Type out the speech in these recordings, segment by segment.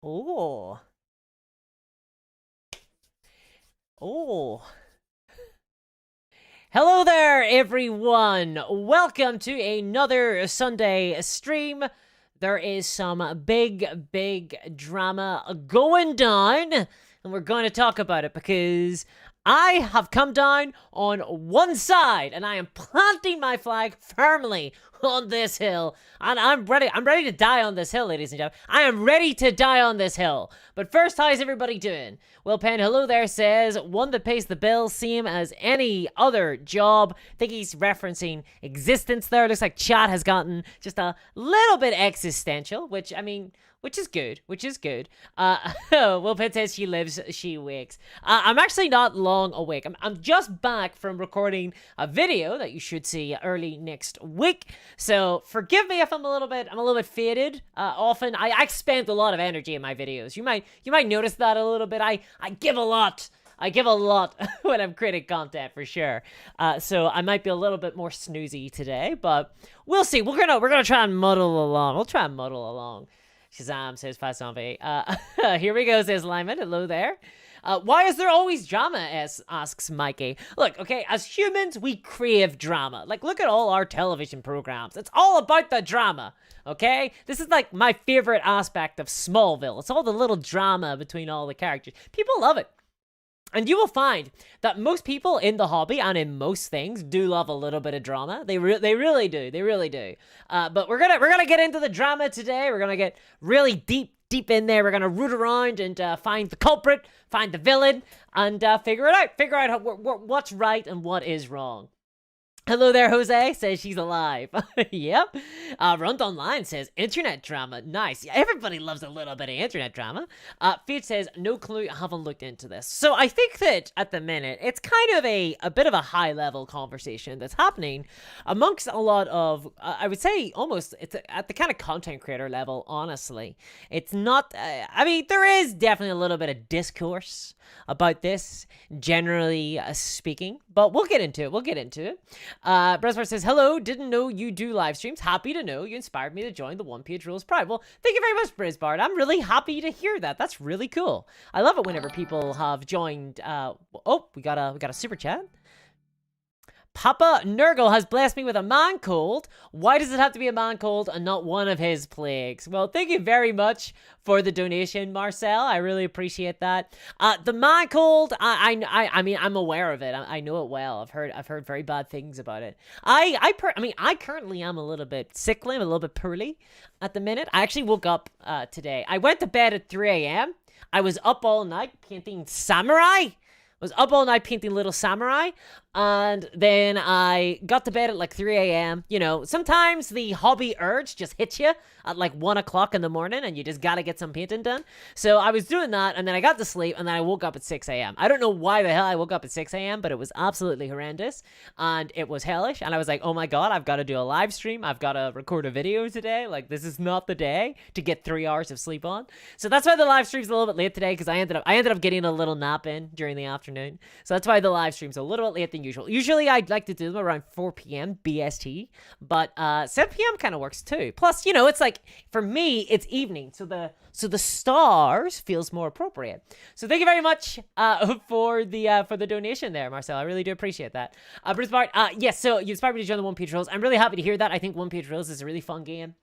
Oh. Oh. Hello there, everyone. Welcome to another Sunday stream. There is some big drama going down, and we're going to talk about it because I have come down on one side, and I am planting my flag firmly on this hill, and I'm ready to die on this hill, ladies and gentlemen. I am ready to die on this hill. But first, how's everybody doing? Will Penn, hello there, says, one that pays the bill, same as any other job. I think he's referencing existence there. Looks like chat has gotten just a little bit existential, which is good, Will Penn says she lives, she wakes. I'm actually not long awake. I'm just back from recording a video that you should see early next week. So forgive me if I'm a little bit faded. Often I expend a lot of energy in my videos. You might notice that a little bit. I give a lot. I give a lot when I'm creating content, for sure. So I might be a little bit more snoozy today, but we'll see. We're gonna try and muddle along. We'll try and muddle along. Shazam, says Fast Zombie. Here we go, says Lyman. Hello there. Why is there always drama, asks Mikey. Look, okay, as humans, we crave drama. Like, look at all our television programs. It's all about the drama, okay? This is like my favorite aspect of Smallville. It's all the little drama between all the characters. People love it. And you will find that most people in the hobby and in most things do love a little bit of drama. They really do. They really do. But we're gonna get into the drama today. We're gonna get really deep in there. We're gonna root around and find the culprit, find the villain, and figure it out. Figure out what's right and what is wrong. Hello there, Jose, says she's alive. Yep. Runt Online says, internet drama. Nice. Yeah, everybody loves a little bit of internet drama. Feed says, no clue, haven't looked into this. So I think that at the minute, it's kind of a bit of a high-level conversation that's happening amongst a lot of, I would say almost, it's at the kind of content creator level, honestly. It's not, there is definitely a little bit of discourse about this, generally speaking, but we'll get into it. Brezbar says, hello, didn't know you do live streams. Happy to know you inspired me to join the One Page Rules Pride. Well, thank you very much, Brezbar. I'm really happy to hear that. That's really cool. I love it whenever people have joined. We got a super chat. Papa Nurgle has blessed me with a man cold. Why does it have to be a man cold and not one of his plagues? Well, thank you very much for the donation, Marcel. I really appreciate that. The man cold, I'm aware of it. I know it well. I've heard very bad things about it. I currently am a little bit sickly. I'm a little bit poorly at the minute. I actually woke up today. I went to bed at 3 a.m. I was up all night painting samurai. Was up all night painting little samurai, and then I got to bed at like 3 a.m. You know, sometimes the hobby urge just hits you at like 1 o'clock in the morning, and you just gotta get some painting done. So I was doing that, and then I got to sleep, and then I woke up at 6 a.m. I don't know why the hell I woke up at 6 a.m., but it was absolutely horrendous, and it was hellish, and I was like, oh my god, I've got to do a live stream, I've got to record a video today, like this is not the day to get 3 hours of sleep on. So that's why the live stream's a little bit late today, because I ended up getting a little nap in during the afternoon. So that's why the live stream's a little bit later than usual. Usually I'd like to do them around 4 p.m. BST, but 7 p.m. kind of works too. Plus, you know, it's like, for me, it's evening, so the stars feels more appropriate. So thank you very much for the donation there, Marcel. I really do appreciate that. Bruce Bart, yes, so you inspired me to join the One Page Rules. I'm really happy to hear that. I think One Page Rules is a really fun game.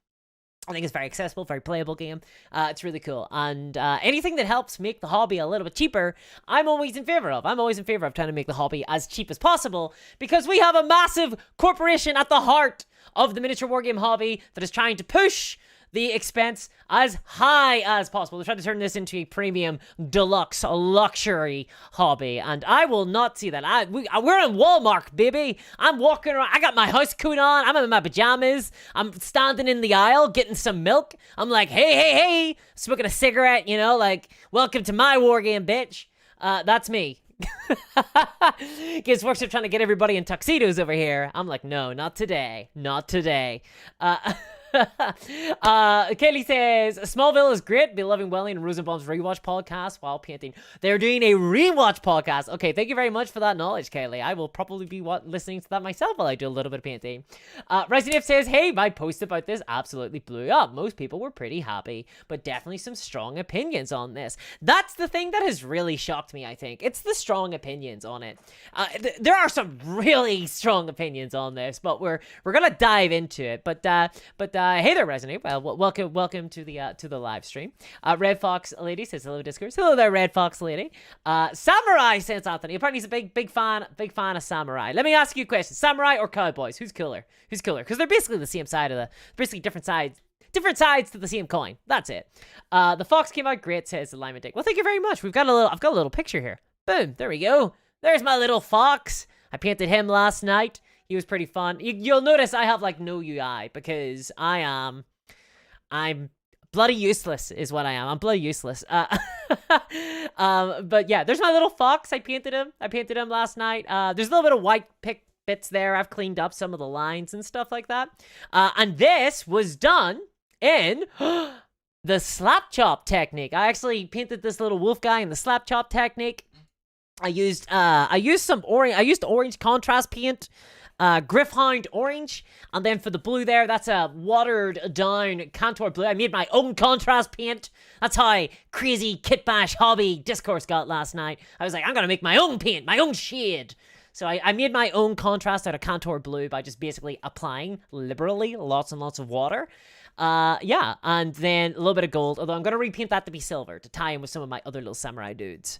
I think it's very accessible, very playable game. It's really cool. And anything that helps make the hobby a little bit cheaper, I'm always in favor of. I'm always in favor of trying to make the hobby as cheap as possible, because we have a massive corporation at the heart of the miniature wargame hobby that is trying to push the expense as high as possible. They're trying to turn this into a premium, deluxe, luxury hobby, and I will not see that. We're in Walmart, baby. I'm walking around. I got my house coat on. I'm in my pajamas. I'm standing in the aisle getting some milk. I'm like, hey, smoking a cigarette, you know, like, welcome to my wargame, bitch. That's me. Gives works of trying to get everybody in tuxedos over here. I'm like, no, not today. Kaylee says Smallville is great. Be loving Welly and Rosenbaum's rewatch podcast while painting. They're doing a rewatch podcast. Okay, thank you very much for that knowledge, Kaylee. I will probably be listening to that myself while I do a little bit of painting. Resident says, hey, my post about this absolutely blew up. Most people were pretty happy, but definitely some strong opinions on this. That's the thing that has really shocked me, I think. It's the strong opinions on it. There are some really strong opinions on this, but we're gonna dive into it. But hey there, Resonate. Well, welcome to the live stream. Red Fox Lady says hello, Discourse. Hello there, Red Fox Lady. Samurai says Anthony. Apparently, he's a big fan of Samurai. Let me ask you a question: Samurai or Cowboys? Who's cooler? Because they're basically the same side of basically different sides to the same coin. That's it. The Fox came out great, says the Lyman Dick. Well, thank you very much. I've got a little picture here. Boom. There we go. There's my little fox. I painted him last night. He was pretty fun. You'll notice I have like no UI because I'm bloody useless is what I am. I'm bloody useless. But yeah, there's my little fox. I painted him last night. There's a little bit of white bits there. I've cleaned up some of the lines and stuff like that. And this was done in the SLAPCHOP technique. I actually painted this little wolf guy in the SLAPCHOP technique. I used some orange. I used orange contrast paint. Griffhound orange, and then for the blue there, that's a watered down contour blue. I made my own contrast paint. That's how crazy kit bash hobby discourse got last night. I was like, I'm gonna make my own paint, my own shade. So I made my own contrast out of contour blue by just basically applying liberally lots and lots of water. Yeah, and then a little bit of gold, although I'm gonna repaint that to be silver to tie in with some of my other little samurai dudes.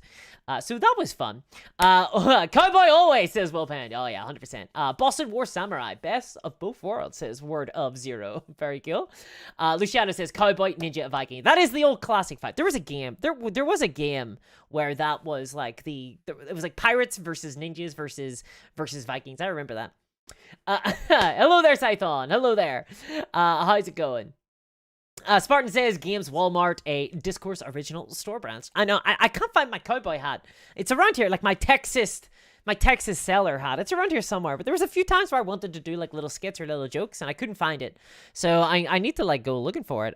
So that was fun. Cowboy always, says Willpan. Oh yeah, 100%. Boston War Samurai, best of both worlds, says Word of Zero. Very cool. Luciano says Cowboy, Ninja, Viking. That is the old classic fight. There was a game. There was a game where that was like it was like pirates versus ninjas versus Vikings. I remember that. Hello there, Scython. Hello there. How's it going? Spartan says Games Walmart, a Discourse original store brand. I know. I can't find my cowboy hat. It's around here, like my Texas seller hat. It's around here somewhere. But there was a few times where I wanted to do like little skits or little jokes, and I couldn't find it. So I need to like go looking for it.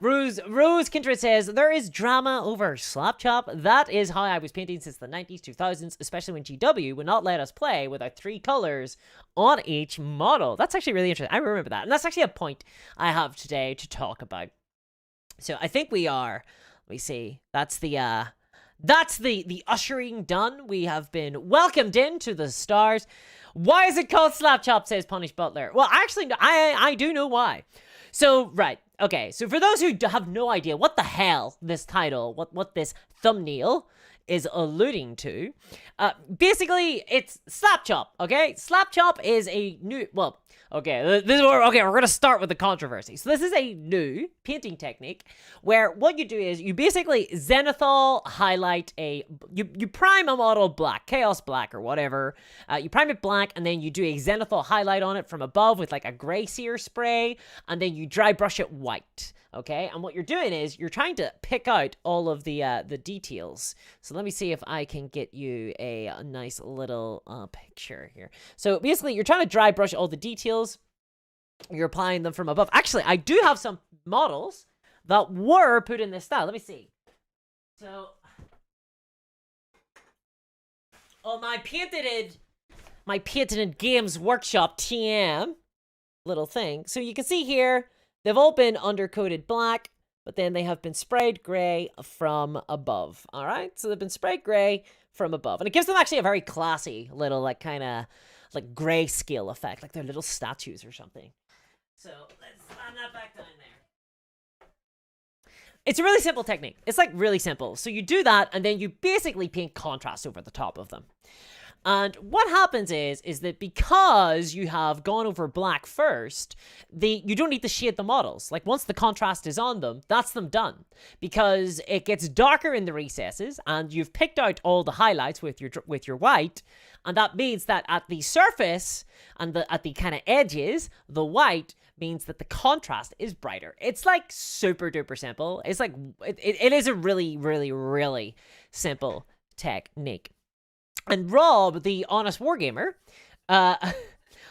Rose Kindred says there is drama over SLAPCHOP. That is how I was painting since the 90s, 2000s, especially when GW would not let us play with our 3 colors on each model. That's actually really interesting. I remember that, and that's actually a point I have today to talk about. So I think we are. Let me see. That's the ushering done. We have been welcomed into the stars. Why is it called SLAPCHOP, says Punish Butler? Well, actually, I do know why. So, right. Okay, so for those who have no idea what the hell this title, what this thumbnail is alluding to, basically, it's SLAPCHOP, okay? SLAPCHOP is a new, well, okay, we're gonna start with the controversy. So this is a new painting technique where what you do is you basically zenithal highlight you prime a model black, chaos black or whatever. You prime it black, and then you do a zenithal highlight on it from above with like a gray sear spray, and then you dry brush it white. Okay, and what you're doing is you're trying to pick out all of the details. So let me see if I can get you a nice little picture here. So basically, you're trying to dry brush all the details. You're applying them from above. Actually, I do have some models that were put in this style. Let me see. So, my patented Games Workshop TM little thing. So you can see here, they've all been undercoated black, but then they have been sprayed gray from above. All right, so they've been sprayed gray from above, and it gives them actually a very classy little like kind of like grayscale effect, like they're little statues or something. So let's slam that back down there. It's a really simple technique. It's like really simple. So you do that, and then you basically paint contrast over the top of them. And what happens is that because you have gone over black first, you don't need to shade the models. Like once the contrast is on them, that's them done. Because it gets darker in the recesses, and you've picked out all the highlights with your white, and that means that at the surface and at the kind of edges, the white means that the contrast is brighter. It's like super duper simple. It's like it is a really, really, really simple technique. And Rob, the honest wargamer,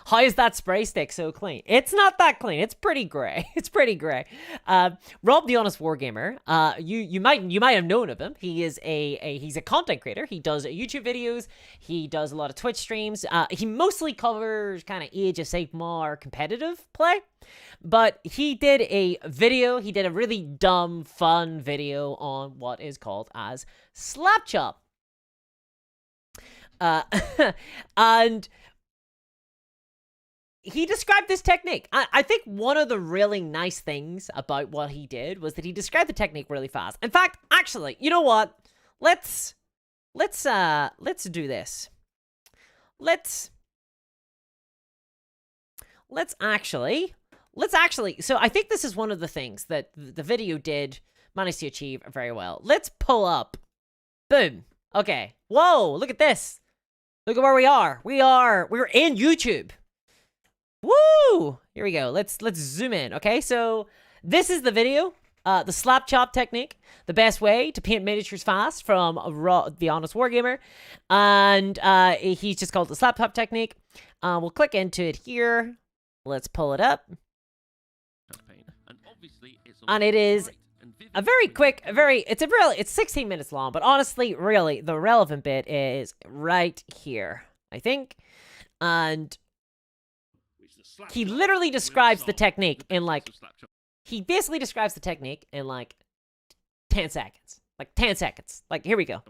How is that spray stick so clean? It's not that clean. It's pretty gray. It's pretty gray. Rob, the Honest Wargamer, you might have known of him. He is he's a content creator. He does YouTube videos. He does a lot of Twitch streams. He mostly covers kind of Age of Sigmar competitive play. But he did a video. He did a really dumb, fun video on what is called as SLAPCHOP. And he described this technique. I think one of the really nice things about what he did was that he described the technique really fast. In fact, actually, you know what? Let's do this. Let's actually, so I think this is one of the things that the video did manage to achieve very well. Let's pull up. Boom. Okay. Whoa, look at this. Look at where we are. We're in YouTube. Woo! Here we go. Let's zoom in. Okay, so this is the video. The SLAPCHOP technique, the best way to paint miniatures fast from the Honest Wargamer, and he's just called the SLAPCHOP technique. We'll click into it here. Let's pull it up, and it is a very quick, it's 16 minutes long, but honestly, really, the relevant bit is right here, I think, and he literally describes the technique in he basically describes the technique in 10 seconds. 10 seconds. Here we go.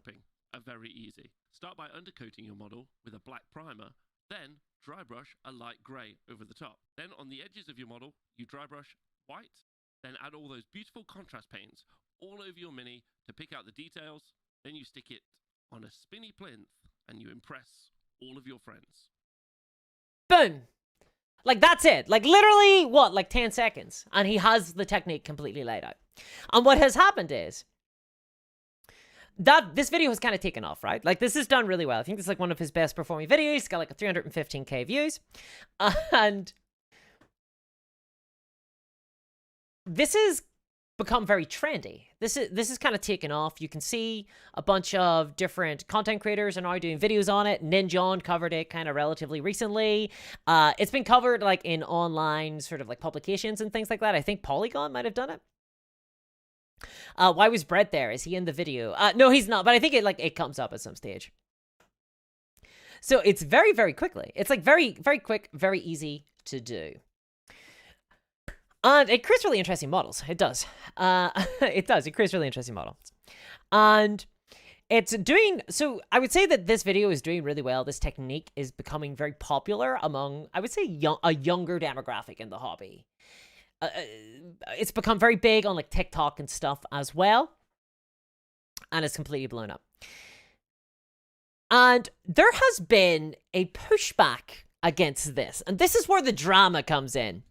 Very easy. Start by undercoating your model with a black primer, then dry brush a light grey over the top. Then on the edges of your model, you dry brush white, then add all those beautiful contrast paints all over your mini to pick out the details. Then you stick it on a spinny plinth and you impress all of your friends. Boom! That's it. Literally, what? 10 seconds. And he has the technique completely laid out. And what has happened is that this video has kind of taken off, right? This is done really well. I think this is one of his best performing videos. It's got 315k views. And this has become very trendy. This is kind of taken off. You can see a bunch of different content creators are now doing videos on it. Ninjon covered it kind of relatively recently. It's been covered in online sort of publications and things like that. I think Polygon might have done it. Why was Brett there? Is he in the video? No, he's not, but I think it comes up at some stage. So it's very, very quickly. It's very, very quick, very easy to do. And it creates really interesting models. It does. It does. It creates really interesting models. And it's doing... So I would say that this video is doing really well. This technique is becoming very popular among, I would say, a younger demographic in the hobby. It's become very big on TikTok and stuff as well. And it's completely blown up. And there has been a pushback against this. And this is where the drama comes in.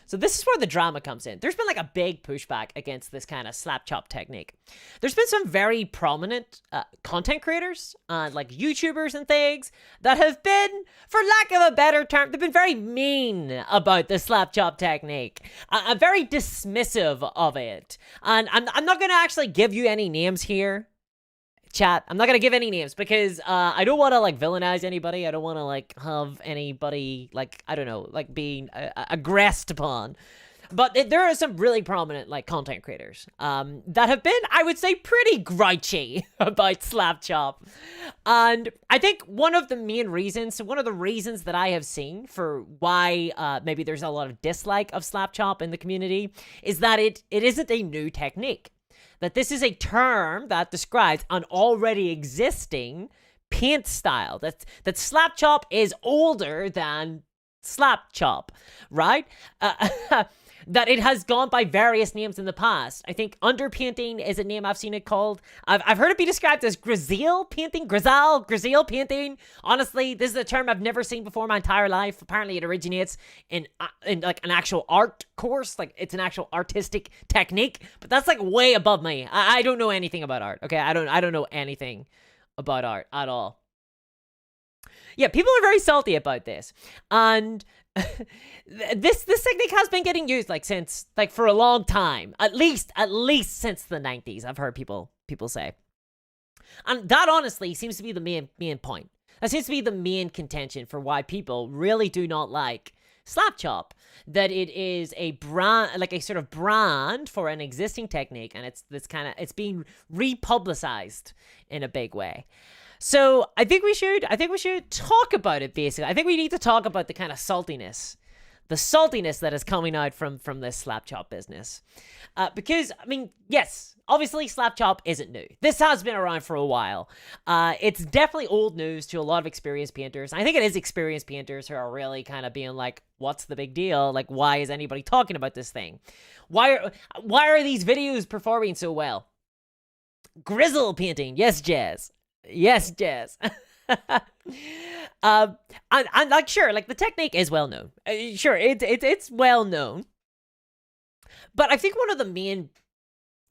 So this is where the drama comes in. There's been a big pushback against this kind of SLAPCHOP technique. There's been some very prominent content creators, YouTubers and things, that have been, for lack of a better term, they've been very mean about the SLAPCHOP technique. Very dismissive of it. And I'm not going to actually give you any names here. Chat, I'm not gonna give any names because I don't want to villainize anybody. I don't want to have anybody I don't know being aggressed upon. But there are some really prominent content creators that have been, I would say, pretty grouchy about SLAPCHOP. And I think one of the main reasons, one of the reasons that I have seen for why maybe there's a lot of dislike of SLAPCHOP in the community is that it isn't a new technique. That this is a term that describes an already existing paint style. That SLAPCHOP is older than SLAPCHOP, right? That it has gone by various names in the past. I think underpainting is a name I've seen it called. I've heard it be described as grisaille painting. Grisaille painting. Honestly, this is a term I've never seen before in my entire life. Apparently, it originates in an actual art course. It's an actual artistic technique. But that's way above me. I don't know anything about art. Okay, I don't know anything about art at all. Yeah, people are very salty about this, and this technique has been getting used since for a long time, at least since the 90s. I've heard people say, and that honestly seems to be the main point. That seems to be the main contention for why people really do not like SLAPCHOP. That it is a brand, like a sort of brand for an existing technique, and it's being republicized in a big way. So I think we should talk about it. Basically, I think we need to talk about the kind of saltiness that is coming out from this SLAPCHOP business, because I mean, yes, obviously SLAPCHOP isn't new. This has been around for a while. It's definitely old news to a lot of experienced painters. I think it is experienced painters who are really kind of being like, "What's the big deal? Like, why is anybody talking about this thing? Why are these videos performing so well?" Grizzle painting, yes, Jazz. Yes, Jazz. And like, sure, like the technique is well known. Sure, it's well known. But I think one of the main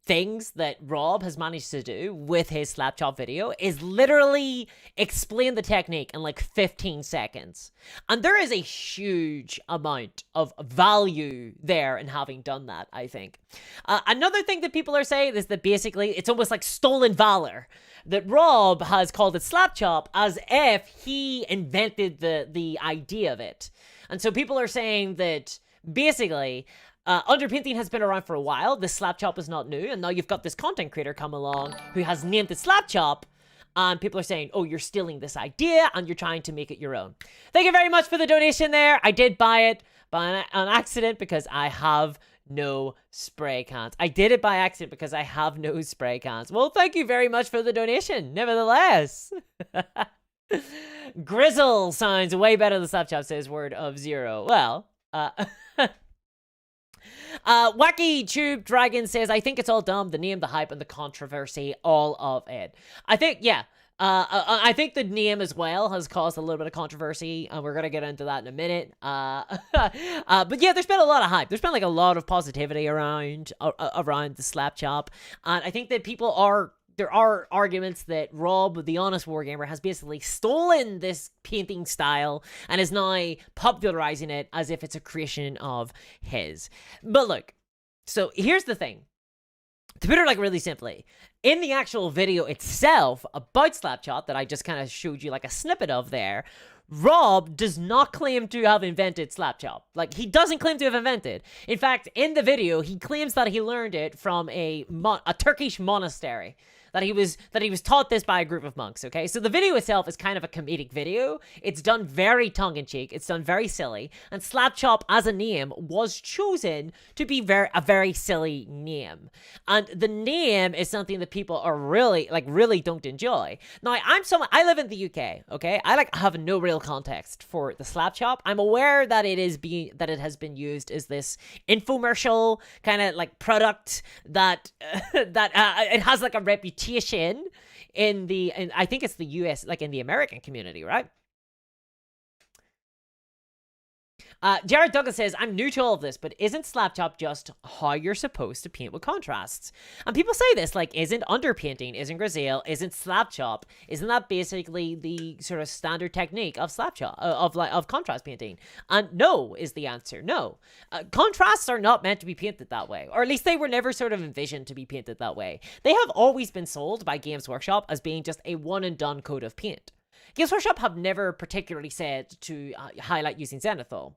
things that Rob has managed to do with his SLAPCHOP video is literally explain the technique in like 15 seconds. And there is a huge amount of value there in having done that, I think. Another thing that people are saying is that basically it's almost like stolen valor. That Rob has called it SLAPCHOP as if he invented the idea of it. And so people are saying that basically underpainting has been around for a while. This SLAPCHOP is not new, and now you've got this content creator come along who has named it SLAPCHOP, and people are saying, "Oh, you're stealing this idea and you're trying to make it your own." Thank you very much for the donation there. I did buy it by an accident because I have no spray cans. I did it by accident because I have no spray cans. Well, thank you very much for the donation, nevertheless. Grizzle sounds way better than SLAPCHOP, says Word of Zero. Well, Wacky Tube Dragon says, "I think it's all dumb. The name, the hype, and the controversy, all of it." I think, yeah. I think the name as well has caused a little bit of controversy, and we're gonna get into that in a minute. But yeah, there's been a lot of hype. There's been like a lot of positivity around the SLAPCHOP, and I think that there are arguments that Rob, the honest wargamer, has basically stolen this painting style and is now popularizing it as if it's a creation of his. But look, so here's the thing. To put it like really simply, in the actual video itself about SLAPCHOP that I just kind of showed you like a snippet of there, Rob does not claim to have invented SLAPCHOP. Like, he doesn't claim to have invented. In fact, in the video, he claims that he learned it from a Turkish monastery. That he was taught this by a group of monks, okay? So the video itself is kind of a comedic video. It's done very tongue-in-cheek. It's done very silly. And SLAPCHOP as a name was chosen to be a very silly name. And the name is something that people are really don't enjoy. Now, I live in the UK, okay? I have no real context for the SLAPCHOP. I'm aware that it has been used as this infomercial kind of like product that it has like a reputation in I think it's the US, like in the American community, right? Jared Douglas says, "I'm new to all of this, but isn't SLAPCHOP just how you're supposed to paint with contrasts?" And people say this, like, isn't underpainting, isn't grisaille, isn't SLAPCHOP, isn't that basically the sort of standard technique of SLAPCHOP, of contrast painting? And no is the answer, no. Contrasts are not meant to be painted that way, or at least they were never sort of envisioned to be painted that way. They have always been sold by Games Workshop as being just a one-and-done coat of paint. Games Workshop have never particularly said to highlight using zenithal.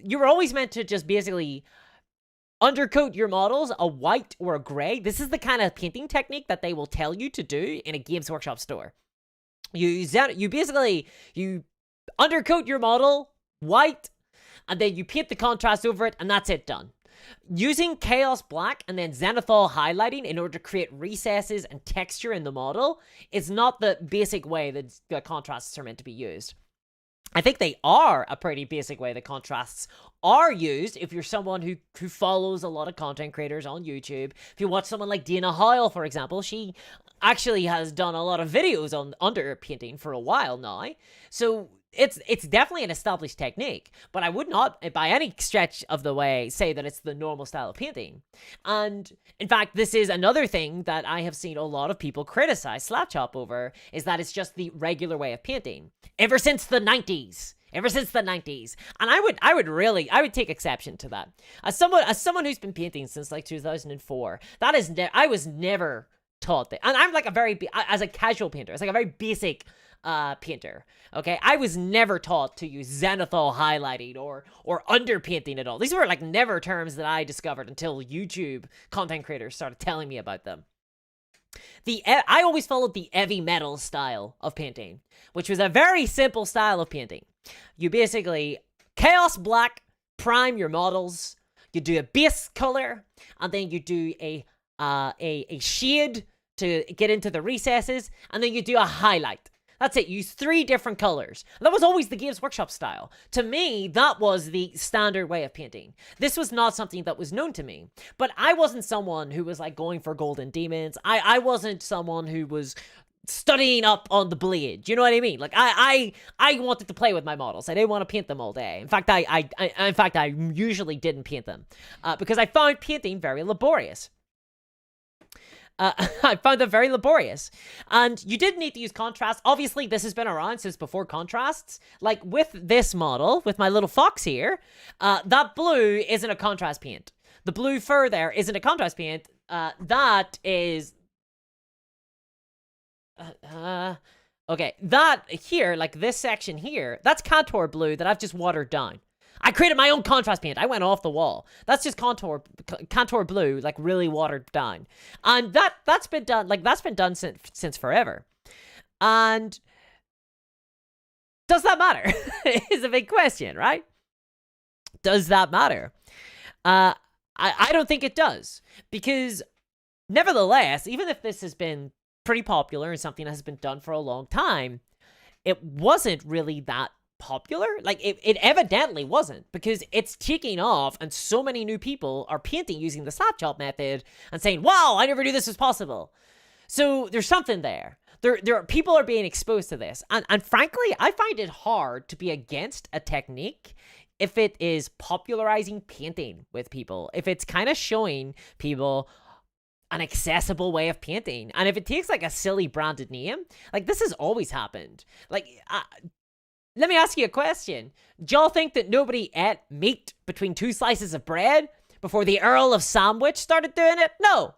You were always meant to just basically undercoat your models a white or a gray. This is the kind of painting technique that they will tell you to do in a Games Workshop store. You undercoat your model white, and then you paint the contrast over it, and that's it, done. Using Chaos Black and then Zenithal highlighting in order to create recesses and texture in the model is not the basic way that the contrasts are meant to be used. I think they are a pretty basic way that contrasts are used if you're someone who follows a lot of content creators on YouTube. If you watch someone like Dana Hoyle, for example, she actually has done a lot of videos on underpainting for a while now. So it's definitely an established technique, but I would not, by any stretch of the way, say that it's the normal style of painting. And in fact, this is another thing that I have seen a lot of people criticize SLAPCHOP over, is that it's just the regular way of painting ever since the 90s. Ever since the 90s. And I would take exception to that. As someone who's been painting since like 2004, I was never taught that. And I'm like as a casual painter, it's like a very basic painter. Okay, I was never taught to use zenithal highlighting or underpainting at all. These were like never terms that I discovered until YouTube content creators started telling me about them. I always followed the heavy metal style of painting, which was a very simple style of painting. You basically chaos black, prime your models. You do a base color, and then you do a shade to get into the recesses, and then you do a highlight. That's it. Use 3 different colors. That was always the Games Workshop style. To me, that was the standard way of painting. This was not something that was known to me. But I wasn't someone who was like going for golden demons. I wasn't someone who was studying up on the blade. You know what I mean? Like I wanted to play with my models. I didn't want to paint them all day. In fact, I usually didn't paint them because I found painting very laborious. I found them very laborious. And you did need to use contrast. Obviously, this has been around since before contrasts. Like with this model, with my little fox here, that blue isn't a contrast paint. The blue fur there isn't a contrast paint. That is... okay, that here, like this section here, that's contour blue that I've just watered down. I created my own contrast paint. I went off the wall. That's just contour blue, like really watered down. And that's been done, like that's been done since forever. And does that matter? Is a big question, right? Does that matter? I don't think it does, because nevertheless, even if this has been pretty popular and something that has been done for a long time, it wasn't really that popular. Like it evidently wasn't, because it's taking off and so many new people are painting using the SLAPCHOP method and saying, wow, I never knew this was possible. So there's something there. People are being exposed to this. And frankly, I find it hard to be against a technique if it is popularizing painting with people, if it's kind of showing people an accessible way of painting. And if it takes like a silly branded name, like this has always happened. Like, let me ask you a question. Do y'all think that nobody ate meat between 2 slices of bread before the Earl of Sandwich started doing it? No.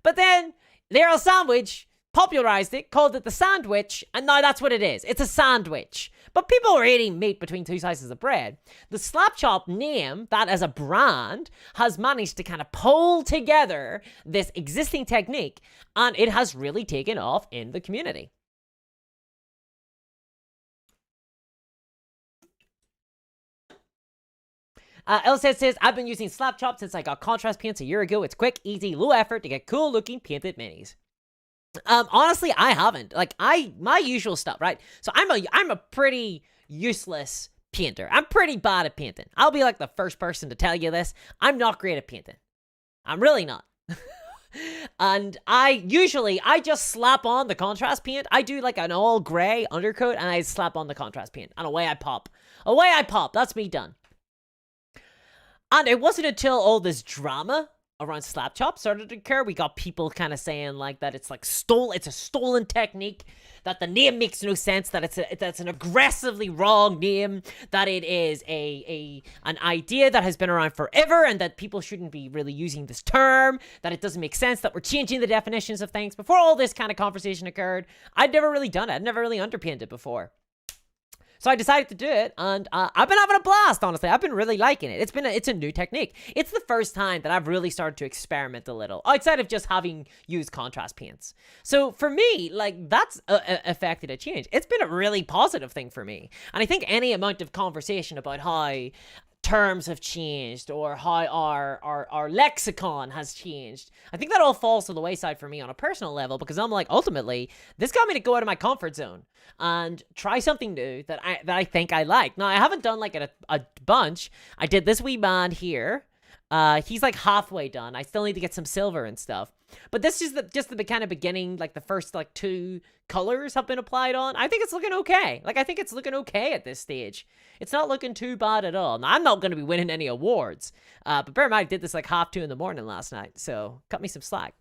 But then the Earl of Sandwich popularized it, called it the sandwich, and now that's what it is. It's a sandwich. But people were eating meat between 2 slices of bread. The SLAPCHOP name, that as a brand, has managed to kind of pull together this existing technique, and it has really taken off in the community. Elset says, I've been using SLAPCHOP since I got contrast paints a year ago. It's quick, easy, low effort to get cool looking painted minis. Honestly, I haven't. Like, my usual stuff, right? So I'm a pretty useless painter. I'm pretty bad at painting. I'll be like the first person to tell you this. I'm not great at painting. I'm really not. And I just slap on the contrast paint. I do like an all gray undercoat and I slap on the contrast paint. And away I pop. Away I pop. That's me done. And it wasn't until all this drama around SLAPCHOP started to occur, we got people kind of saying like that it's like it's a stolen technique, that the name makes no sense, that that's an aggressively wrong name, that it is an idea that has been around forever, and that people shouldn't be really using this term, that it doesn't make sense, that we're changing the definitions of things. Before all this kind of conversation occurred, I'd never really done it. I'd never really underpainted it before. So I decided to do it, and I've been having a blast, honestly. I've been really liking it. It's a new technique. It's the first time that I've really started to experiment a little, outside of just having used contrast paints. So for me, like, that's affected a change. It's been a really positive thing for me. And I think any amount of conversation about how terms have changed or how our lexicon has changed, I think that all falls to the wayside for me on a personal level, because I'm like, ultimately, this got me to go out of my comfort zone and try something new that I think I like. Now, I haven't done like a bunch. I did this wee man here. He's like halfway done. I still need to get some silver and stuff. But this is just the kind of beginning, like the first like 2 colors have been applied on. I think it's looking okay. Like, I think it's looking okay at this stage. It's not looking too bad at all. Now, I'm not going to be winning any awards. But bear in mind, I did this like 2:30 in the morning last night. So cut me some slack.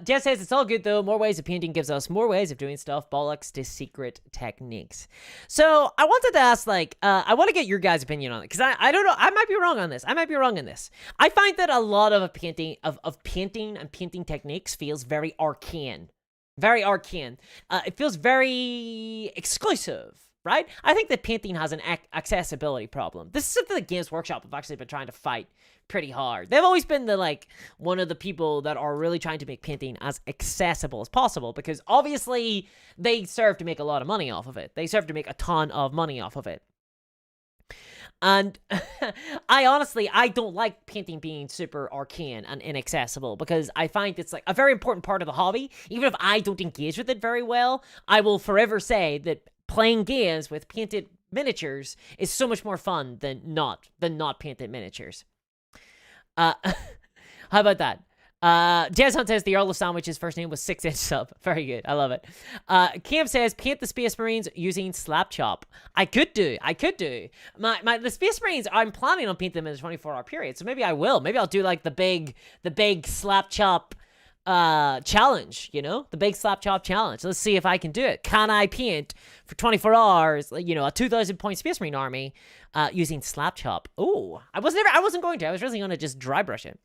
Jeff says, it's all good though. More ways of painting gives us more ways of doing stuff. Bollocks to secret techniques. So I wanted to ask, like, I want to get your guys' opinion on it, because I don't know. I might be wrong on this. I might be wrong on this. I find that a lot of painting and painting techniques feels very arcane Very arcane. It feels very exclusive, right? I think that painting has an accessibility problem. This is something that Games Workshop have actually been trying to fight pretty hard. They've always been one of the people that are really trying to make painting as accessible as possible, because obviously they serve to make a lot of money off of it. They serve to make a ton of money off of it. And I don't like painting being super arcane and inaccessible, because I find it's like a very important part of the hobby. Even if I don't engage with it very well, I will forever say that playing games with painted miniatures is so much more fun than not painted miniatures. How about that? Jazz Hunt says the Earl of Sandwich's first name was 6-inch sub. Very good. I love it. Cam says paint the Space Marines using SLAPCHOP. I could do. The Space Marines, I'm planning on painting them in a 24-hour period, so maybe I will. Maybe I'll do like the big SLAPCHOP challenge, you know? The big SLAPCHOP challenge. Let's see if I can do it. Can I paint for 24 hours, you know, a 2,000 point Space Marine army using SLAPCHOP? Oh, I wasn't going to. I was really going to just dry brush it.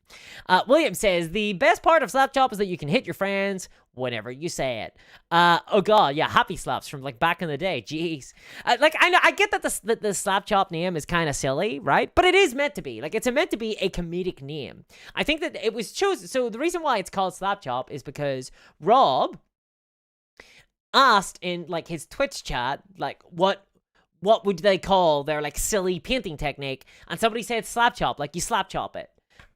William says the best part of SLAPCHOP is that you can hit your friends whenever you say it. Oh god, yeah, happy slaps from like back in the day. Jeez. I get that the SLAPCHOP name is kind of silly, right? But it is meant to be. Like, it's meant to be a comedic name. I think that it was chosen. So the reason why it's called SLAPCHOP is because Rob asked in like his Twitch chat, like, what would they call their like silly painting technique, and somebody said SLAPCHOP, like you slap chop it.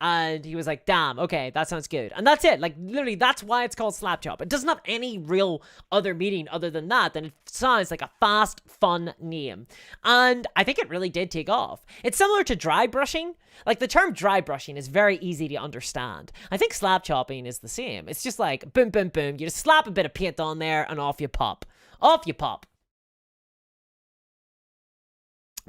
And he was like, damn, okay, that sounds good. And that's it. Like, literally, that's why it's called SLAPCHOP. It doesn't have any real other meaning other than that. And it sounds like a fast, fun name. And I think it really did take off. It's similar to dry brushing. Like, the term dry brushing is very easy to understand. I think slap chopping is the same. It's just like, boom, boom, boom. You just slap a bit of paint on there and off you pop. Off you pop.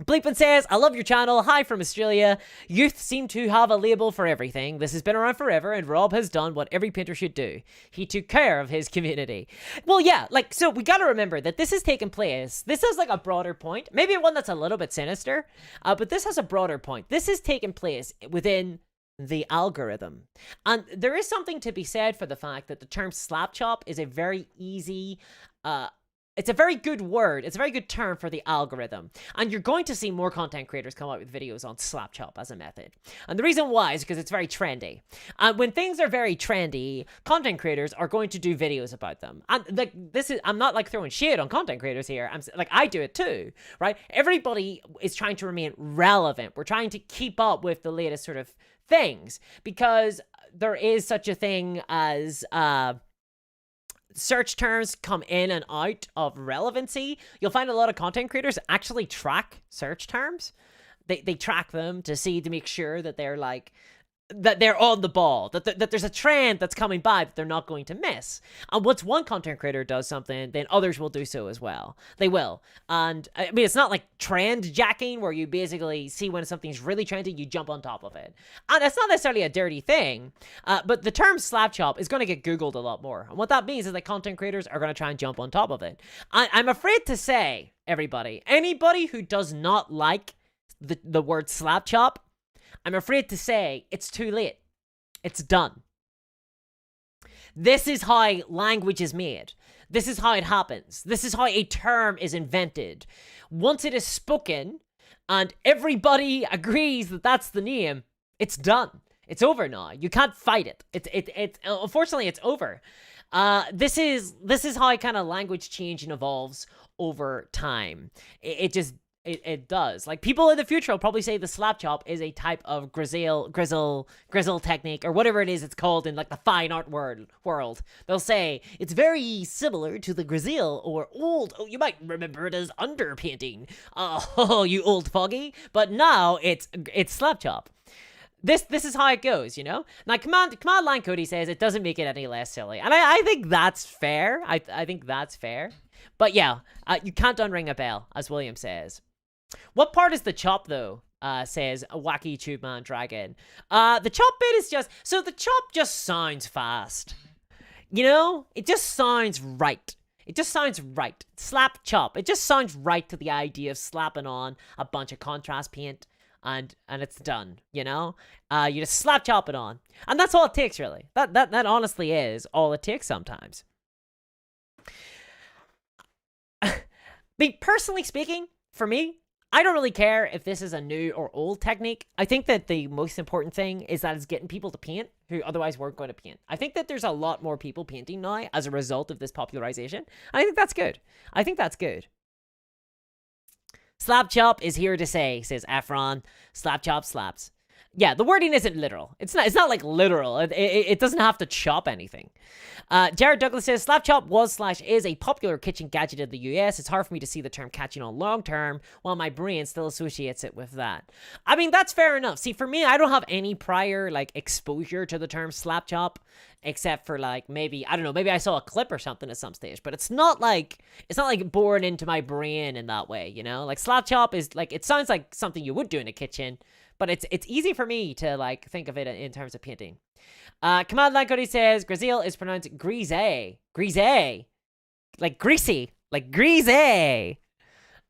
Bleepin says, I love your channel. Hi from Australia. Youth seem to have a label for everything. This has been around forever, and Rob has done what every painter should do. He took care of his community. Well, yeah, like, so we gotta remember that this has taken place. This is like a broader point. Maybe one that's a little bit sinister, but this has a broader point. This has taken place within the algorithm. And there is something to be said for the fact that the term SLAPCHOP is a very easy, it's a very good word. It's a very good term for the algorithm. And you're going to see more content creators come out with videos on SLAPCHOP as a method. And the reason why is because it's very trendy. And when things are very trendy, content creators are going to do videos about them. And like, I'm not like throwing shade on content creators here. I'm like, I do it too, right? Everybody is trying to remain relevant. We're trying to keep up with the latest sort of things, because there is such a thing as, search terms come in and out of relevancy. You'll find a lot of content creators actually track search terms. They track them to make sure that they're like, that they're on the ball, that there's a trend that's coming by that they're not going to miss. And once one content creator does something, then others will do so as well. They will. And I mean, it's not like trend jacking where you basically see when something's really trending, you jump on top of it. And that's not necessarily a dirty thing, but the term SLAPCHOP is going to get Googled a lot more. And what that means is that content creators are going to try and jump on top of it. I'm afraid to say, anybody who does not like the word SLAPCHOP, I'm afraid to say it's too late. It's done. This is how language is made. This is how it happens. This is how a term is invented. Once it is spoken and everybody agrees that that's the name, it's done. It's over now. You can't fight it. It's unfortunately, it's over. This is how kind of language change and evolves over time. It does. Like, people in the future will probably say the SLAPCHOP is a type of grizzle technique, or whatever it is it's called in like the fine art world. They'll say it's very similar to the grizzle or old. Oh, you might remember it as underpainting. Oh, you old foggy. But now it's SLAPCHOP. This is how it goes, you know? Now, Command Line Cody says it doesn't make it any less silly. And I think that's fair. I think that's fair. But yeah, you can't unring a bell, as William says. What part is the chop, though? Says a wacky tube man dragon. The chop bit is just... So the chop just sounds fast. You know? It just sounds right. It just sounds right. Slap chop. It just sounds right to the idea of slapping on a bunch of contrast paint and it's done, you know? You just slap chop it on. And that's all it takes, really. That honestly is all it takes sometimes. mean, personally speaking, for me, I don't really care if this is a new or old technique. I think that the most important thing is that it's getting people to paint who otherwise weren't going to paint. I think that there's a lot more people painting now as a result of this popularization. I think that's good. I think that's good. SLAPCHOP is here to say, says Efron. SLAPCHOP slaps. Yeah, the wording isn't literal. It's not like literal. It doesn't have to chop anything. Jared Douglas says, SLAPCHOP was/is a popular kitchen gadget in the US. It's hard for me to see the term catching on long term, while my brain still associates it with that. I mean, that's fair enough. See, for me, I don't have any prior, like, exposure to the term SLAPCHOP, except for, like, maybe, I don't know, maybe I saw a clip or something at some stage, but it's not like born into my brain in that way, you know? Like, SLAPCHOP is, like, it sounds like something you would do in a kitchen, but it's easy for me to, like, think of it in terms of painting. Command Line Cody says, Grazil is pronounced grise. Grise. Like greasy. Like greasy.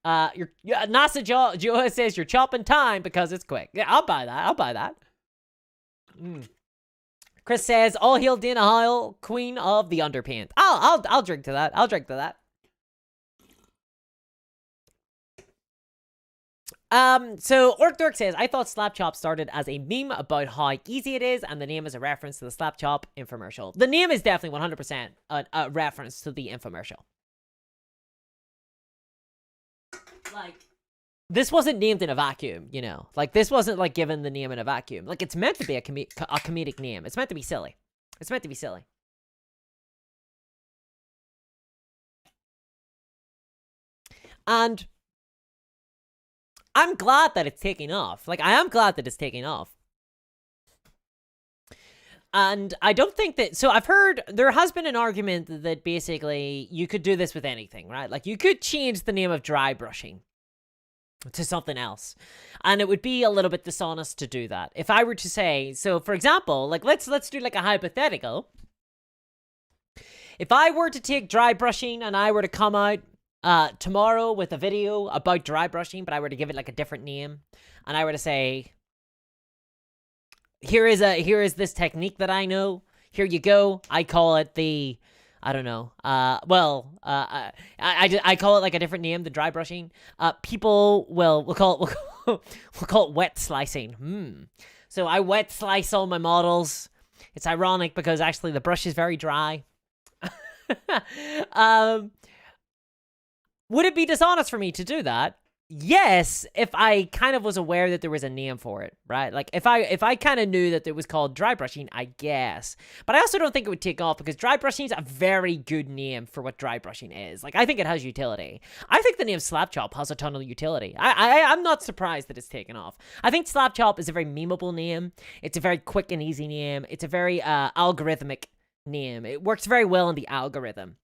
NASA Joe says, you're chopping time because it's quick. Yeah, I'll buy that. Chris says, all hail Dana Hyle, queen of the underpaint. I'll drink to that. So Orkdork says, I thought SLAPCHOP started as a meme about how easy it is, and the name is a reference to the SLAPCHOP infomercial. The name is definitely 100% a reference to the infomercial. Like, this wasn't named in a vacuum, you know? Like, this wasn't, like, given the name in a vacuum. Like, it's meant to be a comedic name. It's meant to be silly. And I'm glad that it's taking off. Like, I am glad that it's taking off. And I don't think that... So I've heard... There has been an argument that basically you could do this with anything, right? Like, you could change the name of dry brushing to something else. And it would be a little bit dishonest to do that. If I were to say... So, for example, like, let's do, like, a hypothetical. If I were to take dry brushing and I were to come out tomorrow with a video about dry brushing, but I were to give it like a different name, and I were to say, here is this technique that I know. Here you go. I call it the, I don't know. I call it like a different name, the dry brushing. People we'll call it wet slicing. So I wet slice all my models. It's ironic because actually the brush is very dry. Would it be dishonest for me to do that? Yes, if I kind of was aware that there was a name for it, right? Like, if I kind of knew that it was called dry brushing, I guess. But I also don't think it would take off because dry brushing is a very good name for what dry brushing is. Like, I think it has utility. I think the name SLAPCHOP has a ton of utility. I'm not surprised that it's taken off. I think SLAPCHOP is a very memeable name. It's a very quick and easy name. It's a very algorithmic name. It works very well in the algorithm,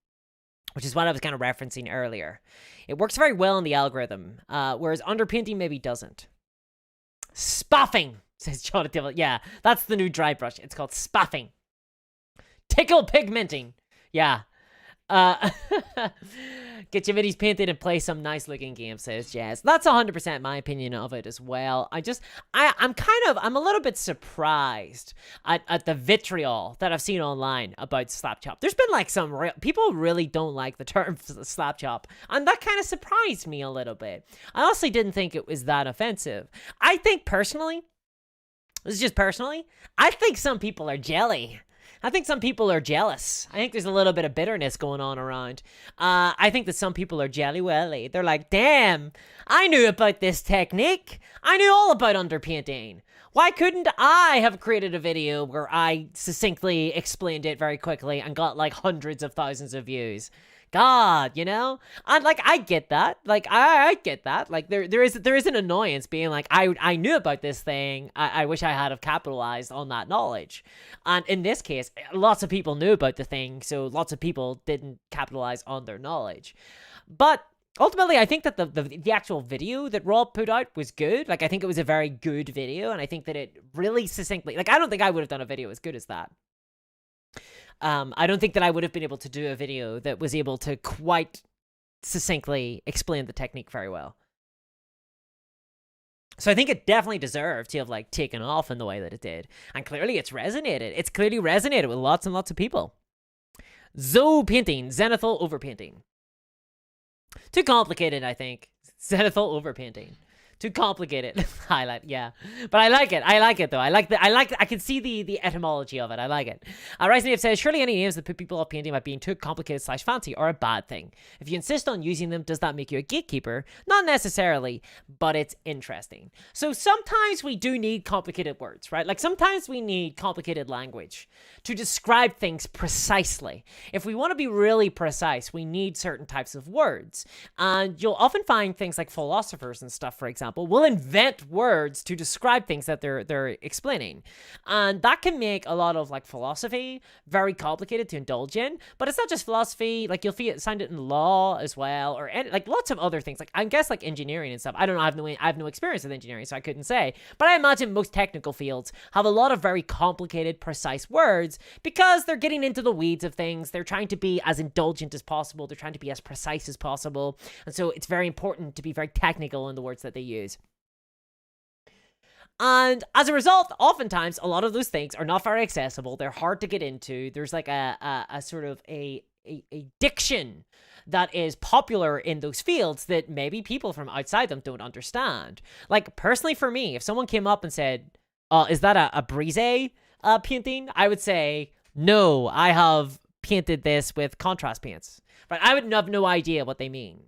which is what I was kind of referencing earlier. It works very well in the algorithm, whereas underpainting maybe doesn't. Spaffing, says Jonathan. Yeah, that's the new dry brush. It's called spaffing. Tickle pigmenting. Yeah. Get your minis painted and play some nice looking games, says Jazz. That's 100% my opinion of it as well. I'm a little bit surprised at the vitriol that I've seen online about SLAPCHOP. There's been like people really don't like the term SLAPCHOP, and that kind of surprised me a little bit. I honestly didn't think it was that offensive. I think personally, this is just personally, I think some people are jelly. I think some people are jealous. I think there's a little bit of bitterness going on around. I think that some people are jelly-welly. They're like, damn, I knew about this technique. I knew all about underpainting. Why couldn't I have created a video where I succinctly explained it very quickly and got like hundreds of thousands of views? God, you know? And like, I get that. Like, I get that. Like, there is an annoyance being like, I knew about this thing. I wish I had have capitalized on that knowledge. And in this case, lots of people knew about the thing, so lots of people didn't capitalize on their knowledge. But ultimately, I think that the actual video that Rob put out was good. Like, I think it was a very good video, and I think that it really succinctly... Like, I don't think I would have done a video as good as that. I don't think that I would have been able to do a video that was able to quite succinctly explain the technique very well. So I think it definitely deserved to have, like, taken off in the way that it did. And clearly it's resonated. It's clearly resonated with lots and lots of people. Zoe painting, Zenithal overpainting. Too complicated, I think. Zenithal overpainting. Too complicated. Highlight, yeah. But I like it. I like it, though. I can see the etymology of it. I like it. Rising Ape says, surely any names that put people off painting by being too complicated / fancy are a bad thing. If you insist on using them, does that make you a gatekeeper? Not necessarily, but it's interesting. So sometimes we do need complicated words, right? Like sometimes we need complicated language to describe things precisely. If we want to be really precise, we need certain types of words. And you'll often find things like philosophers and stuff, for example, will invent words to describe things that they're explaining. And that can make a lot of like philosophy very complicated to indulge in. But it's not just philosophy. Like you'll find it in law as well, or like lots of other things. Like I guess like engineering and stuff. I don't know. I have no experience with engineering, so I couldn't say. But I imagine most technical fields have a lot of very complicated, precise words because they're getting into the weeds of things. They're trying to be as indulgent as possible. They're trying to be as precise as possible. And so it's very important to be very technical in the words that they use. And as a result, oftentimes, a lot of those things are not very accessible. They're hard to get into. There's like a sort of a diction that is popular in those fields that maybe people from outside them don't understand. Like, personally for me, if someone came up and said, is that a brise painting? I would say, no, I have painted this with contrast paints. But I would have no idea what they mean.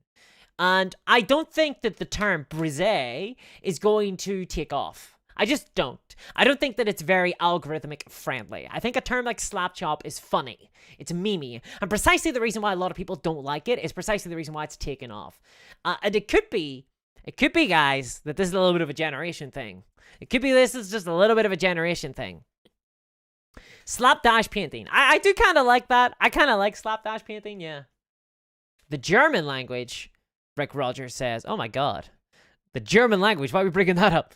And I don't think that the term brise is going to take off. I just don't. I don't think that it's very algorithmic friendly. I think a term like SLAPCHOP is funny. It's memey. And precisely the reason why a lot of people don't like it is precisely the reason why it's taken off. And it could be, guys, that this is a little bit of a generation thing. It could be this is just a little bit of a generation thing. Slapdash painting. I do kind of like that. I kind of like slapdash painting, yeah. The German language, Rick Rogers says, oh my god. The German language, why are we bringing that up?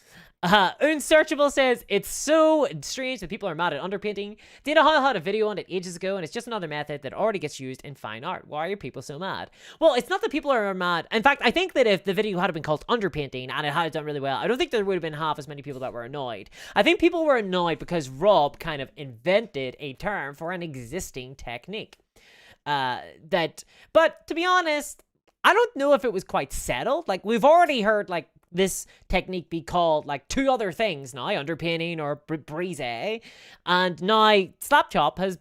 Unsearchable says, it's so strange that people are mad at underpainting. Dana Hoyle had a video on it ages ago, and it's just another method that already gets used in fine art. Why are people so mad? Well, it's not that people are mad. In fact, I think that if the video had been called underpainting and it had done really well, I don't think there would have been half as many people that were annoyed. I think people were annoyed because Rob kind of invented a term for an existing technique. But to be honest, I don't know if it was quite settled. Like, we've already heard, like, this technique be called, like, two other things now, underpainting or brise, and now SLAPCHOP has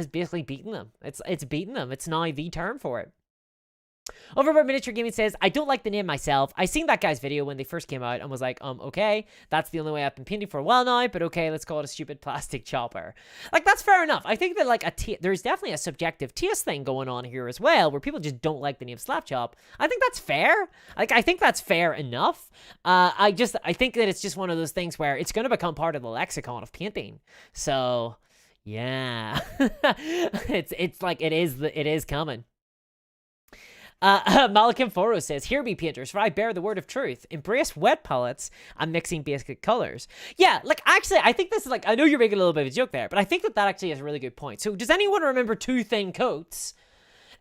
basically beaten them. It's beaten them. It's now the term for it. Overboard Miniature Gaming says, I don't like the name myself. I seen that guy's video when they first came out and was like, okay, that's the only way I've been painting for a while now, but okay, let's call it a stupid plastic chopper. Like, that's fair enough. I think that, like, there's definitely a subjective taste thing going on here as well, where people just don't like the name SLAPCHOP. I think that's fair. Like, I think that's fair enough. I think that it's just one of those things where it's going to become part of the lexicon of painting. So, yeah. it's like, it is coming. Malcolm Foro says, here be painters, for I bear the word of truth. Embrace wet palettes and mixing basic colors. Yeah, like, actually, I think this is like, I know you're making a little bit of a joke there, but I think that actually is a really good point. So does anyone remember two thin coats?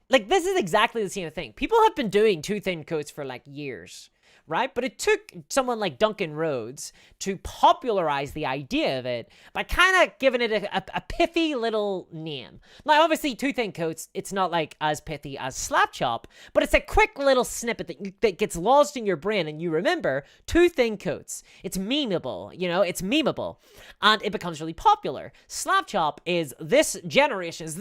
Like, this is exactly the same thing. People have been doing two thin coats for like years, right? But it took someone like Duncan Rhodes to popularize the idea of it by kind of giving it a pithy little name. Now, obviously, two thin coats, it's not like as pithy as SLAPCHOP, but it's a quick little snippet that gets lodged in your brain and you remember two thin coats. It's memeable, you know, it's memeable, and it becomes really popular. SLAPCHOP is this generation's,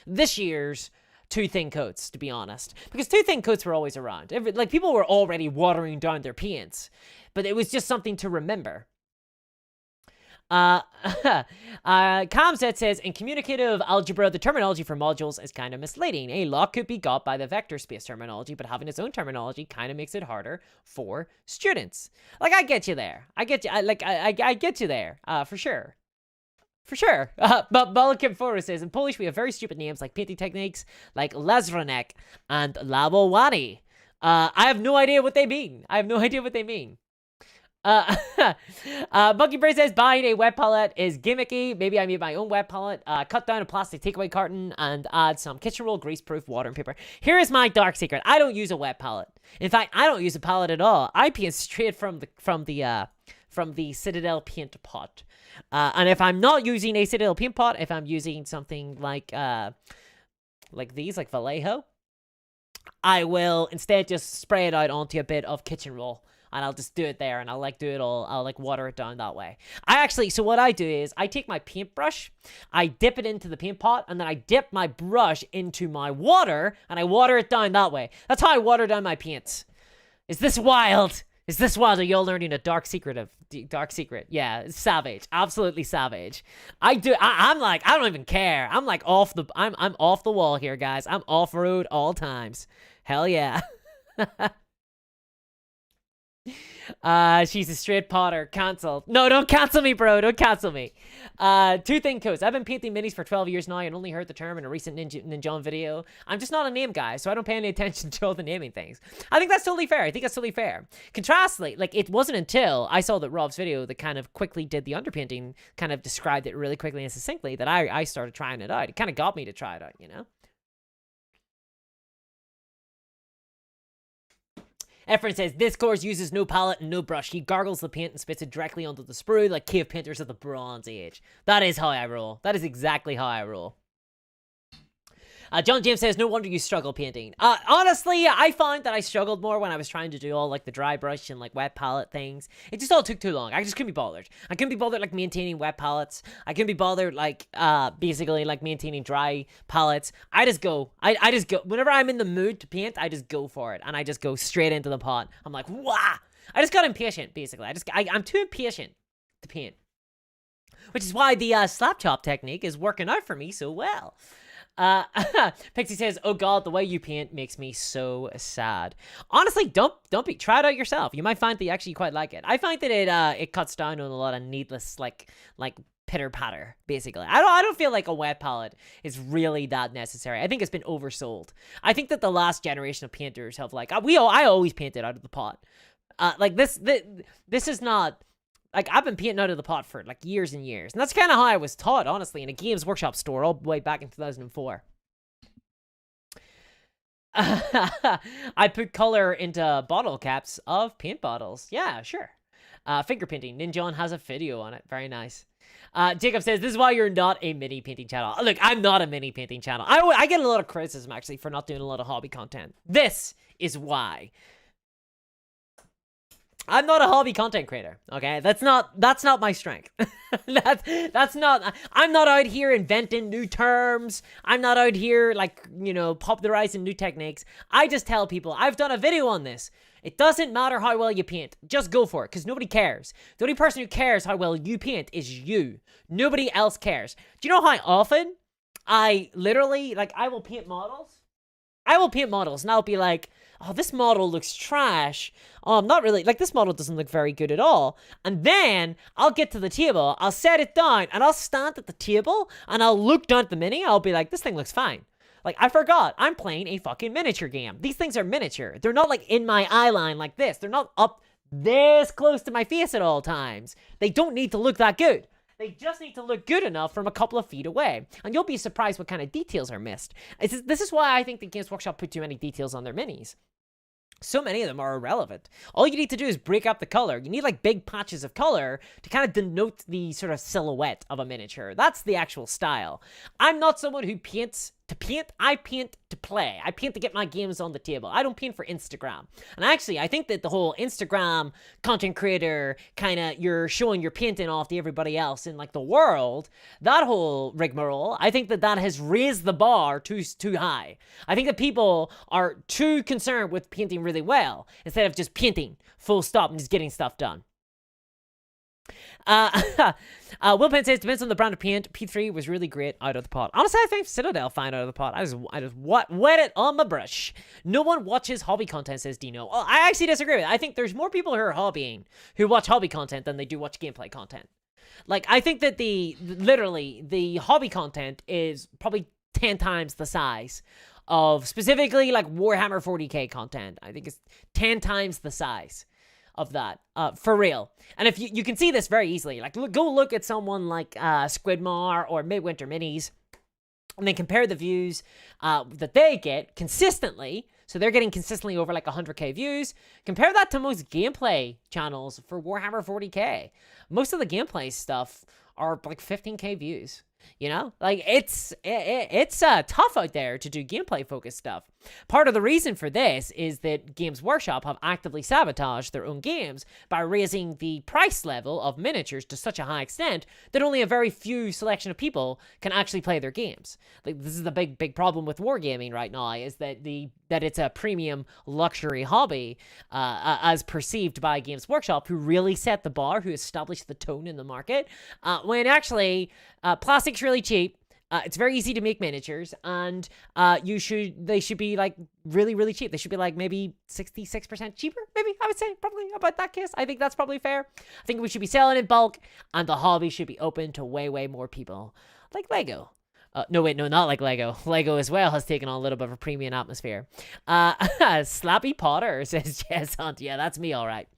this year's two thin coats, to be honest, because two thin coats were always around. Like, people were already watering down their paints, but it was just something to remember. Comset says, in communicative algebra, the terminology for modules is kind of misleading. A lot could be got by the vector space terminology, but having its own terminology kind of makes it harder for students. Like, I get you there. I get you there, for sure. For sure. But Malcolm Forrest says, in Polish, we have very stupid names like painting techniques, like Lazranek and Lawowani. I have no idea what they mean. Monkey Brain says, buying a wet palette is gimmicky. Maybe I made my own wet palette. Cut down a plastic takeaway carton and add some kitchen roll, greaseproof water and paper. Here is my dark secret. I don't use a wet palette. In fact, I don't use a palette at all. I paint straight from the Citadel paint pot. And if I'm not using a Citadel paint pot, if I'm using something like these, like Vallejo, I will instead just spray it out onto a bit of kitchen roll. And I'll just do it there, and I'll like do it all. I'll like water it down that way. So what I do is I take my paintbrush, I dip it into the paint pot, and then I dip my brush into my water, and I water it down that way. That's how I water down my paints. Is this wild? Is this wild? Are you all learning a dark secret? Yeah, it's savage. Absolutely savage. I'm like, I don't even care. I'm like I'm off the wall here, guys. I'm off-road all times. Hell yeah. She's a straight Potter. Cancelled. No, don't cancel me, bro. Don't cancel me. Two thing codes. I've been painting minis for 12 years now and only heard the term in a recent Ninja video. I'm just not a name guy, so I don't pay any attention to all the naming things. I think that's totally fair. Contrastly, like, it wasn't until I saw that Rob's video that kind of quickly did the underpainting, kind of described it really quickly and succinctly, that I started trying it out. It kind of got me to try it out, you know? Efren says, this course uses no palette and no brush. He gargles the paint and spits it directly onto the sprue like cave painters of the Bronze Age. That is how I roll. That is exactly how I roll. John James says, no wonder you struggle painting. Honestly, I found that I struggled more when I was trying to do all, like, the dry brush and, like, wet palette things. It just all took too long. I just couldn't be bothered. I couldn't be bothered, like, maintaining wet palettes. I couldn't be bothered, like, basically, like, maintaining dry palettes. I just go. I just go. Whenever I'm in the mood to paint, I just go for it. And I just go straight into the pot. I'm like, wah! I just got impatient, basically. I'm too impatient to paint. Which is why the SLAPCHOP technique is working out for me so well. Pixie says, oh god, the way you paint makes me so sad. Honestly, don't try it out yourself. You might find that you actually quite like it. I find that it cuts down on a lot of needless like pitter patter, basically. I don't feel like a wet palette is really that necessary. I think it's been oversold. I think that the last generation of painters have like, I always painted out of the pot. Like this is not, like, I've been painting out of the pot for, like, years and years. And that's kind of how I was taught, honestly, in a Games Workshop store all the way back in 2004. I put color into bottle caps of paint bottles. Yeah, sure. Finger painting. Ninjon has a video on it. Very nice. Jacob says, this is why you're not a mini painting channel. Look, I'm not a mini painting channel. I get a lot of criticism, actually, for not doing a lot of hobby content. This is why. I'm not a hobby content creator, okay? That's not my strength. that's not, I'm not out here inventing new terms. I'm not out here, like, you know, popularizing new techniques. I just tell people, I've done a video on this. It doesn't matter how well you paint. Just go for it, because nobody cares. The only person who cares how well you paint is you. Nobody else cares. Do you know how often I literally, like, I will paint models, and I'll be like, oh, this model looks trash. Oh, I'm not really, like, this model doesn't look very good at all. And then I'll get to the table, I'll set it down, and I'll stand at the table, and I'll look down at the mini, I'll be like, this thing looks fine. Like, I forgot, I'm playing a fucking miniature game. These things are miniature. They're not, like, in my eye line like this. They're not up this close to my face at all times. They don't need to look that good. They just need to look good enough from a couple of feet away. And you'll be surprised what kind of details are missed. This is why I think the Games Workshop put too many details on their minis. So many of them are irrelevant. All you need to do is break up the color. You need like big patches of color to kind of denote the sort of silhouette of a miniature. That's the actual style. I'm not someone who paints to paint. I paint to play. I paint to get my games on the table. I don't paint for Instagram. And actually, I think that the whole Instagram content creator kind of, you're showing your painting off to everybody else in like the world, that whole rigmarole, I think that that has raised the bar too high. I think that people are too concerned with painting really well instead of just painting full stop and just getting stuff done. Will Penn says, depends on the brand of paint. P3 was really great out of the pot. Honestly, I think Citadel fine out of the pot. I just wet it on my brush. No one watches hobby content, says Dino. Well, I actually disagree with it. I think there's more people who are hobbying who watch hobby content than they do watch gameplay content. Like, I think that literally, the hobby content is probably 10 times the size of specifically like Warhammer 40k content. I think it's 10 times the size of that, for real. And if you can see this very easily, like go look at someone like Squidmar or Midwinter Minis, and then compare the views that they get consistently. So they're getting consistently over like 100k views. Compare that to most gameplay channels for Warhammer 40k. Most of the gameplay stuff are like 15k views. You know, like it's tough out there to do gameplay focused stuff. Part of the reason for this is that Games Workshop have actively sabotaged their own games by raising the price level of miniatures to such a high extent that only a very few selection of people can actually play their games. Like, this is the big problem with wargaming right now, is that it's a premium luxury hobby, as perceived by Games Workshop, who really set the bar, who established the tone in the market, when actually plastic's really cheap. It's very easy to make miniatures, and they should be like really, really cheap. They should be like maybe 66% cheaper, maybe, I would say, probably about that case. I think that's probably fair. I think we should be selling in bulk, and the hobby should be open to way, way more people. Like Lego. No, wait, no, not like Lego. Lego as well has taken on a little bit of a premium atmosphere. Slappy Potter says Jess Hunt. Yeah, that's me, all right.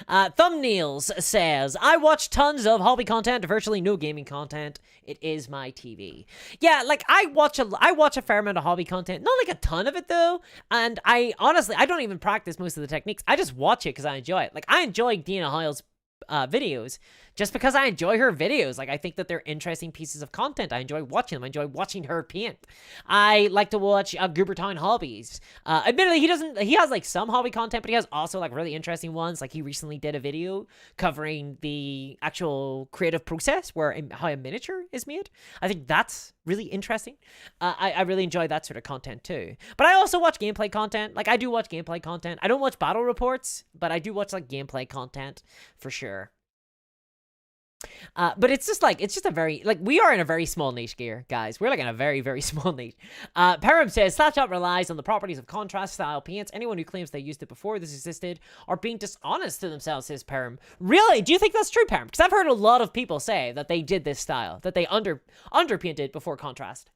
Thumbnails says, I watch tons of hobby content, virtually no gaming content. It is my TV. Yeah, like I watch a fair amount of hobby content, not like a ton of it though. And I don't even practice most of the techniques. I just watch it because I enjoy it. Like, I enjoy Dina Hile's videos just because I enjoy her videos. Like, I think that they're interesting pieces of content. I enjoy watching them. I enjoy watching her paint. I like to watch Goobertown Hobbies. Admittedly, he has like some hobby content, but he has also like really interesting ones. Like, he recently did a video covering the actual creative process how a miniature is made. I think that's really interesting. I really enjoy that sort of content too. But I also watch gameplay content. Like, I do watch gameplay content. I don't watch battle reports, but I do watch like gameplay content for sure. But it's just a very, like, we are in a very small niche here, guys. We're like in a very, very small niche. Param says, SLAPCHOP relies on the properties of contrast style paints. Anyone who claims they used it before this existed are being dishonest to themselves, says Param. Really? Do you think that's true, Param? Because I've heard a lot of people say that they did this style, that they underpainted before contrast.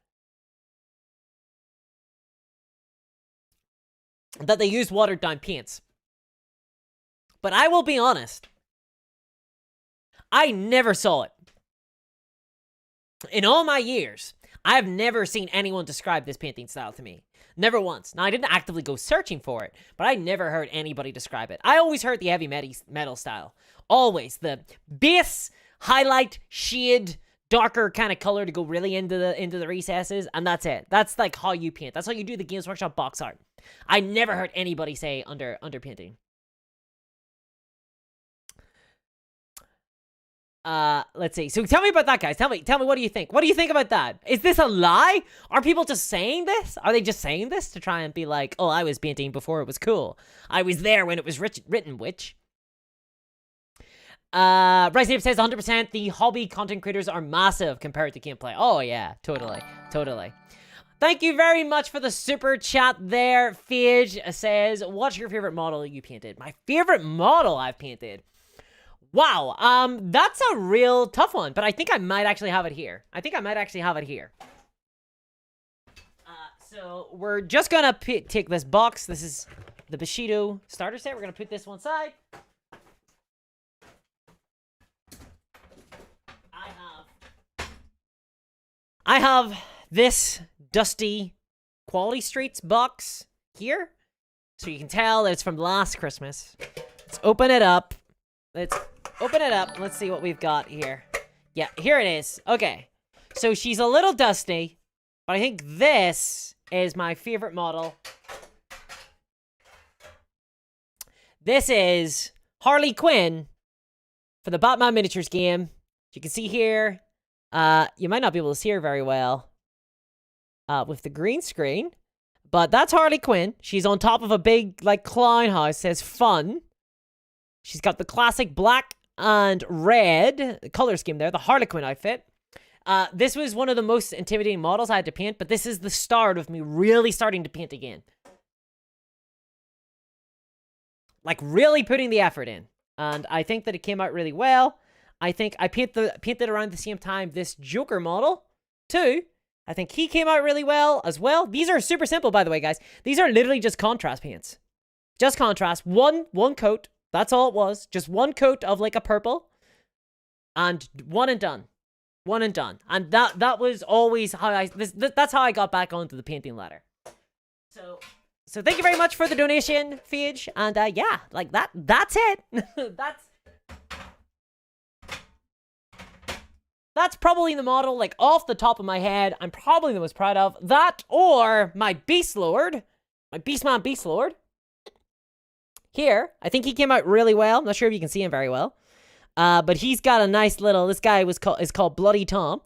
That they used watered down paints. But I will be honest, I never saw it. In all my years, I have never seen anyone describe this painting style to me. Never once. Now, I didn't actively go searching for it, but I never heard anybody describe it. I always heard the heavy metal style. Always. The base, highlight, shade, darker kind of color to go really into the recesses, and that's it. That's like how you paint. That's how you do the Games Workshop box art. I never heard anybody say underpainting. Let's see. So tell me about that, guys. Tell me, what do you think? What do you think about that? Is this a lie? Are people just saying this? Are they just saying this to try and be like, oh, I was painting before it was cool. I was there when it was written, which? Bryce Ape says 100% the hobby content creators are massive compared to gameplay. Oh yeah, totally. Thank you very much for the super chat there. Phage says, what's your favorite model you painted? My favorite model I've painted? Wow, that's a real tough one, but I think I might actually have it here. So we're just gonna take this box. This is the Bushido starter set. We're gonna put this one side. I have this dusty Quality Streets box here, so you can tell that it's from last Christmas. Let's open it up. Let's see what we've got here. Yeah, here it is. Okay. So she's a little dusty, but I think this is my favorite model. This is Harley Quinn for the Batman Miniatures game. You can see here, you might not be able to see her very well with the green screen, but that's Harley Quinn. She's on top of a big, like, clown house. It says fun. She's got the classic black and red color scheme there, the Harlequin outfit. This was one of the most intimidating models I had to paint, but this is the start of me really starting to paint again. Like, really putting the effort in. And I think that it came out really well. I think I painted around the same time this Joker model, too. I think he came out really well as well. These are super simple, by the way, guys. These are literally just contrast paints. Just contrast. One coat. That's all it was. Just one coat of like a purple. And one and done. And that was always how that's how I got back onto the painting ladder. So thank you very much for the donation, Phage. And yeah, like that's it. That's probably the model, like, off the top of my head, I'm probably the most proud of. That, or my Beast Lord. My Beastman Beast Lord. Here, I think he came out really well. I'm not sure if you can see him very well. But he's got a nice little, this guy is called Bloody Tom.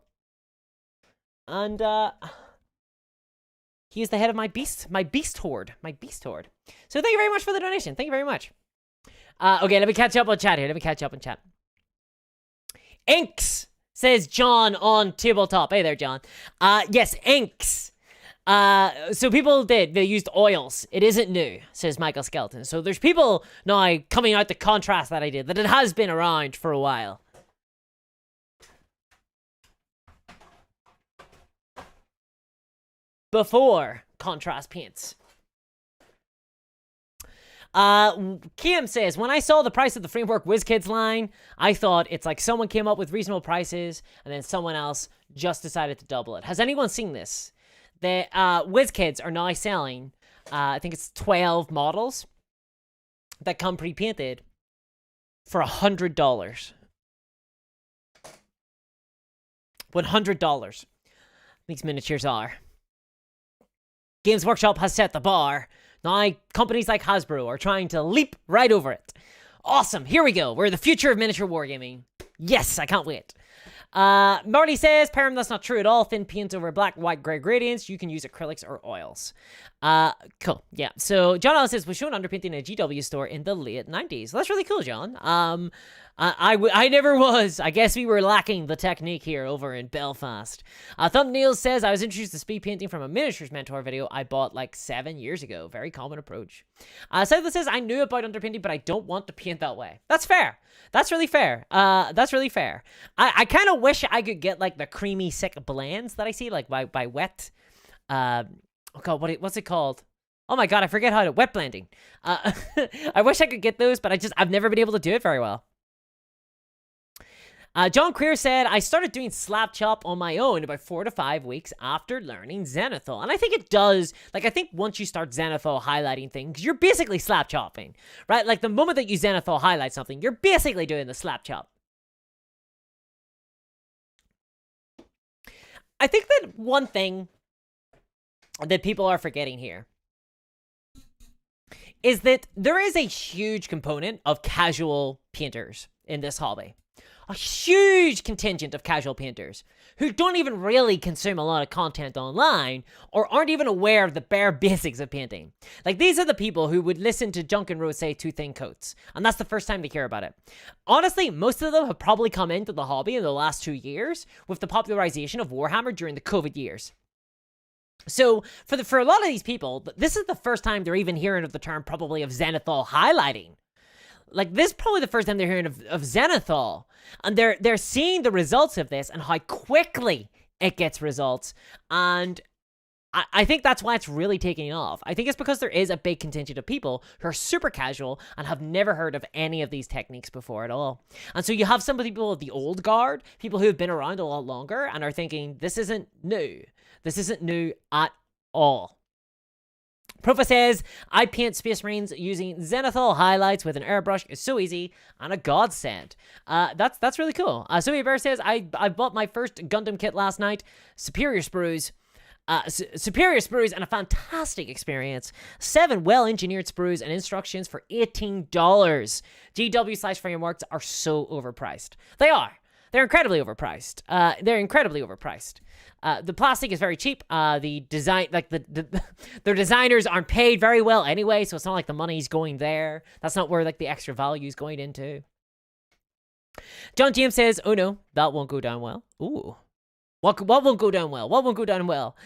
And, he's the head of my beast horde. So thank you very much for the donation. Thank you very much. Okay, let me catch up on chat here. Inks, says John on Tabletop. Hey there, John. Yes, inks. So people they used oils. It isn't new, says Michael Skelton. So there's people now coming out the contrast that I did, that it has been around for a while. Before contrast paints. Kim says, when I saw the price of the Framework WizKids line, I thought it's like someone came up with reasonable prices and then someone else just decided to double it. Has anyone seen this? The WizKids are now selling, I think it's 12 models that come pre-painted for $100. $100. These miniatures are. Games Workshop has set the bar. Now, companies like Hasbro are trying to leap right over it. Awesome, here we go. We're the future of miniature wargaming. Yes, I can't wait. Marley says, Perm, that's not true at all. Thin paint over black, white, gray gradients. You can use acrylics or oils. Cool, yeah. So, John Ellis says, was shown underpainting in a GW store in the late 90s. Well, that's really cool, John. I never was. I guess we were lacking the technique here over in Belfast. Thumbnail says, I was introduced to speed painting from a miniatures mentor video I bought like 7 years ago. Very common approach. Southland says, I knew about underpainting, but I don't want to paint that way. That's fair. That's really fair. That's really fair. I kind of wish I could get like the creamy, sick blends that I see like by Wet. Oh God, what's it called? Oh my God, I forget how to, wet blending. I wish I could get those, but I've never been able to do it very well. John Creer said, I started doing SLAPCHOP on my own about 4 to 5 weeks after learning Zenithal. And I think it does, like, I think once you start Zenithal highlighting things, you're basically SLAPCHOPing, right? Like, the moment that you Zenithal highlight something, you're basically doing the SLAPCHOP. I think that one thing that people are forgetting here is that there is a huge component of casual painters in this hobby. A huge contingent of casual painters who don't even really consume a lot of content online or aren't even aware of the bare basics of painting. Like, these are the people who would listen to Junkin Rose say two thin coats, and that's the first time they hear about it. Honestly, most of them have probably come into the hobby in the last 2 years with the popularization of Warhammer during the COVID years. So, for a lot of these people, this is the first time they're even hearing of the term probably of Zenithal highlighting. Like, this is probably the first time they're hearing of Zenithal. And they're seeing the results of this and how quickly it gets results. And I think that's why it's really taking off. I think it's because there is a big contingent of people who are super casual and have never heard of any of these techniques before at all. And so you have some people of the old guard, people who have been around a lot longer and are thinking, this isn't new. This isn't new at all. Profa says, I paint Space Marines using Zenithal highlights with an airbrush. It's so easy and a godsend. That's really cool. Sophia Bear says, I bought my first Gundam kit last night. Superior sprues. Superior sprues and a fantastic experience. 7 well-engineered sprues and instructions for $18. GW/frameworks are so overpriced. They are. They're incredibly overpriced. The plastic is very cheap. The design, like their designers aren't paid very well anyway, so it's not like the money's going there. That's not where like the extra value is going into. John James says, "Oh no, that won't go down well." Ooh. What won't go down well? What won't go down well?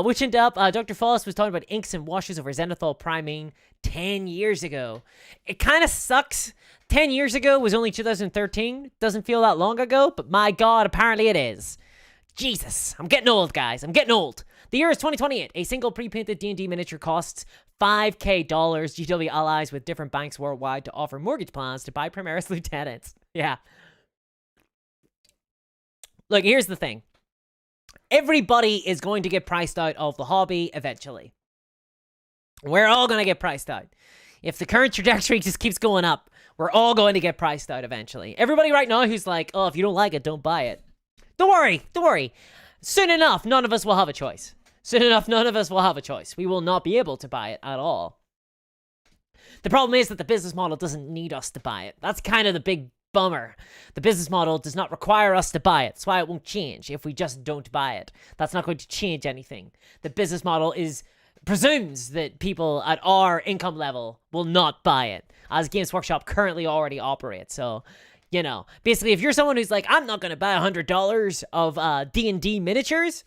Witching up, Dr. Foss was talking about inks and washes over Zenithal priming 10 years ago. It kind of sucks. 10 years ago was only 2013. Doesn't feel that long ago, but my God, apparently it is. Jesus, I'm getting old, guys. I'm getting old. The year is 2028. A single pre-painted D&D miniature costs $5K. GW allies with different banks worldwide to offer mortgage plans to buy Primaris lieutenants. Yeah. Look, here's the thing. Everybody is going to get priced out of the hobby eventually. We're all going to get priced out. If the current trajectory just keeps going up, we're all going to get priced out eventually. Everybody right now who's like, oh, if you don't like it, don't buy it. Don't worry. Soon enough, none of us will have a choice. We will not be able to buy it at all. The problem is that the business model doesn't need us to buy it. That's kind of the big bummer. The business model does not require us to buy it. That's why it won't change if we just don't buy it. That's not going to change anything. The business model presumes that people at our income level will not buy it, as Games Workshop currently already operates. So, you know, basically, if you're someone who's like, I'm not going to buy $100 of D&D miniatures,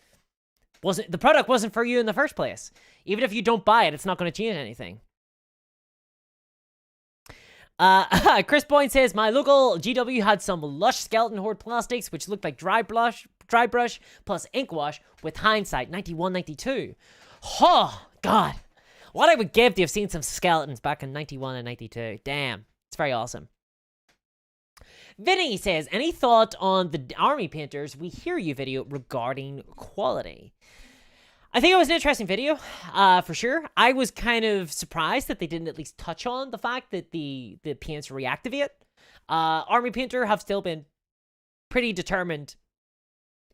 the product wasn't for you in the first place. Even if you don't buy it, it's not going to change anything. Chris Boyne says, my local GW had some lush skeleton horde plastics, which looked like dry brush plus ink wash with hindsight, 91, 92. Oh, God. What I would give to have seen some skeletons back in 91 and 92. Damn. It's very awesome. Vinny says, any thought on the army painters we hear you video regarding quality? I think it was an interesting video, for sure. I was kind of surprised that they didn't at least touch on the fact that the paints reactivate. Army Painter have still been pretty determined,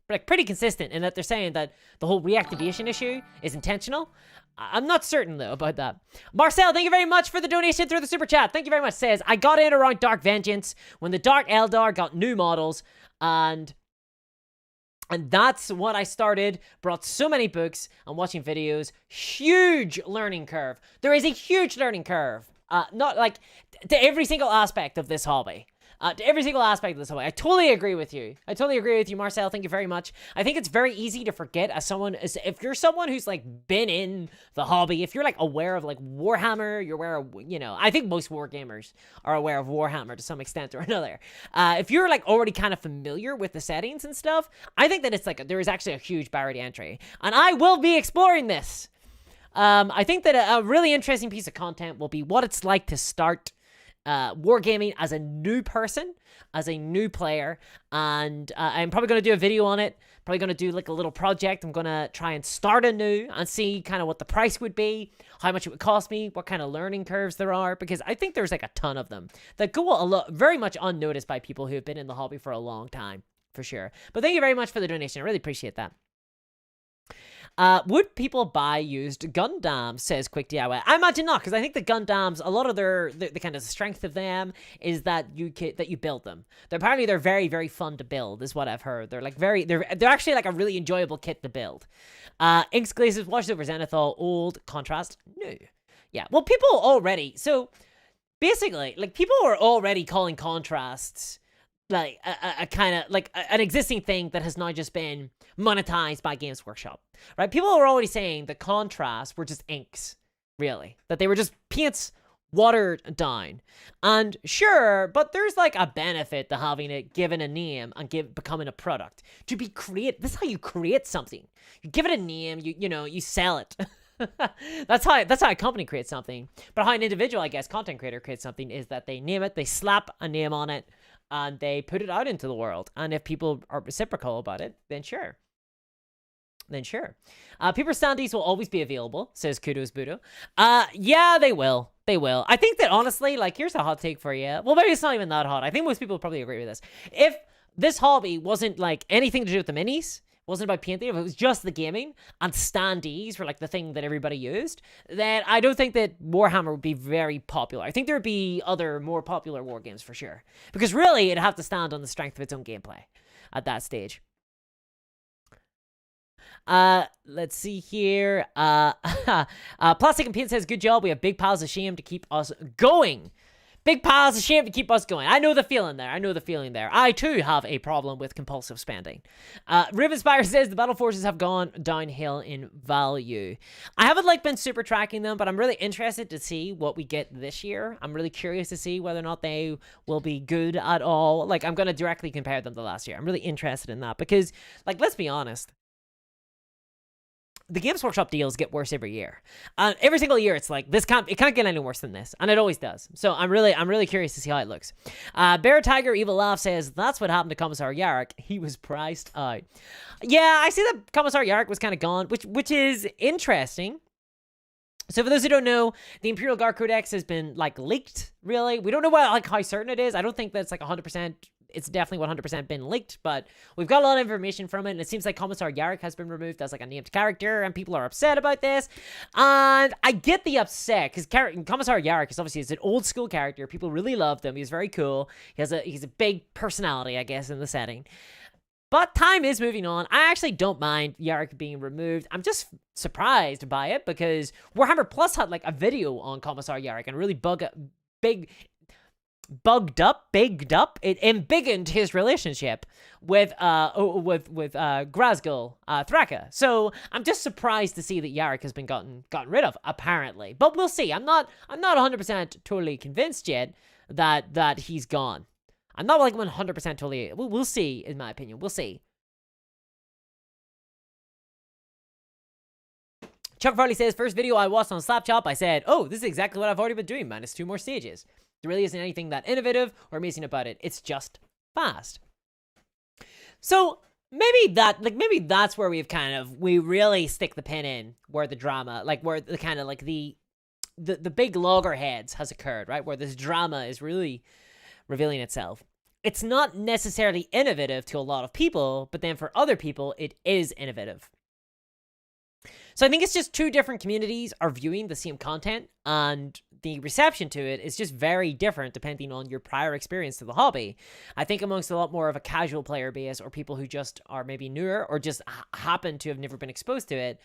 like pretty consistent in that they're saying that the whole reactivation issue is intentional. I'm not certain, though, about that. Marcel, thank you very much for the donation through the super chat. Thank you very much. Says, I got in around Dark Vengeance when the Dark Eldar got new models, and that's what I started, brought so many books and watching videos. Huge learning curve. There is a huge learning curve. Not like to every single aspect of this hobby. I totally agree with you. Marcel. Thank you very much. I think it's very easy to forget if you're someone who's like been in the hobby, if you're like aware of like Warhammer, you're aware of, you know, I think most war gamers are aware of Warhammer to some extent or another. If you're like already kind of familiar with the settings and stuff, I think that it's like there is actually a huge barrier to entry, and I will be exploring this. I think that a really interesting piece of content will be what it's like to start wargaming as a new person, as a new player, and I'm probably going to do a video on it, probably going to do like a little project. I'm going to try and start anew and see kind of what the price would be, how much it would cost me, what kind of learning curves there are, because I think there's like a ton of them that go very much unnoticed by people who have been in the hobby for a long time, for sure. But thank you very much for the donation. I really appreciate that. Would people buy used Gundam, says Quick DIY? I imagine not, because I think the Gundams, a lot of the kind of strength of them is that you build them. Apparently they're very, very fun to build, is what I've heard. They're like they're actually like a really enjoyable kit to build. Inks Glazes, washed over Zenithal, old, contrast, new. Yeah, well, people already, so basically, like, people are already calling contrasts like a kind of like an existing thing that has now just been monetized by Games Workshop, right? People are already saying the contrasts were just inks, really, that they were just paints watered down. And sure, but there's like a benefit to having it given a name and becoming a product. To be this is how you create something. You give it a name, you sell it. That's how a company creates something. But how an individual, I guess, content creator creates something is that they name it, they slap a name on it, and they put it out into the world. And if people are reciprocal about it, then sure. Paper standees will always be available, says Kudos Budo. Yeah, they will. I think that, honestly, like, here's a hot take for you. Well, maybe it's not even that hot. I think most people would probably agree with this. If this hobby wasn't, like, anything to do with the minis, wasn't about painting, if it was just the gaming, and standees were, like, the thing that everybody used, then I don't think that Warhammer would be very popular. I think there would be other more popular war games for sure. Because really, it'd have to stand on the strength of its own gameplay at that stage. Let's see here. Plastic and Paint says, good job. We have big piles of shame to keep us going. I know the feeling there. I too have a problem with compulsive spending. Rivenspire says the battle forces have gone downhill in value. I haven't been super tracking them, but I'm really interested to see what we get this year. I'm really curious to see whether or not they will be good at all. Like, I'm going to directly compare them to last year. I'm really interested in that because, like, let's be honest. The Games Workshop deals get worse every year. Every single year, it's like, it can't get any worse than this. And it always does. So I'm really curious to see how it looks. Bear Tiger Evil Laugh says, that's what happened to Commissar Yarrick. He was priced out. Yeah, I see that Commissar Yarrick was kind of gone, which is interesting. So for those who don't know, the Imperial Guard Codex has been, like, leaked, really. We don't know how certain it is. I don't think that's, like, 100% it's definitely 100% been leaked, but we've got a lot of information from it, and it seems like Commissar Yarrick has been removed as like a named character, and people are upset about this. And I get the upset because Commissar Yarrick is obviously an old school character. People really loved him. He's very cool. He's a big personality, I guess, in the setting. But time is moving on. I actually don't mind Yarrick being removed. I'm just surprised by it because Warhammer Plus had like a video on Commissar Yarrick and really bigged up, it embiggened his relationship with Grazgul Thraka. So I'm just surprised to see that Yarrick has been gotten rid of, apparently. But we'll see. I'm not 100% totally convinced yet that he's gone. I'm not like 100% totally. We'll see, in my opinion. We'll see. Chuck Farley says, first video I watched on SLAPCHOP, I said, oh, this is exactly what I've already been doing, minus 2 more stages. There really isn't anything that innovative or amazing about it. It's just fast. So maybe that's where we really stick the pin in where the drama, like where the kind of like the big loggerheads has occurred, right? Where this drama is really revealing itself. It's not necessarily innovative to a lot of people, but then for other people, it is innovative. So I think it's just two different communities are viewing the same content, and the reception to it is just very different depending on your prior experience to the hobby. I think amongst a lot more of a casual player base or people who just are maybe newer or just happen to have never been exposed to it,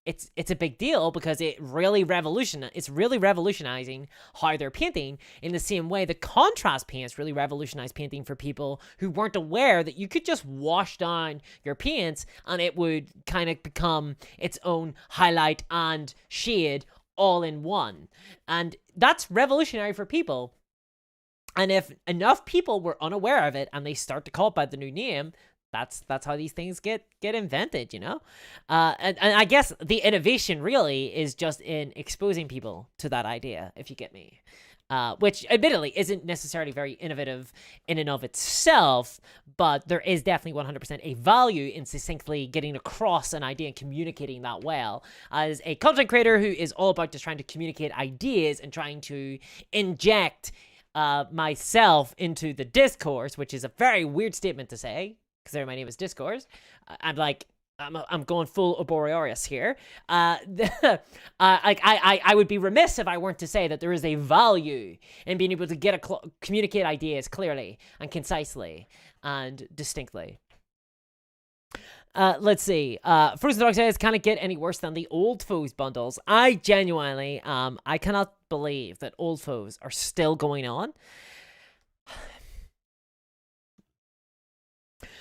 it's a big deal because it's really revolutionizing how they're painting in the same way the contrast paints really revolutionized painting for people who weren't aware that you could just wash down your paints and it would kind of become its own highlight and shade all in one. And that's revolutionary for people. And if enough people were unaware of it and they start to call it by the new name, that's how these things get invented, you know? And I guess the innovation really is just in exposing people to that idea, if you get me. Which admittedly isn't necessarily very innovative in and of itself, but there is definitely 100% a value in succinctly getting across an idea and communicating that well. As a content creator who is all about just trying to communicate ideas and trying to inject myself into the discourse, which is a very weird statement to say, because my name is Discourse. I'm going full Oboreorius here. I would be remiss if I weren't to say that there is a value in being able to communicate ideas clearly and concisely and distinctly. Let's see. Frozen Dog says, can it get any worse than the Old Foes bundles? I genuinely, I cannot believe that Old Foes are still going on.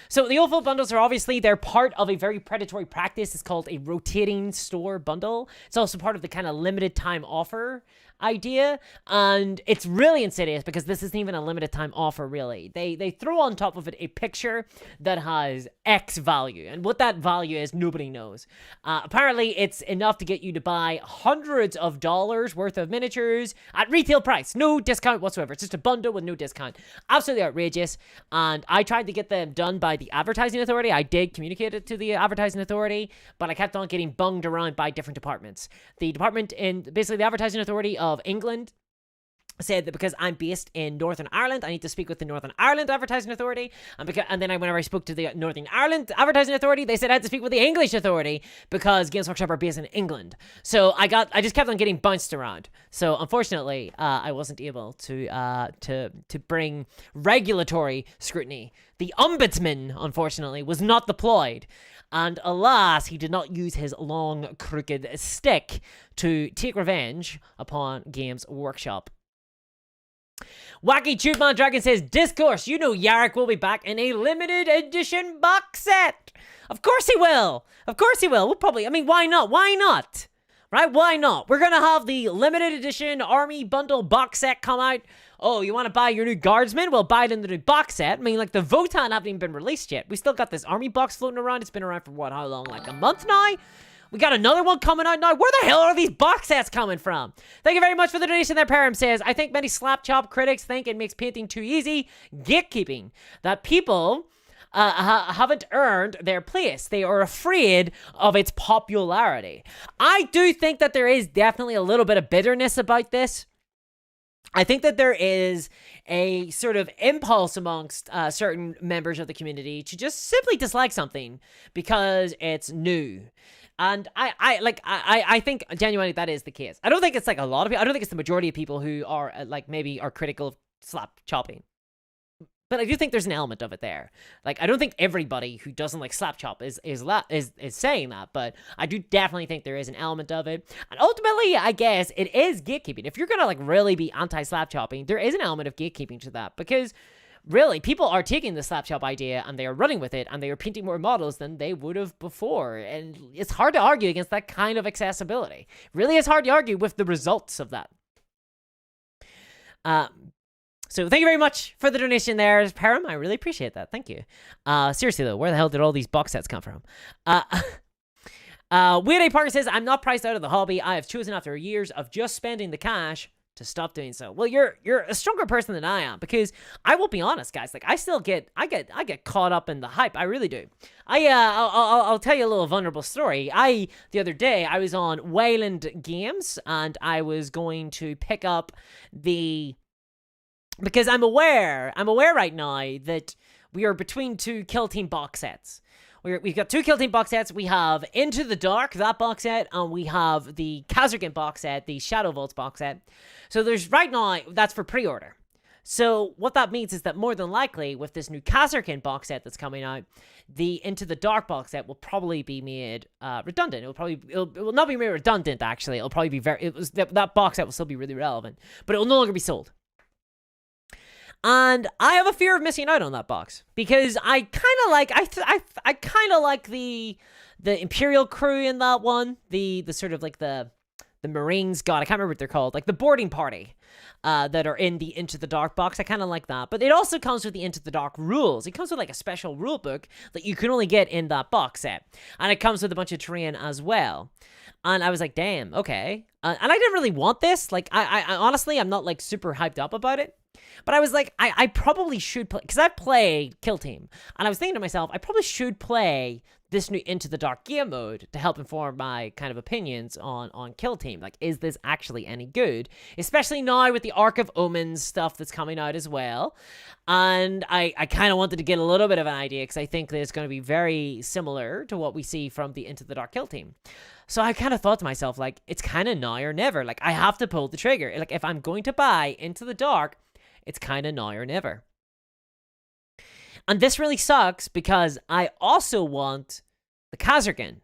So the Old Foes bundles are obviously, they're part of a very predatory practice. It's called a rotating store bundle. It's also part of the kind of limited time offer idea, and it's really insidious because this isn't even a limited time offer, really. They throw on top of it a picture that has X value, and what that value is, nobody knows. Apparently, it's enough to get you to buy hundreds of dollars worth of miniatures at retail price. No discount whatsoever. It's just a bundle with no discount. Absolutely outrageous, and I tried to get them done by the advertising authority. I did communicate it to the advertising authority, but I kept on getting bunged around by different departments. The department in, basically the advertising authority of England said that because I'm based in Northern Ireland, I need to speak with the Northern Ireland Advertising Authority, and then whenever I spoke to the Northern Ireland Advertising Authority, they said I had to speak with the English Authority because Games Workshop are based in England. So I just kept on getting bounced around. So unfortunately, I wasn't able to bring regulatory scrutiny. The ombudsman, unfortunately, was not deployed. And alas, he did not use his long, crooked stick to take revenge upon Games Workshop. Wacky Tube Man Dragon says, Discourse, you know Yarrick will be back in a limited edition box set. Of course he will. Of course he will. We'll probably, I mean, why not? Why not? Right? Why not? We're going to have the limited edition Army Bundle box set come out. Oh, you want to buy your new Guardsman? Well, buy it in the new box set. I mean, like, the Votan haven't even been released yet. We still got this Army box floating around. It's been around for, what, how long? Like a month now? We got another one coming out now. Where the hell are these box sets coming from? Thank you very much for the donation there, Param says. I think many SLAPCHOP critics think it makes painting too easy. Gatekeeping. That people haven't earned their place. They are afraid of its popularity. I do think that there is definitely a little bit of bitterness about this. I think that there is a sort of impulse amongst certain members of the community to just simply dislike something because it's new. And I think genuinely that is the case. I don't think it's like a lot of people. I don't think it's the majority of people who are like maybe are critical of slap chopping. But I do think there's an element of it there. Like, I don't think everybody who doesn't like slap chop is saying that, but I do definitely think there is an element of it. And ultimately, I guess it is gatekeeping. If you're gonna like really be anti-slap chopping, there is an element of gatekeeping to that, because really, people are taking the slap chop idea and they are running with it, and they are painting more models than they would have before. And it's hard to argue against that kind of accessibility. Really, it's hard to argue with the results of that. So thank you very much for the donation there, Param. I really appreciate that. Thank you. Seriously, though, where the hell did all these box sets come from? Weird A Parker says, I'm not priced out of the hobby. I have chosen after years of just spending the cash to stop doing so. Well, you're a stronger person than I am, because I will be honest, guys. Like, I get caught up in the hype. I really do. I'll tell you a little vulnerable story. The other day, I was on Wayland Games, and I was going to pick up because I'm aware right now that we are between two Kill Team box sets. We've got two Kill Team box sets. We have Into the Dark, that box set, and we have the Kazurgen box set, the Shadow Vaults box set. So there's right now, that's for pre-order. So what that means is that more than likely, with this new Kazurgen box set that's coming out, the Into the Dark box set will probably be made redundant. It will not be made redundant, actually. It'll probably be that box set will still be really relevant, but it will no longer be sold. And I have a fear of missing out on that box, because I kind of like I kind of like the Imperial crew in that one, the sort of like the Marines. God, I can't remember what they're called, like the boarding party that are in the Into the Dark box. I kind of like that, but it also comes with the Into the Dark rules. It comes with like a special rule book that you can only get in that box set, and it comes with a bunch of terrain as well. And I was like, damn, okay. And I didn't really want this. Like, I honestly, I'm not like super hyped up about it. But I was like, I probably should play, because I play Kill Team, and I was thinking to myself, I probably should play this new Into the Dark game mode to help inform my kind of opinions on Kill Team. Like, is this actually any good? Especially now with the Arc of Omens stuff that's coming out as well. And I kind of wanted to get a little bit of an idea, because I think that it's going to be very similar to what we see from the Into the Dark Kill Team. So I kind of thought to myself, like, it's kind of now or never. Like, I have to pull the trigger. Like, if I'm going to buy Into the Dark, it's kind of now or never. And this really sucks, because I also want the Kazurgen.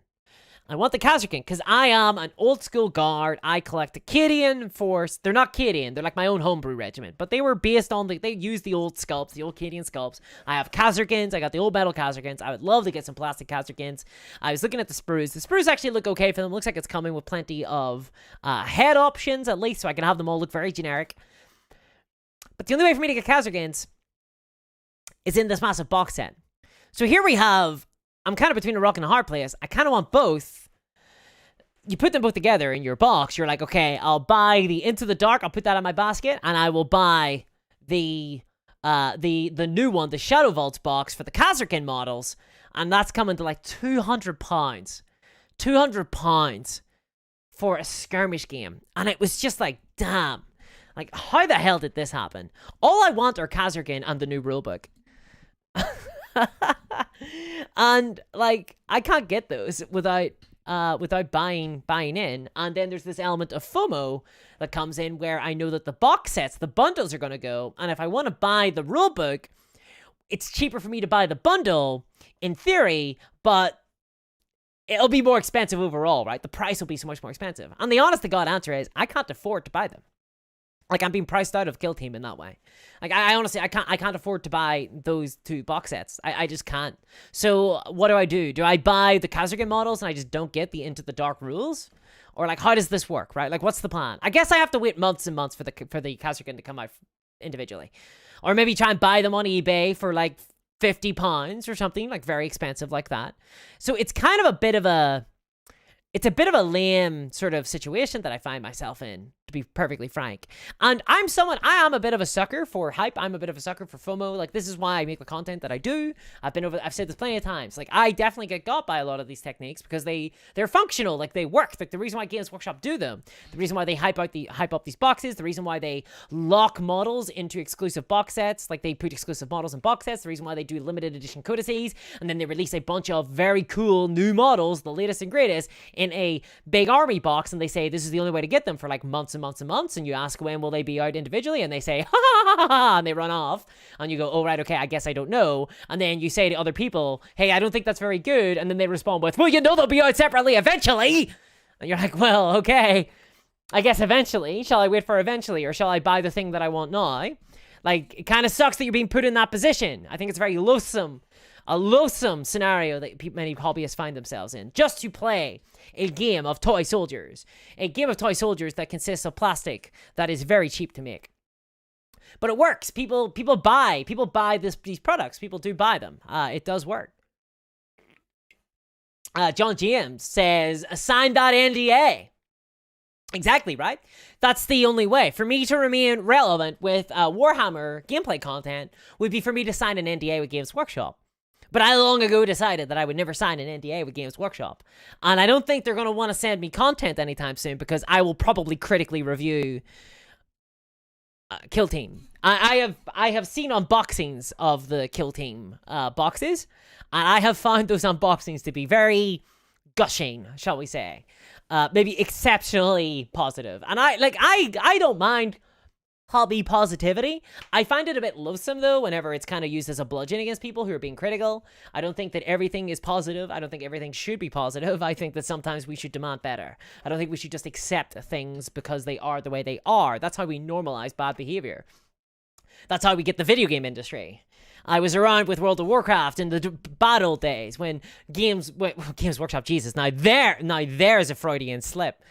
I want the Kazurgen because I am an old school guard. I collect the Cadian force. They're not Cadian. They're like my own homebrew regiment. But they were based on, they used the old sculpts, the old Cadian sculpts. I have Kazurgens. I got the old metal Kazurgens. I would love to get some plastic Kazurgens. I was looking at the sprues. The sprues actually look okay for them. Looks like it's coming with plenty of head options, at least, so I can have them all look very generic. But the only way for me to get Kazurgens is in this massive box set. So here we have, I'm kind of between a rock and a hard place. I kind of want both. You put them both together in your box. You're like, okay, I'll buy the Into the Dark. I'll put that in my basket, and I will buy the new one, the Shadow Vaults box for the Kazurgen models, and that's coming to like £200. £200 for a skirmish game. And it was just like, damn. Like, how the hell did this happen? All I want are Kazurgen and the new rulebook. And, like, I can't get those without buying in. And then there's this element of FOMO that comes in, where I know that the box sets, the bundles are going to go. And if I want to buy the rulebook, it's cheaper for me to buy the bundle, in theory, but it'll be more expensive overall, right? The price will be so much more expensive. And the honest to God answer is, I can't afford to buy them. Like, I'm being priced out of Kill Team in that way. Like, I honestly, I can't afford to buy those two box sets. I just can't. So what do? Do I buy the Kazurgen models and I just don't get the Into the Dark rules? Or, like, how does this work, right? Like, what's the plan? I guess I have to wait months and months for the Kazurgen to come out individually. Or maybe try and buy them on eBay for, like, £50 or something, like, very expensive like that. So it's kind of a bit of a it's a bit of a lame sort of situation that I find myself in, to be perfectly frank. And I am a bit of a sucker for hype. I'm a bit of a sucker for FOMO. Like, this is why I make the content that I do. I've said this plenty of times. Like, I definitely get got by a lot of these techniques because they're functional. Like, they work. Like, the reason why Games Workshop do them, the reason why they hype up these boxes, the reason why they lock models into exclusive box sets, like they put exclusive models in box sets, the reason why they do limited edition codices, and then they release a bunch of very cool new models, the latest and greatest, in a big army box, and they say this is the only way to get them for like months and months and months, and you ask when will they be out individually, and they say ha ha ha ha ha, and they run off, and you go, oh right, okay, I guess I don't know, and then you say to other people, hey, I don't think that's very good, and then they respond with, well, you know they'll be out separately eventually, and you're like, well, okay, I guess eventually. Shall I wait for eventually, or shall I buy the thing that I want now? Like, it kind of sucks that you're being put in that position. I think it's very loathsome. A loathsome scenario that many hobbyists find themselves in, just to play a game of toy soldiers. A game of toy soldiers that consists of plastic that is very cheap to make. But it works. People buy these products. People do buy them. It does work. John James says, sign that NDA. Exactly, right? That's the only way. For me to remain relevant with Warhammer gameplay content would be for me to sign an NDA with Games Workshop. But I long ago decided that I would never sign an NDA with Games Workshop. And I don't think they're going to want to send me content anytime soon because I will probably critically review Kill Team. I have seen unboxings of the Kill Team boxes, and I have found those unboxings to be very gushing, shall we say. Maybe exceptionally positive. And I don't mind hobby positivity. I find it a bit loathsome, though, whenever it's kind of used as a bludgeon against people who are being critical. I don't think that everything is positive. I don't think everything should be positive. I think that sometimes we should demand better. I don't think we should just accept things because they are the way they are. That's how we normalize bad behavior. That's how we get the video game industry. I was around with World of Warcraft in the bad old days when Games Workshop, Jesus, now there's a Freudian slip.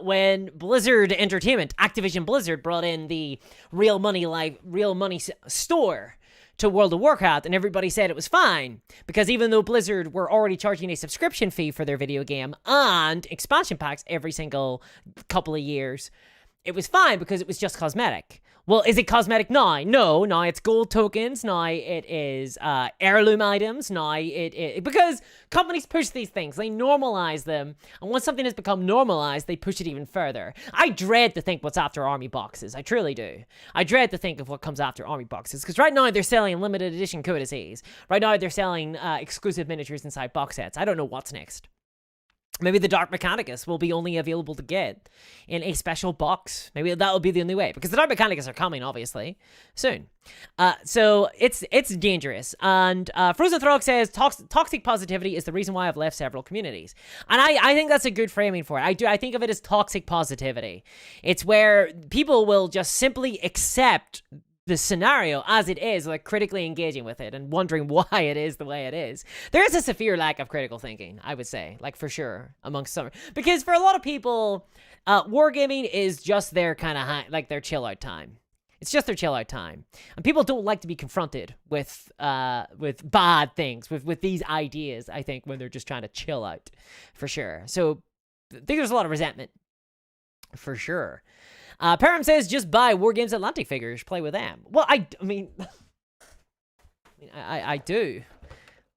When Blizzard Entertainment, Activision Blizzard, brought in the real money store to World of Warcraft, and everybody said it was fine because even though Blizzard were already charging a subscription fee for their video game and expansion packs every single couple of years, it was fine because it was just cosmetic. Well, is it cosmetic now? No, now it's gold tokens, now it is heirloom items, now it because companies push these things, they normalize them, and once something has become normalized, they push it even further. I dread to think what's after army boxes, I truly do. I dread to think of what comes after army boxes, because right now they're selling limited edition codices. Right now they're selling exclusive miniatures inside box sets. I don't know what's next. Maybe the Dark Mechanicus will be only available to get in a special box. Maybe that'll be the only way, because the Dark Mechanicus are coming, obviously, soon. So it's dangerous. And Frozen Throg says, toxic positivity is the reason why I've left several communities. And I think that's a good framing for it. I think of it as toxic positivity. It's where people will just simply accept the scenario as it is, like critically engaging with it and wondering why it is the way it is. There is a severe lack of critical thinking, I would say, like for sure, amongst some. Because for a lot of people, wargaming is just their kind of, like their chill out time. It's just their chill out time. And people don't like to be confronted with bad things, with these ideas, I think, when they're just trying to chill out, for sure. So I think there's a lot of resentment, for sure. Param says, just buy Wargames Atlantic figures, play with them. Well, I mean, I do.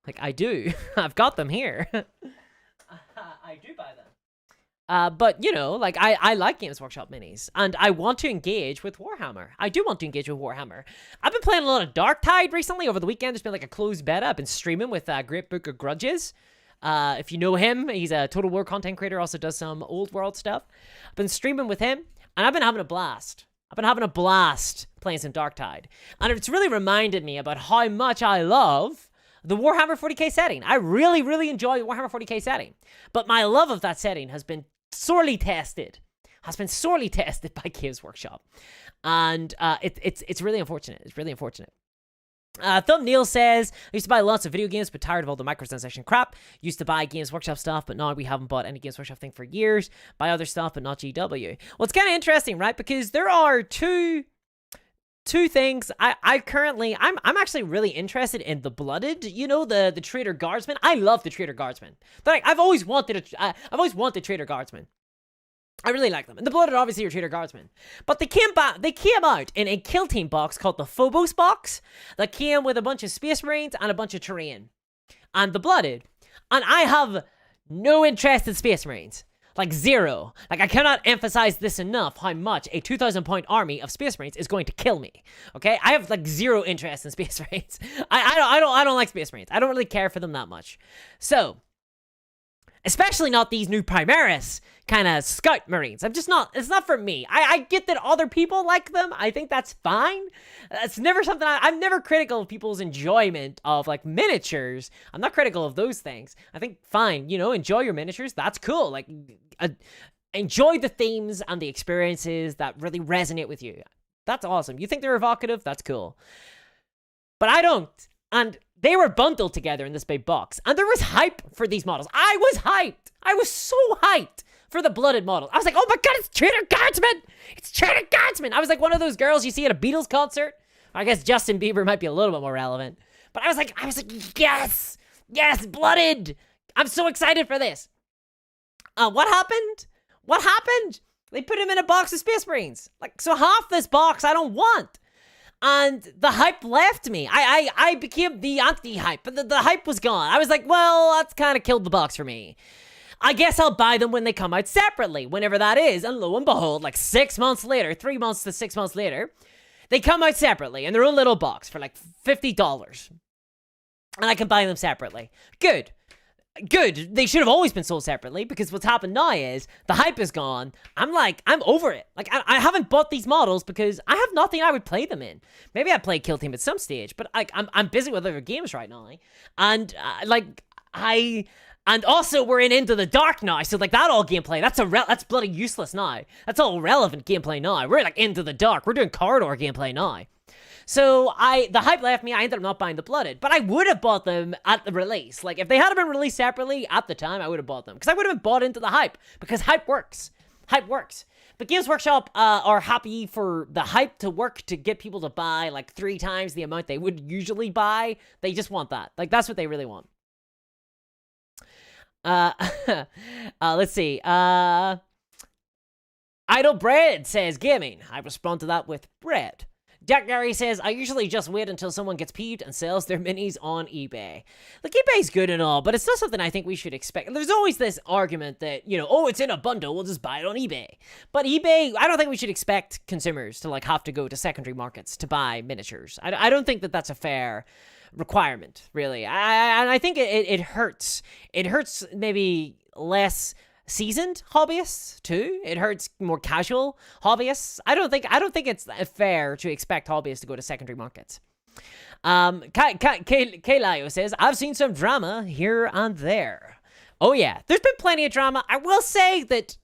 Like, I do. I've got them here. I do buy them. But, you know, like, I like Games Workshop minis, and I want to engage with Warhammer. I do want to engage with Warhammer. I've been playing a lot of Darktide recently. Over the weekend, there's been, like, a closed beta. I've been streaming with Great Book of Grudges. If you know him, he's a Total War content creator, also does some old world stuff. I've been streaming with him. And I've been having a blast. I've been having a blast playing some Darktide. And it's really reminded me about how much I love the Warhammer 40k setting. I really, really enjoy the Warhammer 40k setting. But my love of that setting has been sorely tested. By Games Workshop. And it's really unfortunate. It's really unfortunate. Thumbnail says, I used to buy lots of video games, but tired of all the microtransaction crap. Used to buy Games Workshop stuff, but now we haven't bought any Games Workshop thing for years. Buy other stuff, but not GW. Well, it's kind of interesting, right? Because there are two two things. I'm actually really interested in the blooded, you know, the Trader Guardsmen. I love the Trader Guardsmen. Like, I've always wanted Trader Guardsmen. I really like them. And the blooded obviously are Trader Guardsmen. But they came out in a Kill Team box called the Phobos box that came with a bunch of Space Marines and a bunch of terrain. And the blooded. And I have no interest in Space Marines. Like, zero. Like, I cannot emphasize this enough how much a 2,000 point army of Space Marines is going to kill me. Okay? I have, like, zero interest in Space Marines. I don't like Space Marines. I don't really care for them that much. So, especially not these new Primaris kind of Scout Marines. It's not for me. I get that other people like them. I think that's fine. It's never something I'm never critical of people's enjoyment of, like, miniatures. I'm not critical of those things. I think, fine, you know, enjoy your miniatures. That's cool. Like, enjoy the themes and the experiences that really resonate with you. That's awesome. You think they're evocative? That's cool. But I don't. And they were bundled together in this big box. And there was hype for these models. I was hyped. I was so hyped for the blooded model. I was like, oh my god, it's Trader Guardsmen! It's Trader Guardsmen! I was like one of those girls you see at a Beatles concert. I guess Justin Bieber might be a little bit more relevant. But I was like, yes! Yes, blooded! I'm so excited for this. What happened? What happened? They put him in a box of Space Marines. Like, so half this box I don't want. And the hype left me. I became the anti-hype. But the hype was gone. I was like, well, that's kind of killed the box for me. I guess I'll buy them when they come out separately, whenever that is. And lo and behold, like 6 months later, 3 months to 6 months later, they come out separately in their own little box for like $50. And I can buy them separately. Good. Good. They should have always been sold separately, because what's happened now is the hype is gone. I'm over it. Like, I haven't bought these models because I have nothing I would play them in. Maybe I'd play Kill Team at some stage, but I'm busy with other games right now. And, and also, we're in Into the Dark now, so, like, that all gameplay, that's bloody useless now. That's all relevant gameplay now. We're, like, Into the Dark. We're doing corridor gameplay now. So, the hype left me. I ended up not buying the blooded, but I would have bought them at the release. Like, if they had been released separately at the time, I would have bought them, because I would have been bought into the hype, because hype works. Hype works. But Games Workshop are happy for the hype to work to get people to buy, like, 3 times the amount they would usually buy. They just want that. Like, that's what they really want. Let's see. Idle Bread says gaming. I respond to that with bread. Jack Gary says, I usually just wait until someone gets peeved and sells their minis on eBay. Like, eBay's good and all, but it's not something I think we should expect. There's always this argument that, you know, oh, it's in a bundle, we'll just buy it on eBay. But eBay, I don't think we should expect consumers to, like, have to go to secondary markets to buy miniatures. I don't think that that's a fair requirement, really. I think it hurts. It hurts maybe less seasoned hobbyists too. It hurts more casual hobbyists. I don't think it's fair to expect hobbyists to go to secondary markets. Kaylio says, I've seen some drama here and there. Oh yeah, there's been plenty of drama. I will say that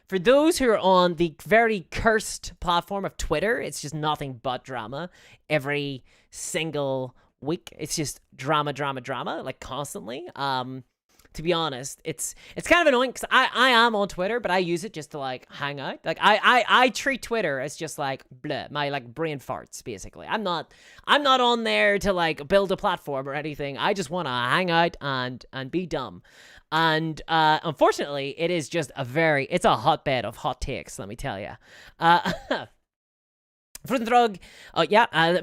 for those who are on the very cursed platform of Twitter, it's just nothing but drama every single week. It's just drama, like constantly. To be honest, it's kind of annoying because I am on Twitter, but I use it just to, like, hang out. Like, I treat Twitter as just, like, bleh, my, like, brain farts, basically. I'm not on there to, like, build a platform or anything. I just want to hang out and be dumb. And unfortunately, it is just it's a hotbed of hot takes, let me tell you. Frutenthrug,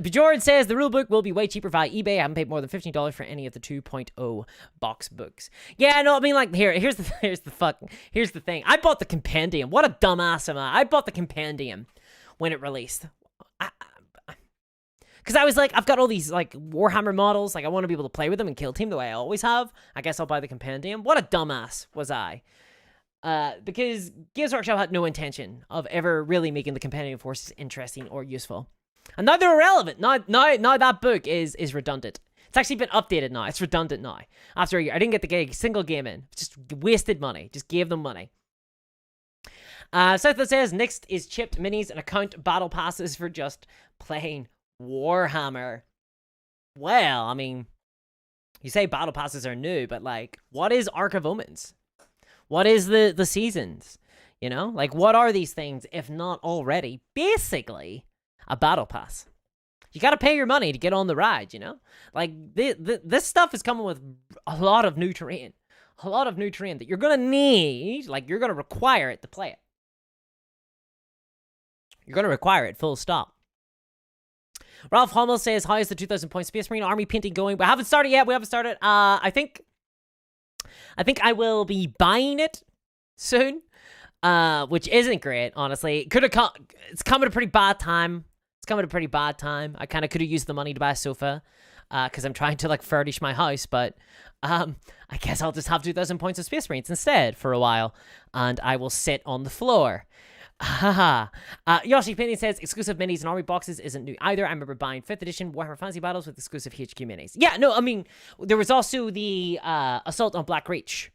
Bjorn says the rulebook will be way cheaper via eBay. I haven't paid more than $15 for any of the 2.0 box books. Yeah, no, I mean, like, here's the thing. I bought the compendium. What a dumbass am I? I bought the compendium when it released. Because I was like, I've got all these, like, Warhammer models. Like, I want to be able to play with them in Kill Team the way I always have. I guess I'll buy the compendium. What a dumbass was I? Because Games Workshop had no intention of ever really making the Compendium Forces interesting or useful. And now they're irrelevant. Now that book is redundant. It's actually been updated now. It's redundant now. After a year. I didn't get the single game in. Just wasted money. Just gave them money. Southwood says, next is chipped minis and account battle passes for just plain Warhammer. Well, I mean, you say battle passes are new, but, like, what is Arc of Omens? What is the seasons? You know? Like, what are these things if not already basically a battle pass. You gotta pay your money to get on the ride, you know? Like, this stuff is coming with a lot of new terrain. A lot of new terrain that you're gonna need, like, you're gonna require it to play it. You're gonna require it, full stop. Ralph Hummel says, how is the 2,000 point Space Marine army painting going? We haven't started yet. We haven't started. I think I will be buying it soon, which isn't great, honestly. Could have come. It's coming at a pretty bad time. I kind of could have used the money to buy a sofa, because I'm trying to, like, furnish my house, but I guess I'll just have 2,000 points of Space Marines instead for a while, and I will sit on the floor. Haha. Yoshi Painting says, exclusive minis and army boxes isn't new either. I remember buying 5th edition Warhammer Fantasy Battles with exclusive HQ minis. Yeah, no, I mean, there was also the Assault on Black Reach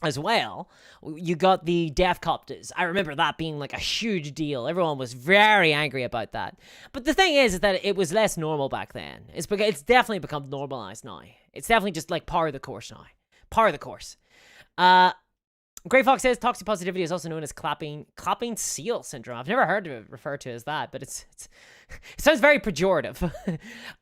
as well. You got the Death Copters. I remember that being, like, a huge deal. Everyone was very angry about that. But the thing is that it was less normal back then. It's definitely become normalized now. It's definitely just, like, par of the course now. Par of the course. Grey Fox says toxic positivity is also known as clapping seal syndrome. I've never heard it referred to as that, but it sounds very pejorative.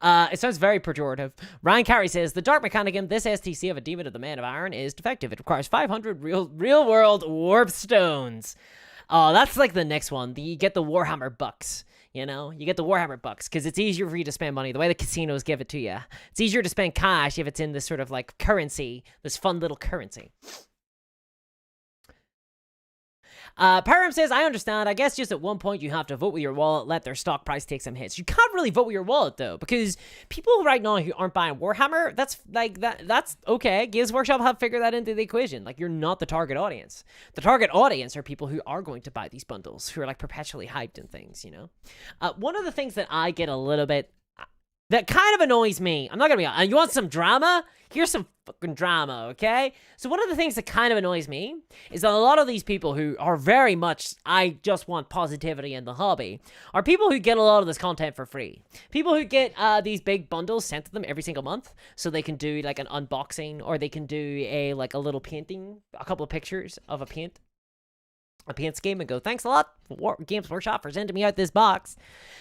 It sounds very pejorative. Ryan Carey says the dark mechanicum, this STC of a demon of the Man of Iron is defective. It requires 500 real world warp stones. Oh, that's like the next one. You get the Warhammer bucks. You know, you get the Warhammer bucks because it's easier for you to spend money. The way the casinos give it to you, it's easier to spend cash if it's in this sort of like currency, this fun little currency. Param says, I understand. I guess just at one point you have to vote with your wallet, let their stock price take some hits. You can't really vote with your wallet, though, because people right now who aren't buying Warhammer, that's okay. Games Workshop have figured that into the equation. Like, you're not the target audience. The target audience are people who are going to buy these bundles, who are, like, perpetually hyped and things, you know? One of the things that I get a little bit... that kind of annoys me. I'm not gonna be honest. You want some drama? Here's some fucking drama, okay? So one of the things that kind of annoys me is that a lot of these people who are very much, I just want positivity in the hobby, are people who get a lot of this content for free. People who get these big bundles sent to them every single month, so they can do like an unboxing, or they can do a little painting, a couple of pictures of a paint scheme, and go, thanks a lot, Games Workshop, for sending me out this box.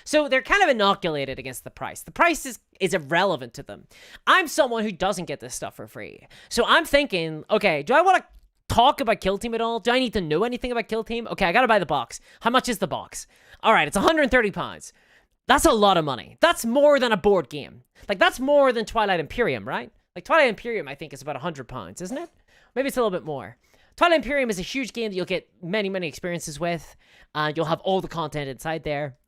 So they're kind of inoculated against the price. The price is irrelevant to them. I'm someone who doesn't get this stuff for free. So I'm thinking, okay, do I want to talk about Kill Team at all? Do I need to know anything about Kill Team? Okay, I gotta buy the box. How much is the box? All right, it's £130. That's a lot of money. That's more than a board game. Like, that's more than Twilight Imperium, right? Like, Twilight Imperium, I think, is about £100, isn't it? Maybe it's a little bit more. Twilight Imperium is a huge game that you'll get many, many experiences with. You'll have all the content inside there.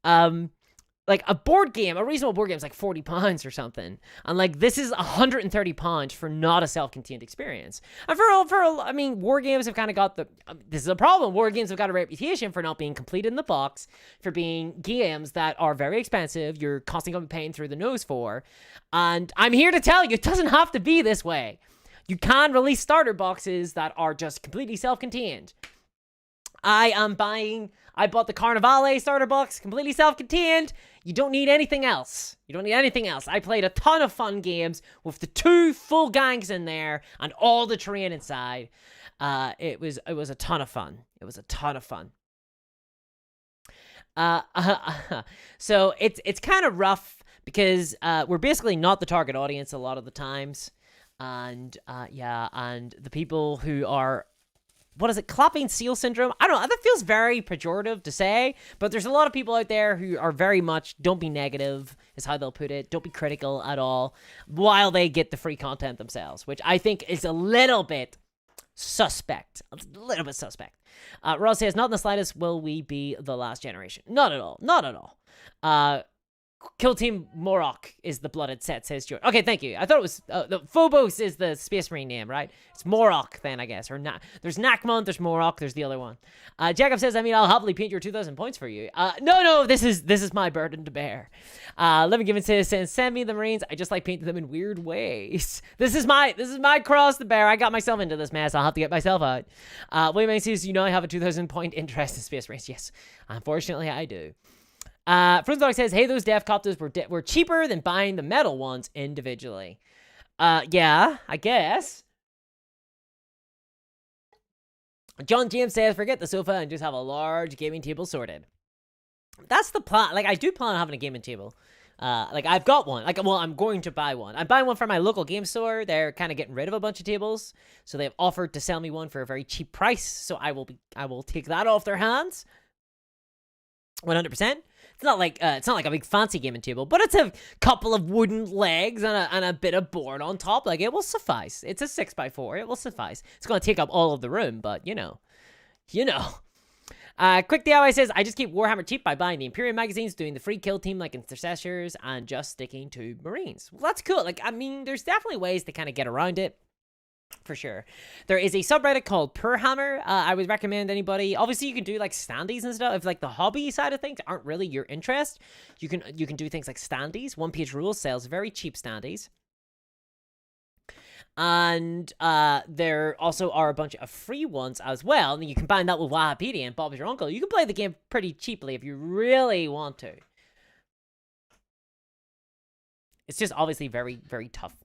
Like a board game, a reasonable board game is like £40 or something. And like, this is £130 for not a self-contained experience. And I mean, war games have kind of got this is a problem. War games have got a reputation for not being complete in the box, for being games that are very expensive, you're constantly going to be paying through the nose for. And I'm here to tell you, it doesn't have to be this way. You can release starter boxes that are just completely self-contained. I bought the Carnivale starter box, completely self-contained. You don't need anything else. I played a ton of fun games with the 2 full gangs in there and all the terrain inside. It was a ton of fun. So it's kind of rough because we're basically not the target audience a lot of the times. And and the people who are, what is it, clapping seal syndrome? I don't know, that feels very pejorative to say, but there's a lot of people out there who are very much, don't be negative, is how they'll put it, don't be critical at all, while they get the free content themselves, which I think is a little bit suspect. Ross says, not in the slightest will we be the last generation. Not at all. Kill Team Morok is the blooded set, says George. Okay, thank you. I thought it was... the Phobos is the Space Marine name, right? It's Morok then, I guess. Or there's Nakmon, there's Morok, there's the other one. Jacob says, I'll happily paint your 2,000 points for you. No, this is my burden to bear. Let me give it to send me the Marines. I just like painting them in weird ways. This is my cross to bear. I got myself into this mess. I'll have to get myself out. William says, you know I have a 2,000 point interest in Space Marines. Yes, unfortunately I do. Frunzdog says, hey, those death copters were cheaper than buying the metal ones individually. Yeah, I guess. John James says, forget the sofa and just have a large gaming table sorted. That's the plan. Like, I do plan on having a gaming table. Like, I've got one. Like, well, I'm going to buy one. I'm buying one from my local game store. They're kind of getting rid of a bunch of tables, so they've offered to sell me one for a very cheap price. So I will take that off their hands. 100%. It's not like a big fancy gaming table, but it's a couple of wooden legs and a bit of board on top. Like, it will suffice. It's a 6x4. It will suffice. It's going to take up all of the room, but you know. Quick DIY says, I just keep Warhammer cheap by buying the Imperium magazines, doing the free kill team like Intercessors, and just sticking to Marines. Well, that's cool. Like, I mean, there's definitely ways to kind of get around it. For sure. There is a subreddit called Purhammer. I would recommend anybody. Obviously, you can do like standees and stuff. If like the hobby side of things aren't really your interest, you can do things like standees. One Page Rules sells very cheap standees. And there also are a bunch of free ones as well. And you combine that with Wikipedia and Bob's Your Uncle. You can play the game pretty cheaply if you really want to. It's just obviously very, very tough.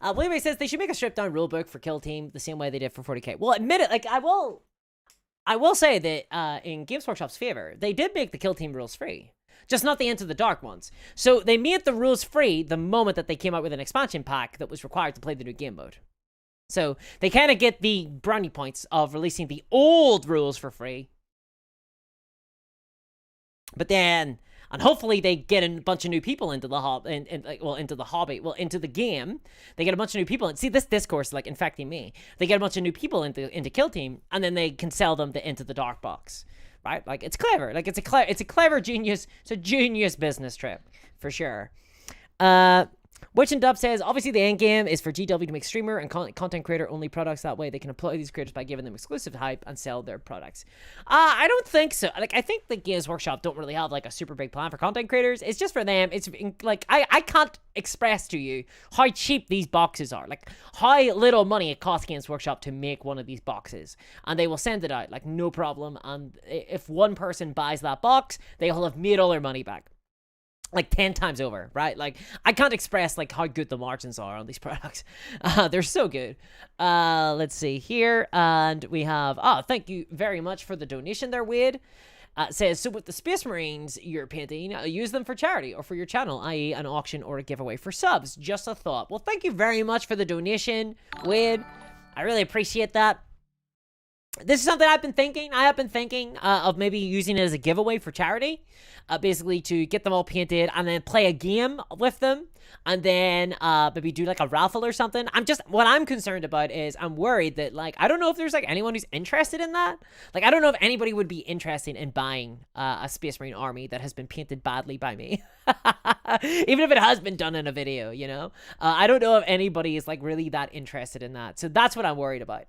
William says they should make a stripped down rulebook for Kill Team the same way they did for 40k. Well, admit it, like I will say that in Games Workshop's favor, they did make the Kill Team rules free. Just not the Into the Dark ones. So they made the rules free the moment that they came out with an expansion pack that was required to play the new game mode. So they kind of get the brownie points of releasing the old rules for free. But then, and hopefully they get a bunch of new people into the into the game. They get a bunch of new people. And see, this discourse is like infecting me. They get a bunch of new people into Kill Team, and then they can sell them the Into the Dark box. Right? Like, it's clever. Like, it's a clever genius. It's a genius business trip, for sure. Witch and Dub says, obviously the end game is for GW to make streamer and content creator only products. That way they can employ these creators by giving them exclusive hype and sell their products. I don't think so. Like, I think the Games Workshop don't really have like a super big plan for content creators. It's just for them. It's like, I can't express to you how cheap these boxes are. Like, how little money it costs Games Workshop to make one of these boxes. And they will send it out, like, no problem. And if one person buys that box, they'll have made all their money back. Like 10 times over, right? Like, I can't express like how good the margins are on these products. They're so good. Let's see here. And we have, thank you very much for the donation there, Wade. Says, so with the Space Marines you're painting, use them for charity or for your channel, i.e. an auction or a giveaway for subs. Just a thought. Well, thank you very much for the donation, Wade. I really appreciate that. This is something I've been thinking. I have been thinking of maybe using it as a giveaway for charity. Basically to get them all painted and then play a game with them. And then maybe do like a raffle or something. What I'm concerned about is I'm worried that like, I don't know if there's like anyone who's interested in that. Like, I don't know if anybody would be interested in buying a Space Marine army that has been painted badly by me. Even if it has been done in a video, you know? I don't know if anybody is like really that interested in that. So that's what I'm worried about.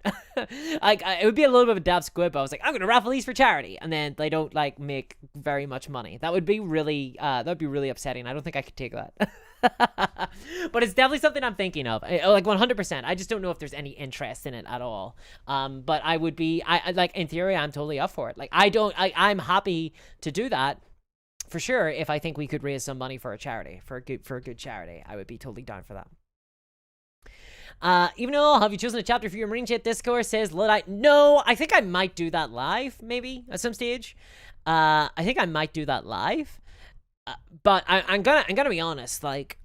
Like, it would be a little bit of a dab squib. I was like, I'm going to raffle these for charity. And then they don't like make very much money. That would be really upsetting. I don't think I could take that. But it's definitely something I'm thinking of, like 100%. I just don't know if there's any interest in it at all. But I would be, I like, in theory, I'm totally up for it. Like, I'm happy to do that for sure. If I think we could raise some money for a charity, for a good charity, I would be totally down for that. Even though, have you chosen a chapter for your Marine Chat Discourse? Says Luddite. No, I think I might do that live, maybe at some stage. I think I might do that live. But I'm gonna be honest. Like,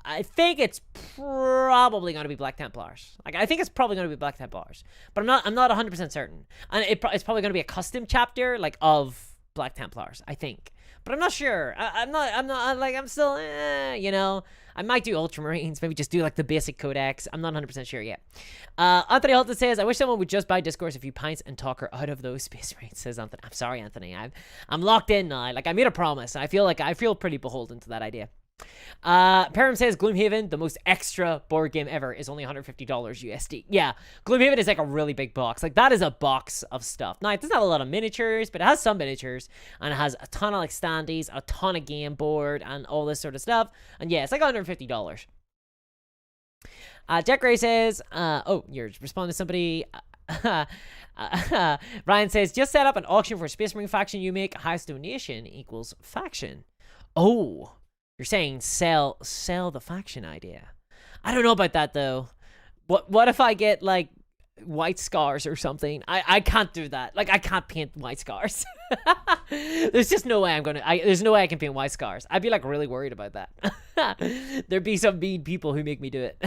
I think it's probably gonna be Black Templars. Like, I think it's probably gonna be Black Templars. But I'm not 100% certain. And it's probably gonna be a custom chapter like of Black Templars, I think. But I'm not sure. I'm still, you know. I might do Ultramarines, maybe just do like the basic codex. I'm not 100% sure yet. Anthony Holton says, I wish someone would just buy Discourse a few pints and talk her out of those Space Marines, says Anthony. I'm sorry, Anthony. I'm locked in now. Like, I made a promise, and I feel pretty beholden to that idea. Param says Gloomhaven, the most extra board game ever, is only $150 USD. Yeah, Gloomhaven is like a really big box. Like, that is a box of stuff. Now, it doesn't have a lot of miniatures, but it has some miniatures, and it has a ton of like standees, a ton of game board, and all this sort of stuff. And yeah, it's like $150. Jack Gray says, oh, you're responding to somebody. Ryan says, just set up an auction for a Space Marine faction you make. Highest donation equals faction. Oh, you're saying sell the faction idea. I don't know about that though. What if I get like white scars or something. I can't do that. Like, I can't paint white scars. There's just no way there's no way I can paint white scars. I'd be like really worried about that. There'd be some mean people who make me do it.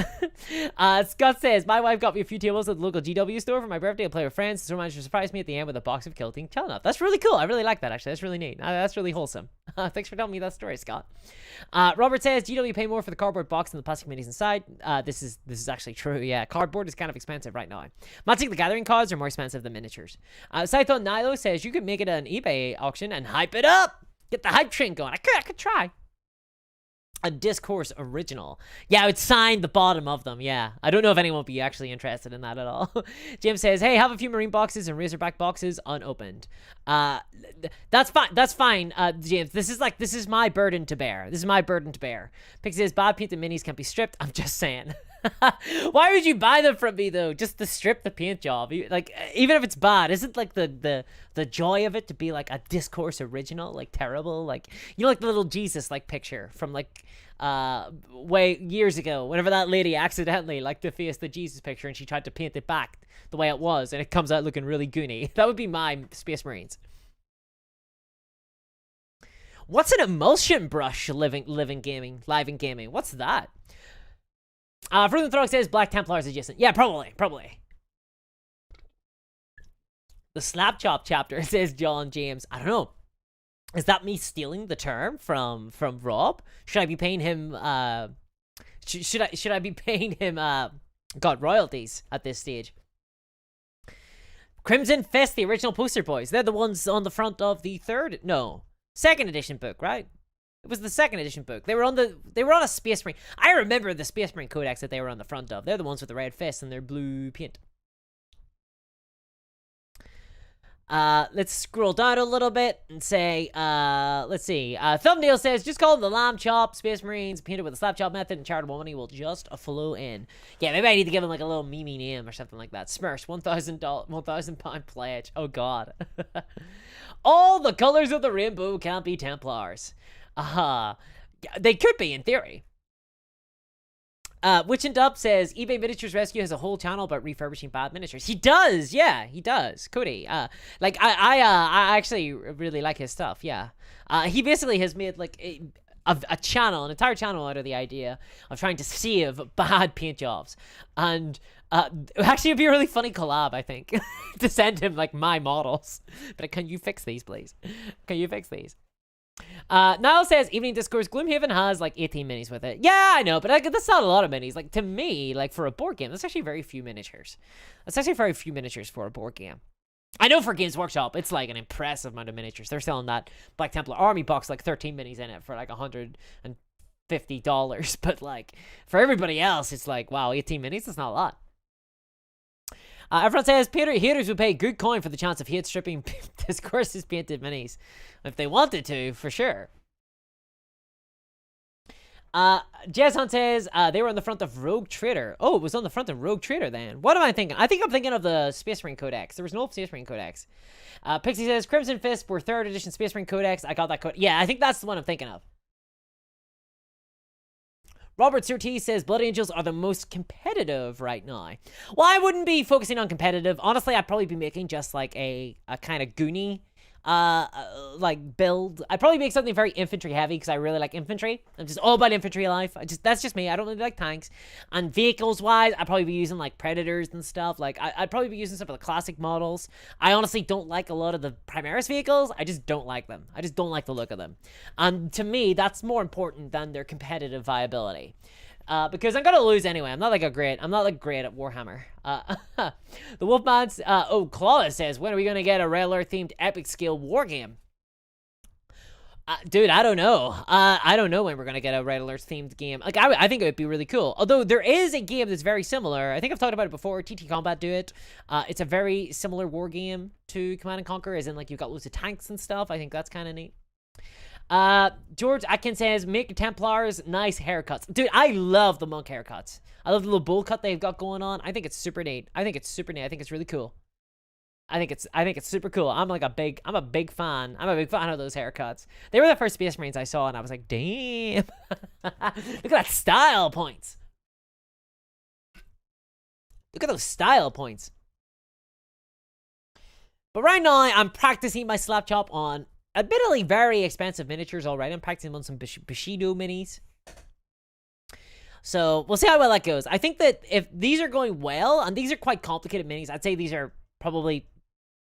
Scott says, my wife got me a few tables at the local GW store for my birthday to play with friends. So managed to surprise me at the end with a box of Kilting Chelnup. That's really cool. I really like that, actually. That's really neat. That's really wholesome. Thanks for telling me that story, Scott. Robert says, GW pay more for the cardboard box than the plastic minis inside. This is actually true. Yeah, cardboard is kind of expensive right now. Magic the Gathering cards are more expensive than miniatures. Saithon Nilo says, you could make it an eBay auction and hype it up. Get the hype train going. I could try. A Discourse original. Yeah, I would sign the bottom of them. Yeah, I don't know if anyone would be actually interested in that at all. James says, hey, have a few Marine boxes and Razorback boxes unopened. That's fine. That's fine, James. This is my burden to bear. Pixie says, bad painted minis can be stripped. I'm just saying. Why would you buy them from me though? Just to strip the paint job. Like, even if it's bad, isn't like the joy of it to be like a Discourse original, like terrible? Like, you know, like the little Jesus like picture from like way years ago, whenever that lady accidentally like defaced the Jesus picture and she tried to paint it back the way it was and it comes out looking really goony. That would be my Space Marines. What's an emulsion brush live in gaming? What's that? Frozen Throg says Black Templars adjacent. Yeah, probably. The SLAPCHOP chapter, says John James. I don't know. Is that me stealing the term from Rob? Should I be paying him should I be paying him royalties at this stage? Crimson Fist, the original poster boys. They're the ones on the front of the second edition book, right? It was the second edition book. They were on a Space Marine. I remember the Space Marine Codex that they were on the front of. They're the ones with the red fists and their blue paint. Let's scroll down a little bit and say, let's see. Thumbnail says, just call them the Lamb Chop Space Marines, painted with the SLAPCHOP method, and charitable money will just flow in. Yeah, maybe I need to give them like a little meme name or something like that. Smurfs, £1,000 pledge. Oh god. All the colors of the rainbow can't be Templars. They could be in theory. Witch and Dub says eBay Miniatures Rescue has a whole channel about refurbishing bad miniatures. He does, yeah, he does. Cody, like I actually really like his stuff. Yeah, he basically has made like a channel, an entire channel out of the idea of trying to save bad paint jobs, and actually it'd be a really funny collab, I think, to send him like my models. But can you fix these, please? Can you fix these? Niall says Evening Discourse, Gloomhaven has like 18 minis with it. Yeah, I know, but that's not a lot of minis. Like, to me, like for a board game, that's actually very few miniatures. That's actually very few miniatures for a board game. I know for Games Workshop, it's like an impressive amount of miniatures. They're selling that Black Templar army box, like 13 minis in it for like $150. But like for everybody else, it's like, wow, 18 minis, that's not a lot. Everyone says haters would pay good coin for the chance of hate stripping Discourse's painted minis. If they wanted to, for sure. Jazz Hunt says they were on the front of Rogue Trader. Oh, it was on the front of Rogue Trader then. What am I thinking? I think I'm thinking of the Space Marine Codex. There was no Space Marine Codex. Pixie says Crimson Fist were 3rd edition Space Marine Codex. I got that code. Yeah, I think that's the one I'm thinking of. Robert Surtees says Blood Angels are the most competitive right now. Well, I wouldn't be focusing on competitive. Honestly, I'd probably be making just like a kind of Goonie like build. I'd probably make something very infantry heavy because I really like infantry. I'm just all about infantry life. That's just me. I don't really like tanks. And vehicles wise, I'd probably be using like Predators and stuff. Like I'd probably be using some of the classic models. I honestly don't like a lot of the Primaris vehicles. I just don't like them. I just don't like the look of them. And to me, that's more important than their competitive viability. Because I'm gonna lose anyway. I'm not like great at Warhammer. The Wolfman's Clawless says, when are we gonna get a Red Alert themed epic scale war game? Dude, I don't know. I don't know when we're gonna get a Red Alert themed game. Like I think it would be really cool. Although there is a game that's very similar. I think I've talked about it before. TT Combat do it. It's a very similar war game to Command and Conquer, as in like you've got loads of tanks and stuff. I think that's kind of neat. George Atkins says, make Templars nice haircuts. Dude, I love the monk haircuts. I love the little bowl cut they've got going on. I think it's super neat. I think it's really cool. I think it's super cool. I'm a big fan. I'm a big fan of those haircuts. They were the first Space Marines I saw, and I was like, damn. Look at that style points. Look at those style points. But right now, I'm practicing my SLAPCHOP on admittedly very expensive miniatures already. I'm practicing on some Bushido minis. So we'll see how well that goes. I think that if these are going well, and these are quite complicated minis, I'd say these are probably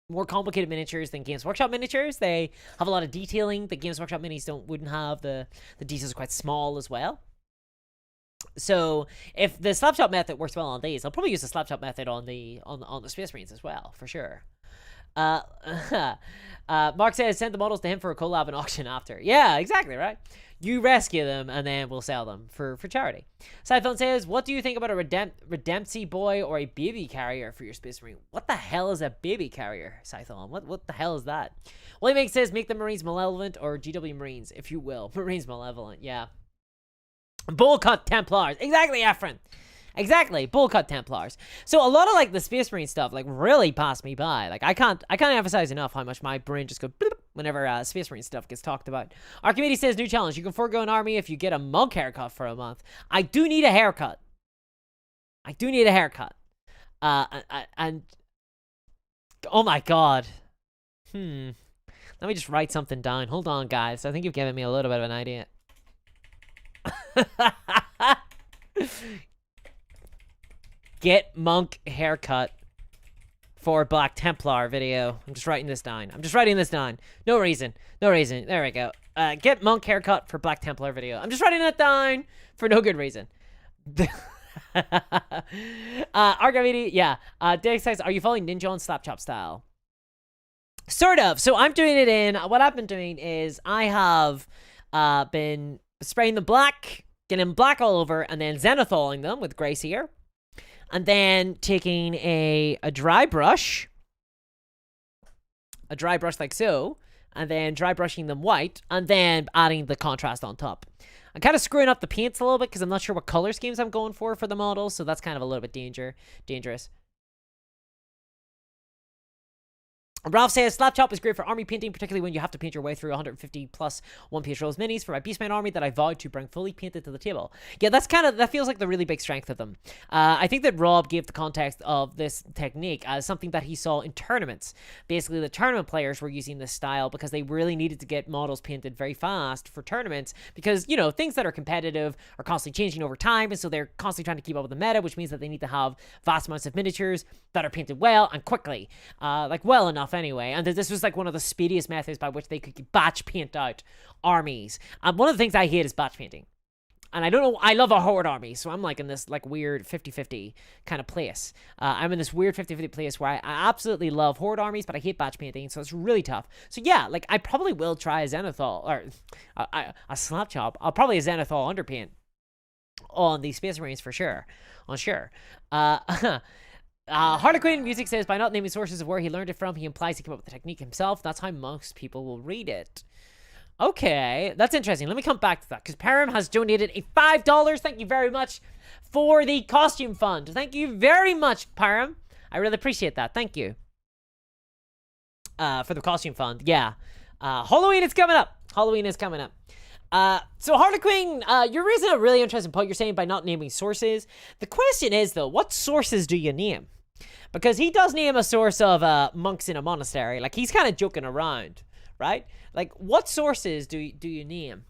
more complicated miniatures than Games Workshop miniatures. They have a lot of detailing that Games Workshop minis wouldn't have. The details are quite small as well. So if the SLAPCHOP method works well on these, I'll probably use the SLAPCHOP method on the Space Marines as well, for sure. Mark says send the models to him for a collab and auction after. Yeah, exactly, right? You rescue them and then we'll sell them for charity. Siphon says, what do you think about a Redempsy boy or a baby carrier for your Space Marine? What the hell is a baby carrier, Siphon? What the hell is that? William Make says, make the Marines malevolent or GW Marines, if you will. Marines malevolent, yeah. Bullcut Templars. Exactly, Efren. Exactly, Bullcut Templars. So a lot of like the Space Marine stuff like really passed me by. Like I can't emphasize enough how much my brain just goes whenever Space Marine stuff gets talked about. Archimedes says new challenge: you can forego an army if you get a monk haircut for a month. I do need a haircut. And oh my god. Let me just write something down. Hold on, guys. I think you've given me a little bit of an idea. Get monk haircut for Black Templar video. I'm just writing this down. No reason. There we go. Get monk haircut for Black Templar video. I'm just writing that down for no good reason. Argavidi, yeah. Dave says, are you following Ninja on SLAPCHOP style? Sort of. So I'm doing it in, what I've been doing is I have been spraying the black, getting black all over, and then zenithaling them with gray sear. And then taking a dry brush like so, and then dry brushing them white, and then adding the contrast on top. I'm kind of screwing up the paints a little bit because I'm not sure what color schemes I'm going for the models, so that's kind of a little bit dangerous. Ralph says, SLAPCHOP is great for army painting, particularly when you have to paint your way through 150 plus one-page rolls minis for my Beastman army that I vowed to bring fully painted to the table. Yeah, that feels like the really big strength of them. I think that Rob gave the context of this technique as something that he saw in tournaments. Basically, the tournament players were using this style because they really needed to get models painted very fast for tournaments because, you know, things that are competitive are constantly changing over time, and so they're constantly trying to keep up with the meta, which means that they need to have vast amounts of miniatures that are painted well and quickly, like well enough anyway, and this was like one of the speediest methods by which they could batch paint out armies. One of the things I hate is batch painting, and I don't know, I love a horde army, so I'm like in this like weird 50-50 kind of place. I'm in this weird 50-50 place where I absolutely love horde armies, but I hate batch painting, so it's really tough. So yeah, like I probably will try a Zenithal, or a SLAPCHOP. I'll probably a Zenithal underpaint on the Space Marines for sure. Harlequin Music says, by not naming sources of where he learned it from, he implies he came up with the technique himself. That's how most people will read it. Okay, that's interesting. Let me come back to that, because Param has donated a $5. Thank you very much for the costume fund. Thank you very much, Param. I really appreciate that. Thank you. For the costume fund. Yeah. Halloween is coming up. So Harlequin, you're raising a really interesting point. You're saying by not naming sources. The question is, though, what sources do you name? Because he does name a source of monks in a monastery. Like, he's kind of joking around, right? Like, what sources do you name?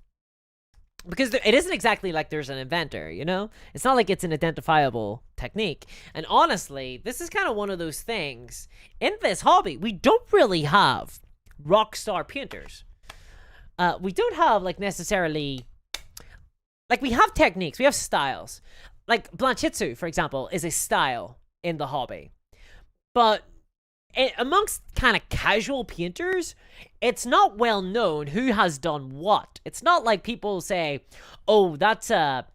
Because it isn't exactly like there's an inventor, you know? It's not like it's an identifiable technique. And honestly, this is kind of one of those things. In this hobby, we don't really have rock star painters. We don't have, like, necessarily... Like, we have techniques. We have styles. Like, Blanchitsu, for example, is a style in the hobby. But amongst kind of casual painters, it's not well known who has done what. It's not like people say, oh, that's a...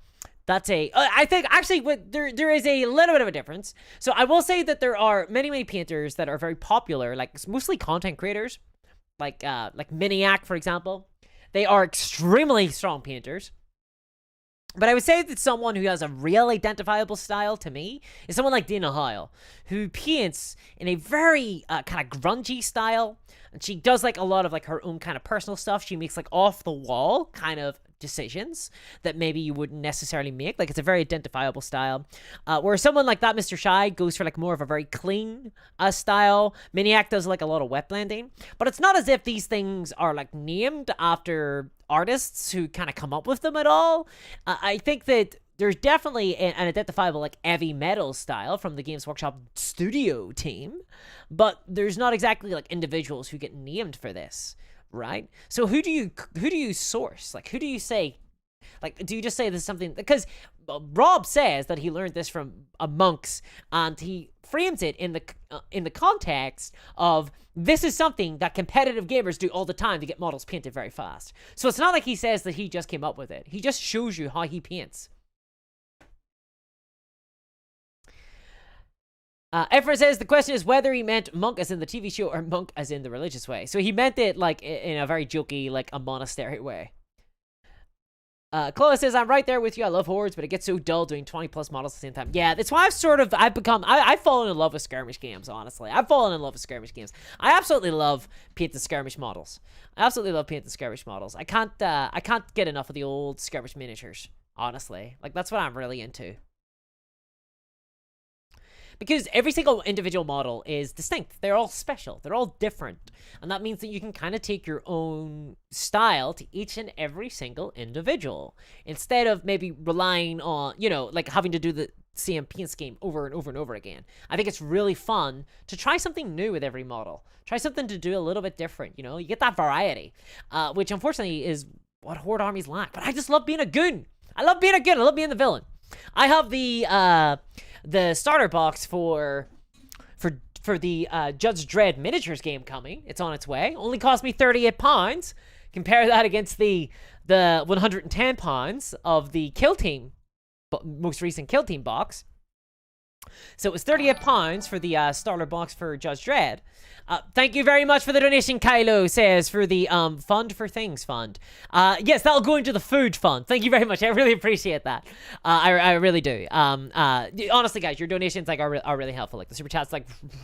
I think, actually, there is a little bit of a difference. So I will say that there are many painters that are very popular, like, mostly content creators. Like Miniac, for example. They are extremely strong painters. But I would say that someone who has a real identifiable style, to me, is someone like Dina Heil, who paints in a very kind of grungy style. And she does, like, a lot of, like, her own kind of personal stuff. She makes, like, off-the-wall kind of decisions that maybe you wouldn't necessarily make. Like, it's a very identifiable style. Where someone like that, Mr. Shy, goes for like more of a very clean style. Maniac does like a lot of wet blending. But it's not as if these things are like named after artists who kind of come up with them at all. I think that there's definitely an identifiable like heavy metal style from the Games Workshop studio team, but there's not exactly like individuals who get named for this, right? So who do you source? Like, who do you say? Like, do you just say this is something? Because Rob says that he learned this from monks, and he frames it in the context of this is something that competitive gamers do all the time to get models painted very fast. So it's not like he says that he just came up with it. He just shows you how he paints. Efren says the question is whether he meant monk as in the TV show or monk as in the religious way. So he meant it like in a very jokey, like a monastery way. Chloe says, I'm right there with you. I love hordes, but it gets so dull doing 20 plus models at the same time. Yeah, that's why I've fallen in love with skirmish games, honestly. I've fallen in love with skirmish games. I absolutely love paint the skirmish models. I can't get enough of the old skirmish miniatures, honestly. Like, that's what I'm really into. Because every single individual model is distinct. They're all special. They're all different. And that means that you can kind of take your own style to each and every single individual. Instead of maybe relying on, like having to do the same paint scheme over and over and over again. I think it's really fun to try something new with every model. Try something to do a little bit different, You get that variety, which unfortunately is what Horde armies lack. But I just love being a goon. I love being the villain. I have the starter box for the Judge Dredd miniatures game coming. It's on its way. Only cost me £38. Compare that against the £110 of the Kill Team, most recent Kill Team box. So it was £38 for the starter box for Judge Dredd. Thank you very much for the donation, Kylo says, for the Fund for Things fund. Yes, that'll go into the food fund. Thank you very much. I really appreciate that. I really do. Honestly, guys, your donations are really helpful. Like, the super chats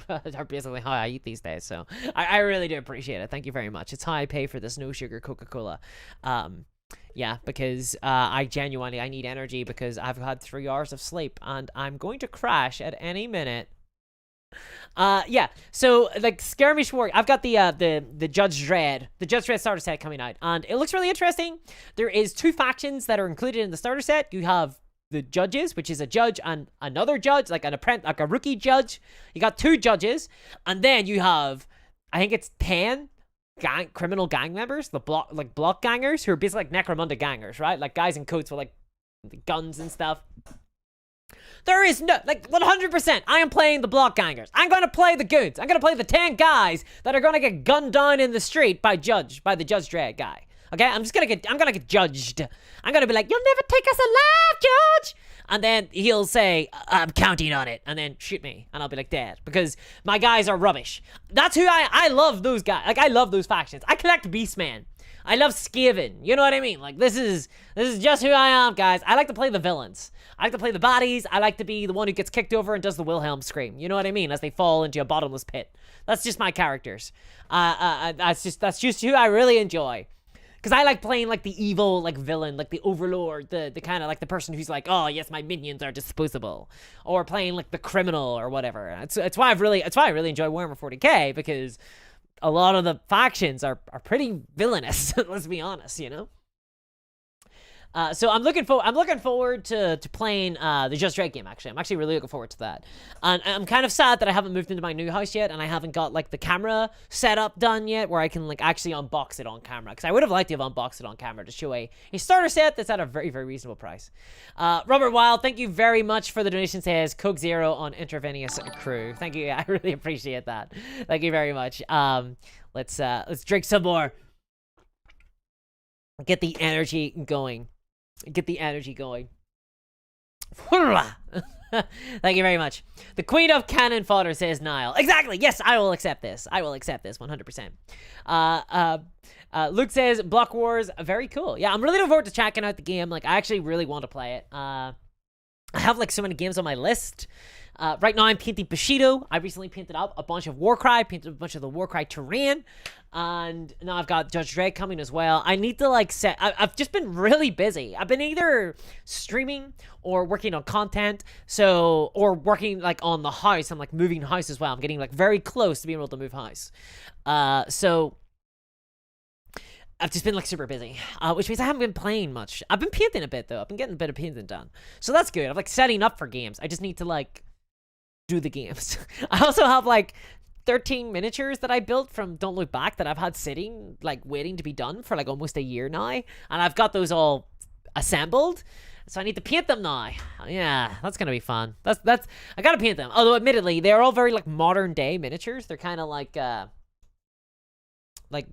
are basically how I eat these days. So I really do appreciate it. Thank you very much. It's how I pay for this no sugar Coca-Cola. Yeah, because I need energy because I've had 3 hours of sleep and I'm going to crash at any minute. Yeah, so like skirmish war, I've got the Judge Dredd starter set coming out, and it looks really interesting. There is 2 factions that are included in the starter set. You have the judges, which is a judge and another judge, like a rookie judge. You got 2 judges, and then you have, I think it's 10 criminal gang members, the block gangers, who are basically like Necromunda gangers, right? Like guys in coats with like guns and stuff. There is no, 100%, I am playing the block gangers. I'm going to play the goons. I'm going to play the 10 guys that are going to get gunned down in the street by the Judge Dredd guy. Okay, I'm going to get judged. I'm going to be like, you'll never take us alive, Judge. And then he'll say, I'm counting on it, and then shoot me. And I'll be like, dead, because my guys are rubbish. That's who I love those guys. Like, I love those factions. I collect Beastman. I love Skaven. You know what I mean? Like, this is just who I am, guys. I like to play the villains. I like to play the bodies. I like to be the one who gets kicked over and does the Wilhelm scream. You know what I mean? As they fall into a bottomless pit. That's just my characters. That's just who I really enjoy. Because I like playing like the evil, like villain, like the overlord, the kind of like the person who's like, oh yes, my minions are disposable, or playing like the criminal or whatever. It's why I really enjoy Warhammer 40k, because a lot of the factions are pretty villainous. Let's be honest, So I'm looking forward to playing the Just Dredd game. Actually, I'm actually really looking forward to that. And I'm kind of sad that I haven't moved into my new house yet, and I haven't got like the camera setup done yet, where I can like actually unbox it on camera. Because I would have liked to have unboxed it on camera to show a starter set that's at a very, very reasonable price. Robert Wild, thank you very much for the donation. Says Coke Zero on Intravenous Crew. Thank you. I really appreciate that. Thank you very much. Let's drink some more. Get the energy going. Thank you very much. The Queen of Cannon Fodder, says Niall. Exactly. Yes, I will accept this. 100%. Luke says Block Wars, very cool. Yeah, I'm really looking forward to checking out the game. Like, I actually really want to play it. I have like so many games on my list. Right now I'm painting Bushido. I recently painted up a bunch of Warcry, painted a bunch of the Warcry terrain, and now I've got Judge Dredd coming as well. I need to like set. I've just been really busy. I've been either streaming or working on content, or working like on the house. I'm like moving house as well. I'm getting like very close to being able to move house. So I've just been like super busy, which means I haven't been playing much. I've been painting a bit though. I've been getting a bit of painting done, so that's good. I'm like setting up for games. I just need to like do the games. I also have like 13 miniatures that I built from Don't Look Back that I've had sitting like waiting to be done for like almost a year now, and I've got those all assembled. So I need to paint them now. Yeah, that's gonna be fun. That's I gotta paint them. Although admittedly, they're all very like modern day miniatures. They're kind of like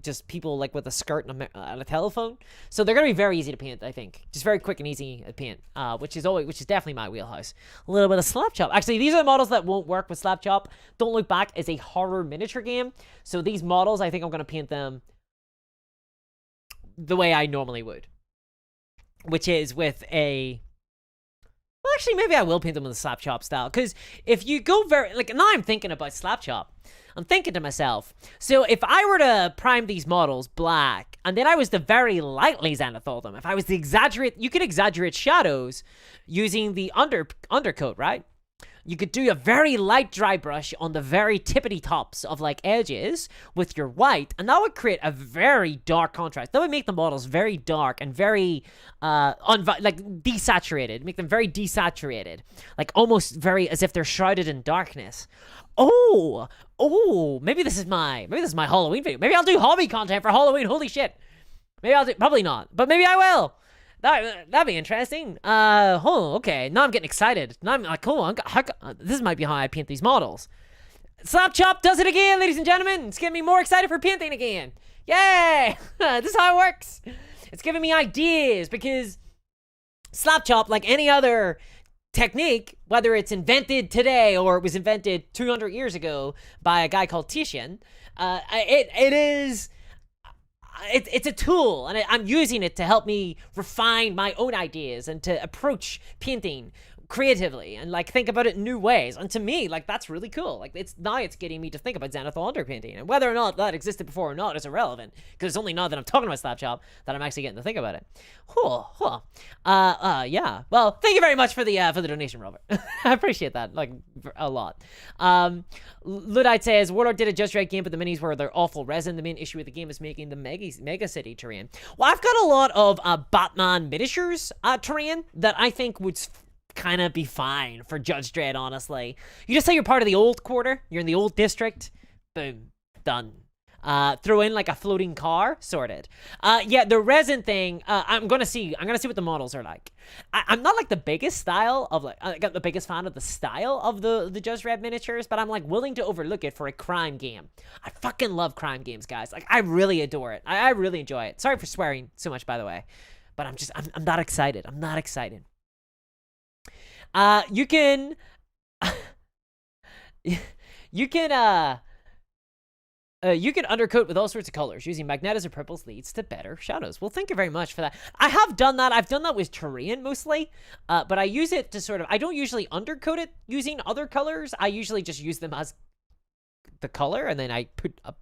just people like with a skirt and a telephone. So they're gonna be very easy to paint, I think. Just very quick and easy to paint, which is definitely my wheelhouse. A little bit of SLAPCHOP. Actually, these are the models that won't work with SLAPCHOP. Don't Look Back is a horror miniature game, so these models, I think I'm gonna paint them the way I normally would, which is with a. Well, actually, maybe I will paint them with a SLAPCHOP style, because if you go very like now, I'm thinking about SLAPCHOP. I'm thinking to myself, so if I were to prime these models black, and then I was to very lightly zenithal them, if I was to exaggerate, you could exaggerate shadows using the undercoat, right? You could do a very light dry brush on the very tippity tops of like edges with your white, and that would create a very dark contrast. That would make the models very dark and very like desaturated, make them very desaturated, like almost very as if they're shrouded in darkness. Oh, maybe this is my Halloween video. Maybe I'll do hobby content for Halloween. Holy shit. Maybe I'll do, probably not, but maybe I will. That'd be interesting. Okay. Now I'm getting excited. Now I'm like, cool. This might be how I paint these models. SLAPCHOP does it again, ladies and gentlemen. It's getting me more excited for painting again. Yay! This is how it works. It's giving me ideas because SLAPCHOP, like any other technique, whether it's invented today or it was invented 200 years ago by a guy called Titian, it's a tool, and I'm using it to help me refine my own ideas and to approach painting creatively and like think about it in new ways. And to me, like that's really cool. Like it's getting me to think about zenithal underpainting, and whether or not that existed before or not is irrelevant, because it's only now that I'm talking about SLAPCHOP that I'm actually getting to think about it. Yeah. Well, thank you very much for the donation, Robert. I appreciate that like a lot. Luddite says Warlord did a Just Right game, but the minis were their awful resin. The main issue with the game is making the mega city terrain. Well, I've got a lot of Batman miniatures terrain that I think would kind of be fine for Judge Dredd, honestly. You just say you're part of the old quarter, you're in the old district, boom, done. Throw in like a floating car, sorted. Yeah, the resin thing, I'm gonna see what the models are like. I'm not like the biggest style of like, I got the biggest fan of the style of the Judge Dredd miniatures, but I'm like willing to overlook it for a crime game. I fucking love crime games, guys. Like I really adore it. I really enjoy it. Sorry for swearing so much, by the way, but I'm not excited. I'm not excited. You can undercoat with all sorts of colors. Using magnetas or purples leads to better shadows. Well, thank you very much for that. I have done that. I've done that with terrain mostly, but I use it to sort of, I don't usually undercoat it using other colors. I usually just use them as the color, and then I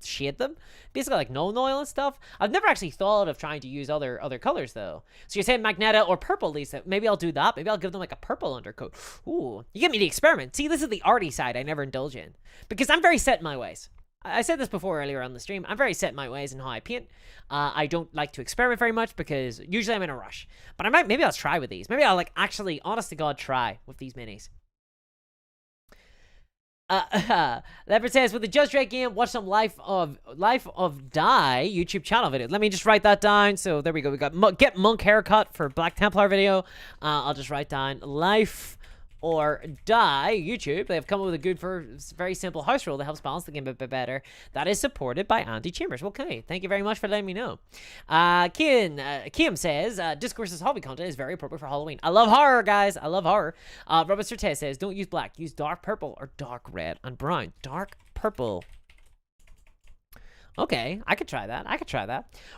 shade them, basically like Null Oil and stuff. I've never actually thought of trying to use other colors though. So you're saying Magneta or purple, Lisa? Maybe I'll do that. Maybe I'll give them like a purple undercoat. Ooh, you get me to experiment. See, this is the arty side I never indulge in, because I'm very set in my ways. I said this before earlier on the stream. I'm very set in my ways and how I paint. I don't like to experiment very much because usually I'm in a rush. But maybe I'll try with these. Maybe I'll like actually, honest to God, try with these minis. Leopard says, with the Judge Dredd game, watch some Life of Die YouTube channel video. Let me just write that down. So there we go. We got Get Monk Haircut for Black Templar video. I'll just write down Life or Die YouTube. They have come up with a good, very simple house rule that helps balance the game a bit better. That is supported by Andy Chambers. Okay, thank you very much for letting me know. Kim says, Discourse's hobby content is very appropriate for Halloween. I love horror, guys. I love horror. Robert Surtees says, don't use black. Use dark purple or dark red and brown. Dark purple Okay, I could try that.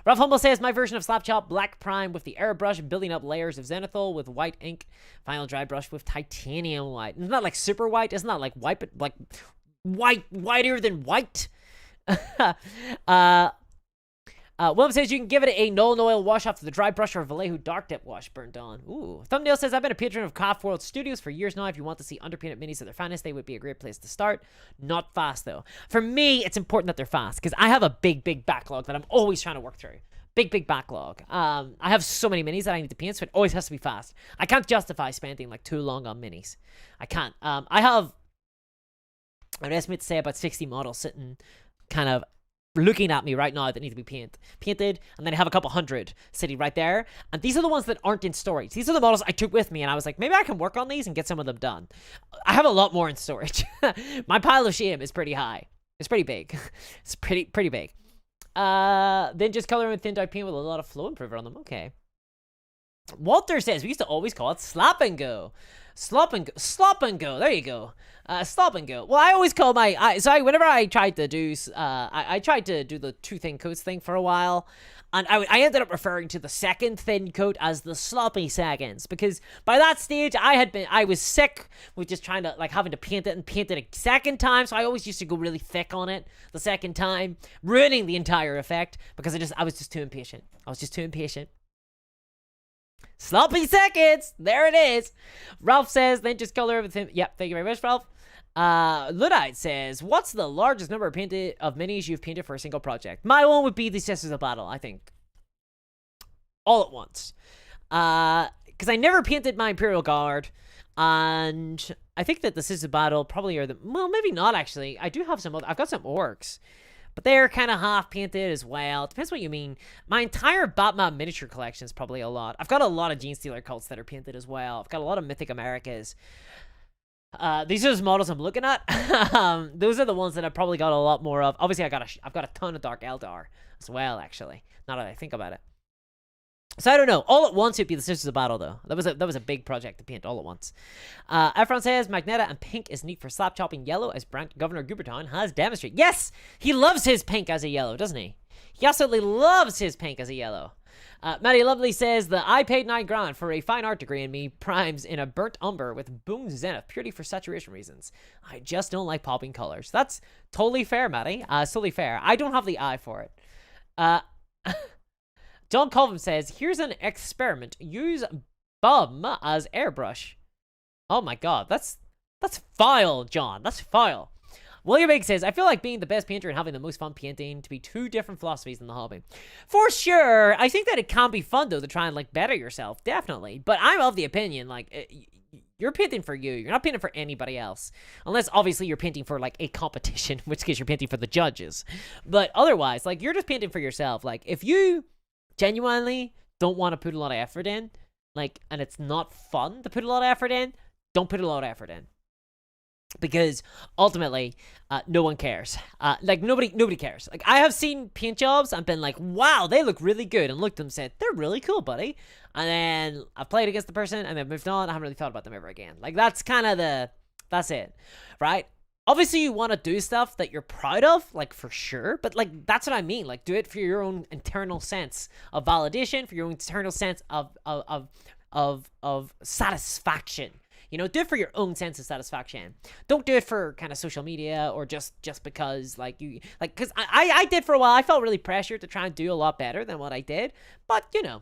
Ralph Humble says, my version of SLAPCHOP, black prime with the airbrush, building up layers of zenithal with white ink, final dry brush with titanium white. It's not like super white. It's not like white, but like whiter than white. William says you can give it a Nolan oil wash off to the dry brush or a Vallejo dark dip wash burnt on. Ooh. Thumbnail says, I've been a patron of Craft World Studios for years now. If you want to see underpainted minis at their finest, they would be a great place to start. Not fast, though. For me, it's important that they're fast, because I have a big backlog that I'm always trying to work through. Big backlog. I have so many minis that I need to paint, so it always has to be fast. I can't justify spending, like, too long on minis. I can't. I have, I'd estimate to say, about 60 models sitting kind of looking at me right now that need to be painted, and then I have a couple hundred sitting right there, and these are the ones that aren't in storage. These are the models I took with me, and I was like, maybe I can work on these and get some of them done. I have a lot more in storage. My pile of shame is pretty high. It's pretty big. It's pretty big. Then just color with thin dye paint with a lot of flow improver on them. Okay. Walter says we used to always call it slap and go. Slop and go. There you go. Slop and go. Well, I always call whenever I tried to do, I tried to do the two thin coats thing for a while, and I ended up referring to the second thin coat as the sloppy seconds, because by that stage I was sick with just trying to, like, having to paint it a second time, so I always used to go really thick on it the second time, ruining the entire effect, because I was just too impatient. Sloppy seconds! There it is! Ralph says, then just color everything. Yep, thank you very much, Ralph. Luddite says, what's the largest number of minis you've painted for a single project? My one would be the Sisters of Battle, I think. All at once. Because I never painted my Imperial Guard, and I think that the Sisters of Battle probably are well, maybe not, actually. I do have I've got some orcs. But they're kind of half-painted as well. Depends what you mean. My entire Batman miniature collection is probably a lot. I've got a lot of Gene Stealer cults that are painted as well. I've got a lot of Mythic Americas. These are the models I'm looking at. Those are the ones that I've probably got a lot more of. Obviously, I've got a ton of Dark Eldar as well, actually. Now that I think about it. So I don't know. All at once, it'd be the Sisters of Battle, though. That was a big project to paint all at once. Efron says, Magneta and pink is neat for slap chopping yellow, as Governor Goobertown has demonstrated. Yes! He loves his pink as a yellow, doesn't he? He absolutely loves his pink as a yellow. Maddie Lovely says, I paid $9,000 for a fine art degree in me primes in a burnt umber with boom zenith, purely for saturation reasons. I just don't like popping colors. That's totally fair, Maddie. Totally fair. I don't have the eye for it. John Colvin says, here's an experiment. Use bum as airbrush. Oh my god, that's vile, John. That's vile. William Big says, I feel like being the best painter and having the most fun painting to be two different philosophies in the hobby. For sure. I think that it can be fun, though, to try and, like, better yourself. Definitely. But I'm of the opinion, like, you're painting for you. You're not painting for anybody else. Unless, obviously, you're painting for, like, a competition, in which case you're painting for the judges. But otherwise, like, you're just painting for yourself. Like, if you genuinely don't want to put a lot of effort in, like, and it's not fun to put a lot of effort in, don't put a lot of effort in. Because ultimately, no one cares. Like, nobody cares. Like, I have seen paint jobs and been like, wow, they look really good, and looked at them and said, they're really cool, buddy. And then I've played against the person and then moved on. I haven't really thought about them ever again. Like, that's kind of that's it, right? Obviously, you want to do stuff that you're proud of, like, for sure. But, like, that's what I mean. Like, do it for your own internal sense of validation, for your own internal sense of satisfaction. You know, do it for your own sense of satisfaction. Don't do it for kind of social media or just because, like, because I did for a while. I felt really pressured to try and do a lot better than what I did. But, you know,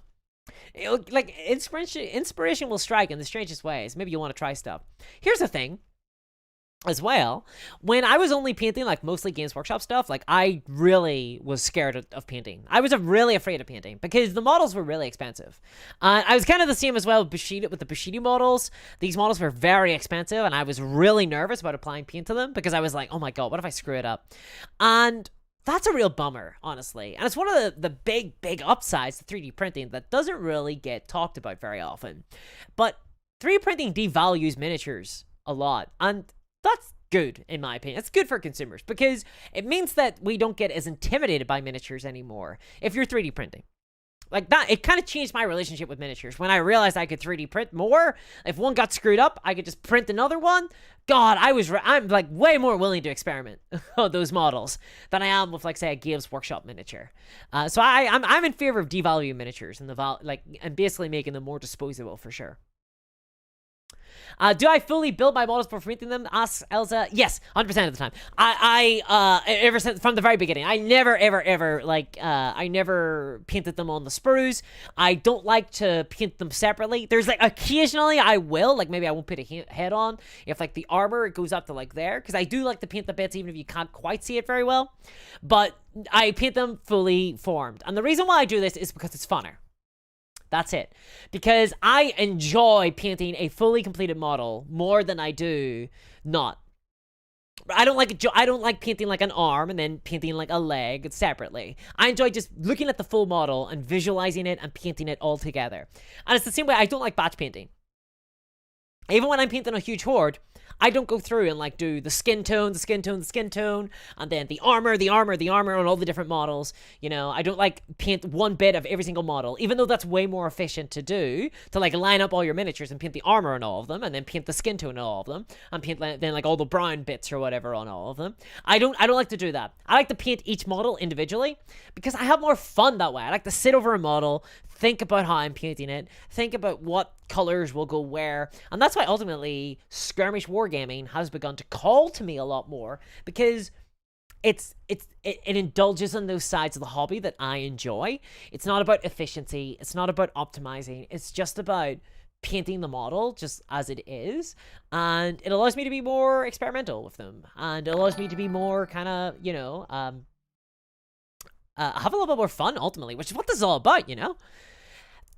like, inspiration will strike in the strangest ways. Maybe you want to try stuff. Here's the thing. As well, when I was only painting, like, mostly Games Workshop stuff, like, I really was scared of painting. I was really afraid of painting because the models were really expensive. I was kind of the same as well with the Bushido models. These models were very expensive, and I was really nervous about applying paint to them because I was like, oh my god, what if I screw it up? And that's a real bummer, honestly. And it's one of the big upsides to 3D printing that doesn't really get talked about very often. But 3D printing devalues miniatures a lot, and that's good, in my opinion. It's good for consumers because it means that we don't get as intimidated by miniatures anymore if you're 3D printing. like that, it kind of changed my relationship with miniatures. When I realized I could 3D print more, if one got screwed up, I could just print another one. God, I'm like way more willing to experiment on those models than I am with, like, say, a Games Workshop miniature. So I'm in favor of devaluing miniatures and and basically making them more disposable for sure. Do I fully build my models before painting them? Asks Elsa. Yes, 100% of the time. Ever since, from the very beginning, I never, ever, I never painted them on the sprues. I don't like to paint them separately. There's, like, occasionally I will, like, maybe I won't put a head on if, like, the armor, it goes up to, like, there, because I do like to paint the bits even if you can't quite see it very well. But I paint them fully formed. And the reason why I do this is because it's funner. That's it. Because I enjoy painting a fully completed model more than I do not. I don't like painting like an arm and then painting like a leg separately. I enjoy just looking at the full model and visualizing it and painting it all together. And it's the same way I don't like batch painting. Even when I'm painting a huge horde, I don't go through and, like, do the skin tone, and then the armor on all the different models. You know, I don't, like, paint one bit of every single model, even though that's way more efficient to do, to, like, line up all your miniatures and paint the armor on all of them, and then paint the skin tone on all of them, and paint, then, like, all the brown bits or whatever on all of them. I don't like to do that. I like to paint each model individually, because I have more fun that way. I like to sit over a model, think about how I'm painting it, think about what colors will go where, and that's why ultimately skirmish wargaming has begun to call to me a lot more, because it indulges in those sides of the hobby that I enjoy. It's not about efficiency, it's not about optimizing, it's just about painting the model just as it is, and it allows me to be more experimental with them, and it allows me to be more kind of, you know, have a little bit more fun ultimately, which is what this is all about, you know.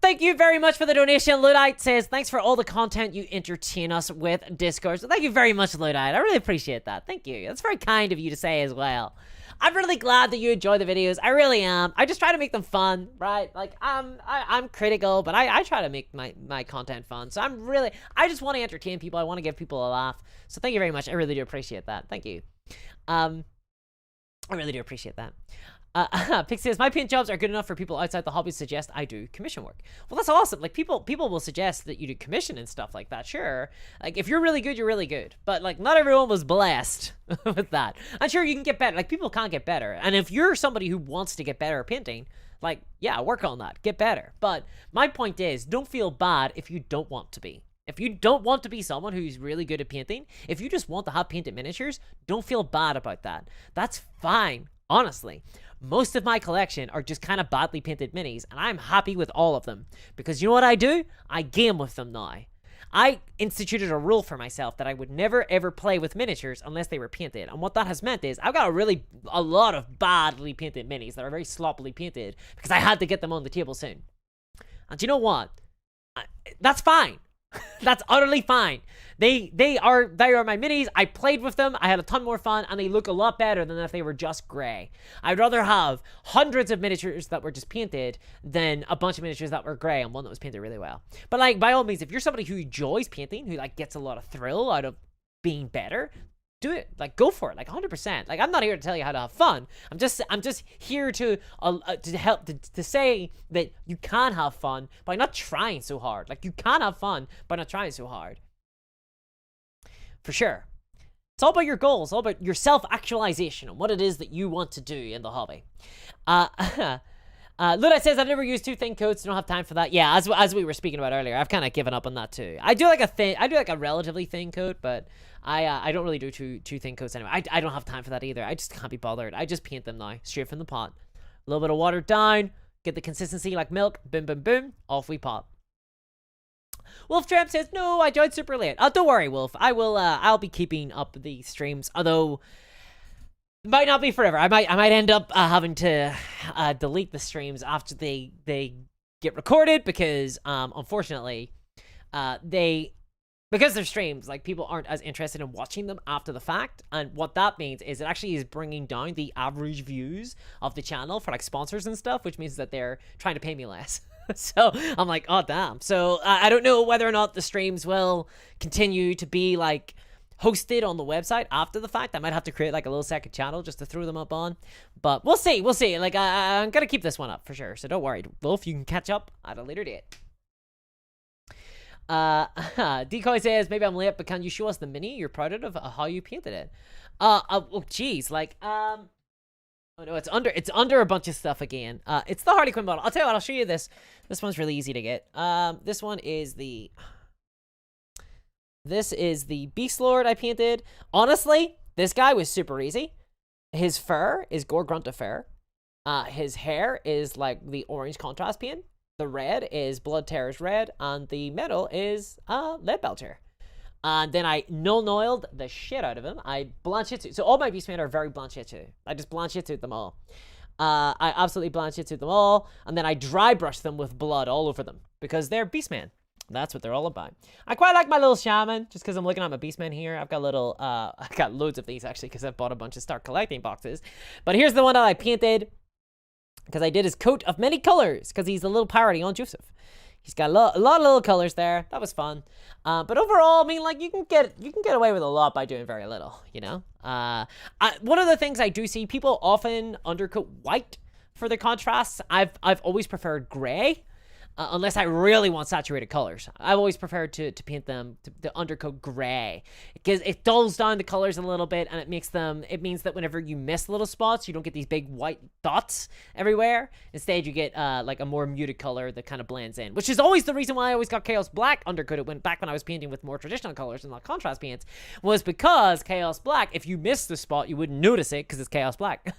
Thank you very much for the donation. Ludite says, thanks for all the content you entertain us with Discord. So thank you very much, Ludite. I really appreciate that. Thank you. That's very kind of you to say as well. I'm really glad that you enjoy the videos. I really am. I just try to make them fun, right? Like, I'm critical, but I try to make my content fun. So I just want to entertain people. I want to give people a laugh. So thank you very much. I really do appreciate that. Thank you. I really do appreciate that. Pix says, my paint jobs are good enough for people outside the hobby suggest I do commission work. Well, that's awesome. Like, people will suggest that you do commission and stuff like that, sure. Like, if you're really good, you're really good. But, like, not everyone was blessed with that. I'm sure you can get better. Like, people can't get better. And if you're somebody who wants to get better at painting, like, yeah, work on that. Get better. But my point is, don't feel bad if you don't want to be. If you don't want to be someone who's really good at painting, if you just want to have painted miniatures, don't feel bad about that. That's fine, honestly. Most of my collection are just kind of badly painted minis, and I'm happy with all of them. Because you know what I do? I game with them now. I instituted a rule for myself that I would never ever play with miniatures unless they were painted. And what that has meant is I've got a lot of badly painted minis that are very sloppily painted because I had to get them on the table soon. And you know what? That's fine. That's utterly fine. They are my minis. I played with them. I had a ton more fun, and they look a lot better than if they were just gray. I'd rather have hundreds of miniatures that were just painted than a bunch of miniatures that were gray and one that was painted really well. But, like, by all means, if you're somebody who enjoys painting, who, like, gets a lot of thrill out of being better, do it. Like, go for it. Like, 100%. Like, I'm not here to tell you how to have fun. I'm just here to help to say that you can have fun by not trying so hard. Like, you can have fun by not trying so hard. For sure. It's all about your goals, all about your self-actualization and what it is that you want to do in the hobby. Ludite says, I've never used two thin coats, don't have time for that. Yeah, as we were speaking about earlier, I've kind of given up on that too. I do like a relatively thin coat, but I don't really do two thin coats anyway. I don't have time for that either. I just can't be bothered. I just paint them now, straight from the pot. A little bit of water down, get the consistency like milk, boom, boom, boom, off we pop. Wolf Tramp says, no, I joined super late. Don't worry, Wolf. I'll be keeping up the streams, although it might not be forever. I might end up having to delete the streams after they get recorded because unfortunately because they're streams, like, people aren't as interested in watching them after the fact, and what that means is it actually is bringing down the average views of the channel for, like, sponsors and stuff, which means that they're trying to pay me less. So I'm like, oh damn. So I don't know whether or not the streams will continue to be, like, hosted on the website after the fact. I might have to create like a little second channel just to throw them up on. But we'll see. We'll see. Like, I'm going to keep this one up for sure. So don't worry, Wolf. You can catch up at a later date. Decoy says, maybe I'm late, but can you show us the mini you're proud of how you painted it? Oh, geez. Like, oh no, it's under a bunch of stuff again. It's the Harley Quinn model. I'll tell you what, I'll show you this. This one's really easy to get. This is the Beast Lord I painted. Honestly, this guy was super easy. His fur is Gore Grunta fur. His hair is like the orange contrast paint. The red is Blood Terror's red, and the metal is Lead Belcher. And then I null-noiled the shit out of him. I blanchetted. So all my Beastmen are very blanchetted. I just blanchetted them all. I absolutely blanchetted them all, and then I dry brushed them with blood all over them because they're Beastmen. That's what they're all about. I quite like my little shaman, just because I'm looking at my Beastmen here. I've got little, I got loads of these actually, because I've bought a bunch of Start Collecting boxes. But here's the one that I painted, because I did his coat of many colors, because he's a little parody on Joseph. He's got a lot of little colors there. That was fun. But overall, I mean, like, you can get away with a lot by doing very little, you know? One of the things I do see, people often undercoat white for the contrasts. I've always preferred gray. Unless I really want saturated colors. I've always preferred to paint them to undercoat gray, because it dulls down the colors a little bit, and it means that whenever you miss little spots, you don't get these big white dots everywhere. Instead, you get like a more muted color that kind of blends in, which is always the reason why I always got Chaos Black undercoated when I was painting with more traditional colors and not contrast paints, was because Chaos Black, if you missed the spot, you wouldn't notice it because it's Chaos Black.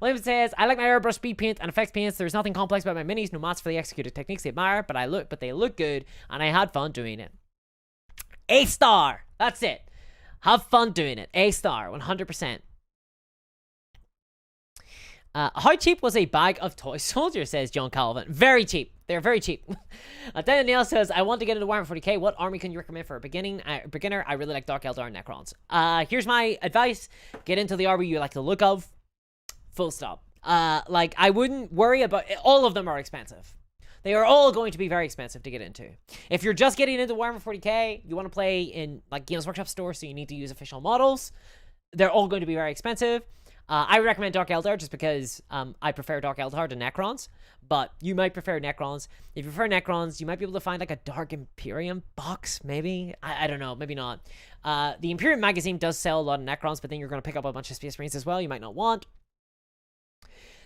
William says, I like my airbrush speed paint and effects paints. There's nothing complex about my minis, no match for the executed techniques they admire, but they look good, and I had fun doing it. A star. That's it. Have fun doing it. A star, 100%. How cheap was a bag of toy soldiers, says John Calvin. Very cheap. They're very cheap. Daniel Neal says, I want to get into Warhammer 40k. What army can you recommend for a beginner? I really like Dark Eldar and Necrons. Here's my advice. Get into the army you like the look of. Full stop. Like, I wouldn't worry about it. All of them are expensive. They are all going to be very expensive to get into. If you're just getting into Warhammer 40k, you want to play in like Games Workshop store, so you need to use official models. They're all going to be very expensive. I recommend Dark Eldar just because I prefer Dark Eldar to Necrons, but you might prefer Necrons. If you prefer Necrons, you might be able to find like a Dark Imperium box, maybe. I don't know, maybe not. The Imperium magazine does sell a lot of Necrons, but then you're going to pick up a bunch of Space Marines as well. You might not want.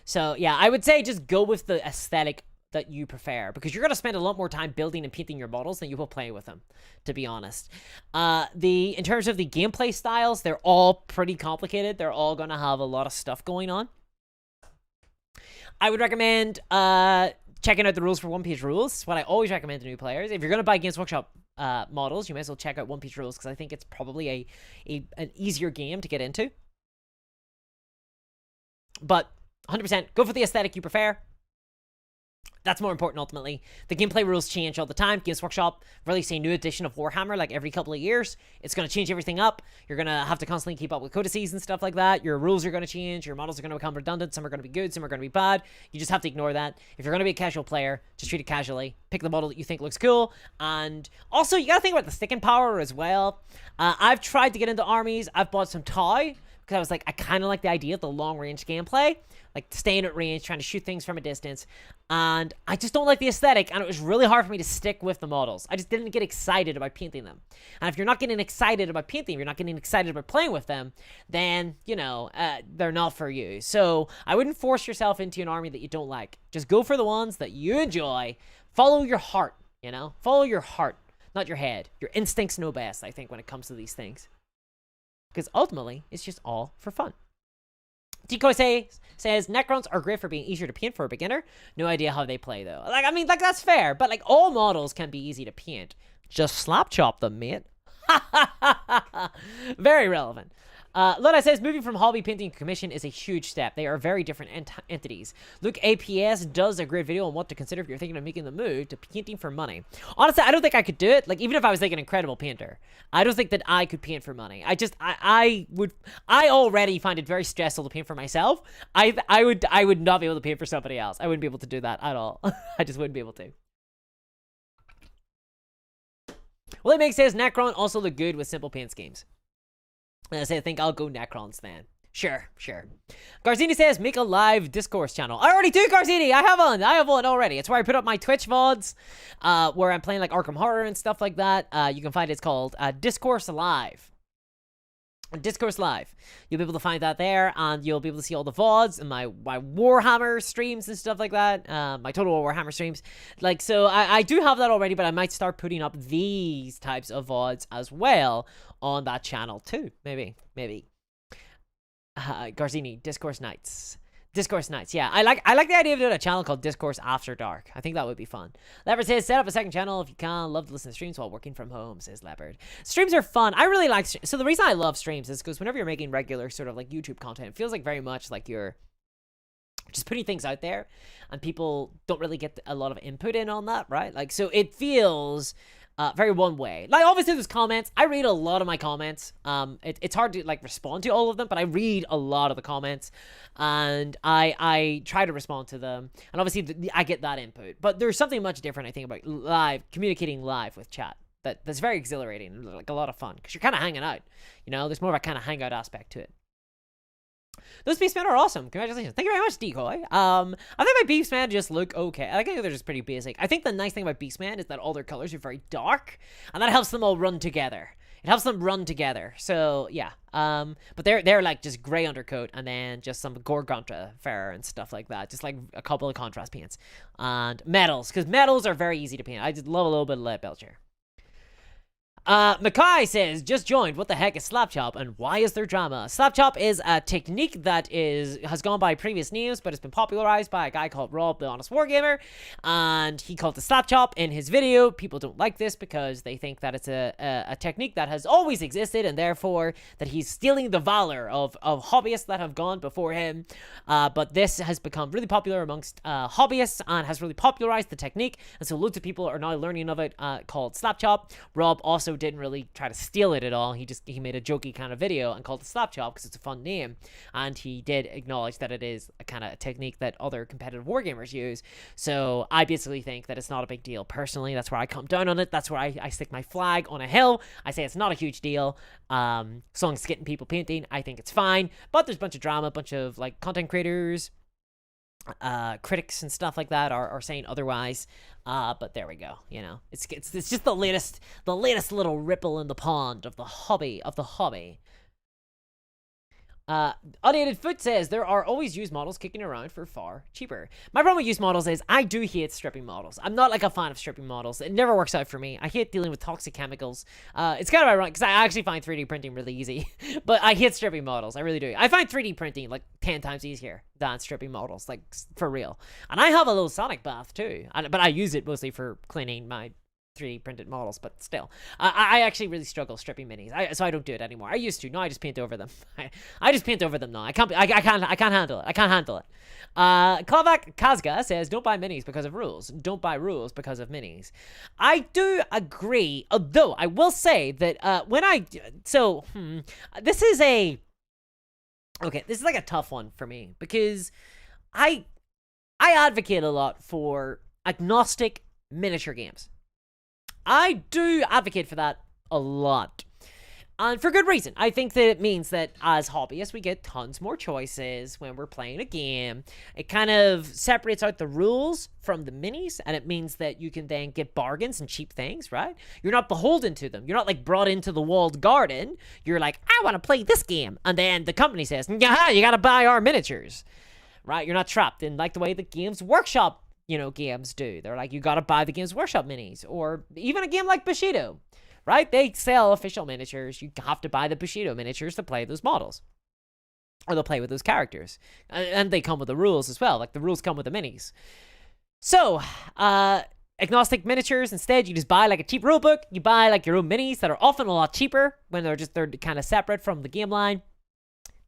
So, yeah, I would say just go with the aesthetic that you prefer, because you're going to spend a lot more time building and painting your models than you will playing with them, to be honest. In terms of the gameplay styles, they're all pretty complicated. They're all going to have a lot of stuff going on. I would recommend checking out the rules for One Piece rules. It's what I always recommend to new players. If you're going to buy Games Workshop models, you might as well check out One Piece rules, because I think it's probably an easier game to get into. But 100%, go for the aesthetic you prefer. That's more important, ultimately. The gameplay rules change all the time. Games Workshop release a new edition of Warhammer like every couple of years. It's going to change everything up. You're going to have to constantly keep up with codices and stuff like that. Your rules are going to change. Your models are going to become redundant. Some are going to be good. Some are going to be bad. You just have to ignore that. If you're going to be a casual player, just treat it casually. Pick the model that you think looks cool. And also, you got to think about the sticking power as well. I've tried to get into armies. I've bought some toy, because I was like, I kind of like the idea of the long-range gameplay. Like, staying at range, trying to shoot things from a distance. And I just don't like the aesthetic, and it was really hard for me to stick with the models. I just didn't get excited about painting them. And if you're not getting excited about painting them, you're not getting excited about playing with them, then, you know, they're not for you. So I wouldn't force yourself into an army that you don't like. Just go for the ones that you enjoy. Follow your heart, you know? Follow your heart, not your head. Your instincts know best, I think, when it comes to these things. Because ultimately, it's just all for fun. Decoy says, Necrons are great for being easier to paint for a beginner. No idea how they play, though. Like, I mean, like, that's fair. But, like, all models can be easy to paint. Just slap chop them, mate. Very relevant. Luna says, moving from hobby painting to commission is a huge step. They are very different entities. Luke APS does a great video on what to consider if you're thinking of making the move to painting for money. Honestly, I don't think I could do it. Like, even if I was like an incredible painter, I don't think that I could paint for money. I already find it very stressful to paint for myself. I would not be able to paint for somebody else. I wouldn't be able to do that at all. I just wouldn't be able to. Well, it makes sense. Necron also look good with simple paint schemes. And I say, I think I'll go Necrons then. Sure. Garzini says, make a live discourse channel. I already do, Garzini. I have one already. It's where I put up my Twitch VODs, where I'm playing like Arkham Horror and stuff like that. You can find it's called Discourse Live. Discourse Live. You'll be able to find that there, and you'll be able to see all the VODs and my Warhammer streams and stuff like that. My Total War Warhammer streams. Like, so I do have that already, but I might start putting up these types of VODs as well on that channel too. Maybe. Garzini, Discourse Nights. Yeah, I like the idea of doing a channel called Discourse After Dark. I think that would be fun. Leopard says, set up a second channel if you can. Love to listen to streams while working from home, says Leopard. Streams are fun. I really like so the reason I love streams is because whenever you're making regular sort of like YouTube content, it feels like very much like you're just putting things out there and people don't really get a lot of input in on that, right? Like, so it feels very one way. Like, obviously there's comments. I read a lot of my comments. It's hard to like respond to all of them, but I read a lot of the comments and I try to respond to them. And obviously I get that input, but there's something much different, I think, about communicating live with chat. That's very exhilarating and like a lot of fun because you're kind of hanging out, you know, there's more of a kind of hangout aspect to it. Those beefsmen are awesome. Congratulations. Thank you very much, Decoy. I think my beefsmen just look okay. I think they're just pretty basic. I think the nice thing about beefsmen is that all their colors are very dark, and that helps them all run together. It helps them run together. So yeah. But they're like just gray undercoat and then just some Gorgonta fur and stuff like that. Just like a couple of contrast paints and metals, because metals are very easy to paint. I just love a little bit of lead belcher. Mackay says, just joined. What the heck is SLAPCHOP and why is there drama? SLAPCHOP is a technique that has gone by previous names, but it's been popularized by a guy called Rob, the Honest Wargamer, and he called it SLAPCHOP in his video. People don't like this because they think that it's a technique that has always existed, and therefore that he's stealing the valor of hobbyists that have gone before him. But this has become really popular amongst hobbyists and has really popularized the technique, and so loads of people are now learning of it, called SLAPCHOP. Rob also didn't really try to steal it at all. He made a jokey kind of video and called it SLAPCHOP because it's a fun name, and he did acknowledge that it is a kind of a technique that other competitive wargamers use. So I basically think that it's not a big deal. Personally, that's where I come down on it. That's where I stick my flag on a hill. I say it's not a huge deal. So long as it's getting people painting, I think it's fine. But there's a bunch of drama, a bunch of like content creators, critics and stuff like that are saying otherwise, but there we go. You know, it's just the latest little ripple in the pond of the hobby. Unaided Foot says, there are always used models kicking around for far cheaper. My problem with used models is I do hate stripping models. I'm not like a fan of stripping models. It never works out for me. I hate dealing with toxic chemicals. It's kind of ironic because I actually find 3D printing really easy, but I hate stripping models. I really do. I find 3D printing like 10 times easier than stripping models, like for real. And I have a little sonic bath too, but I use it mostly for cleaning my 3D printed models, but still, I actually really struggle stripping minis, so I don't do it anymore. I used to. No, I just paint over them. I just paint over them now. I can't handle it. Klavak Kazga says, don't buy minis because of rules. Don't buy rules because of minis. I do agree, although I will say that this is like a tough one for me because I advocate a lot for agnostic miniature games. I do advocate for that a lot. And for good reason. I think that it means that as hobbyists, we get tons more choices when we're playing a game. It kind of separates out the rules from the minis, and it means that you can then get bargains and cheap things, right? You're not beholden to them. You're not like brought into the walled garden. You're like, I want to play this game. And then the company says, yeah, you got to buy our miniatures, right? You're not trapped in like the way the Games Workshop games do. They're like, you gotta buy the Games Workshop minis, or even a game like Bushido, right? They sell official miniatures. You have to buy the Bushido miniatures to play those models, or they'll play with those characters, and they come with the rules as well. Like the rules come with the minis. So, agnostic miniatures, instead, you just buy like a cheap rule book. You buy like your own minis that are often a lot cheaper when they're kind of separate from the game line.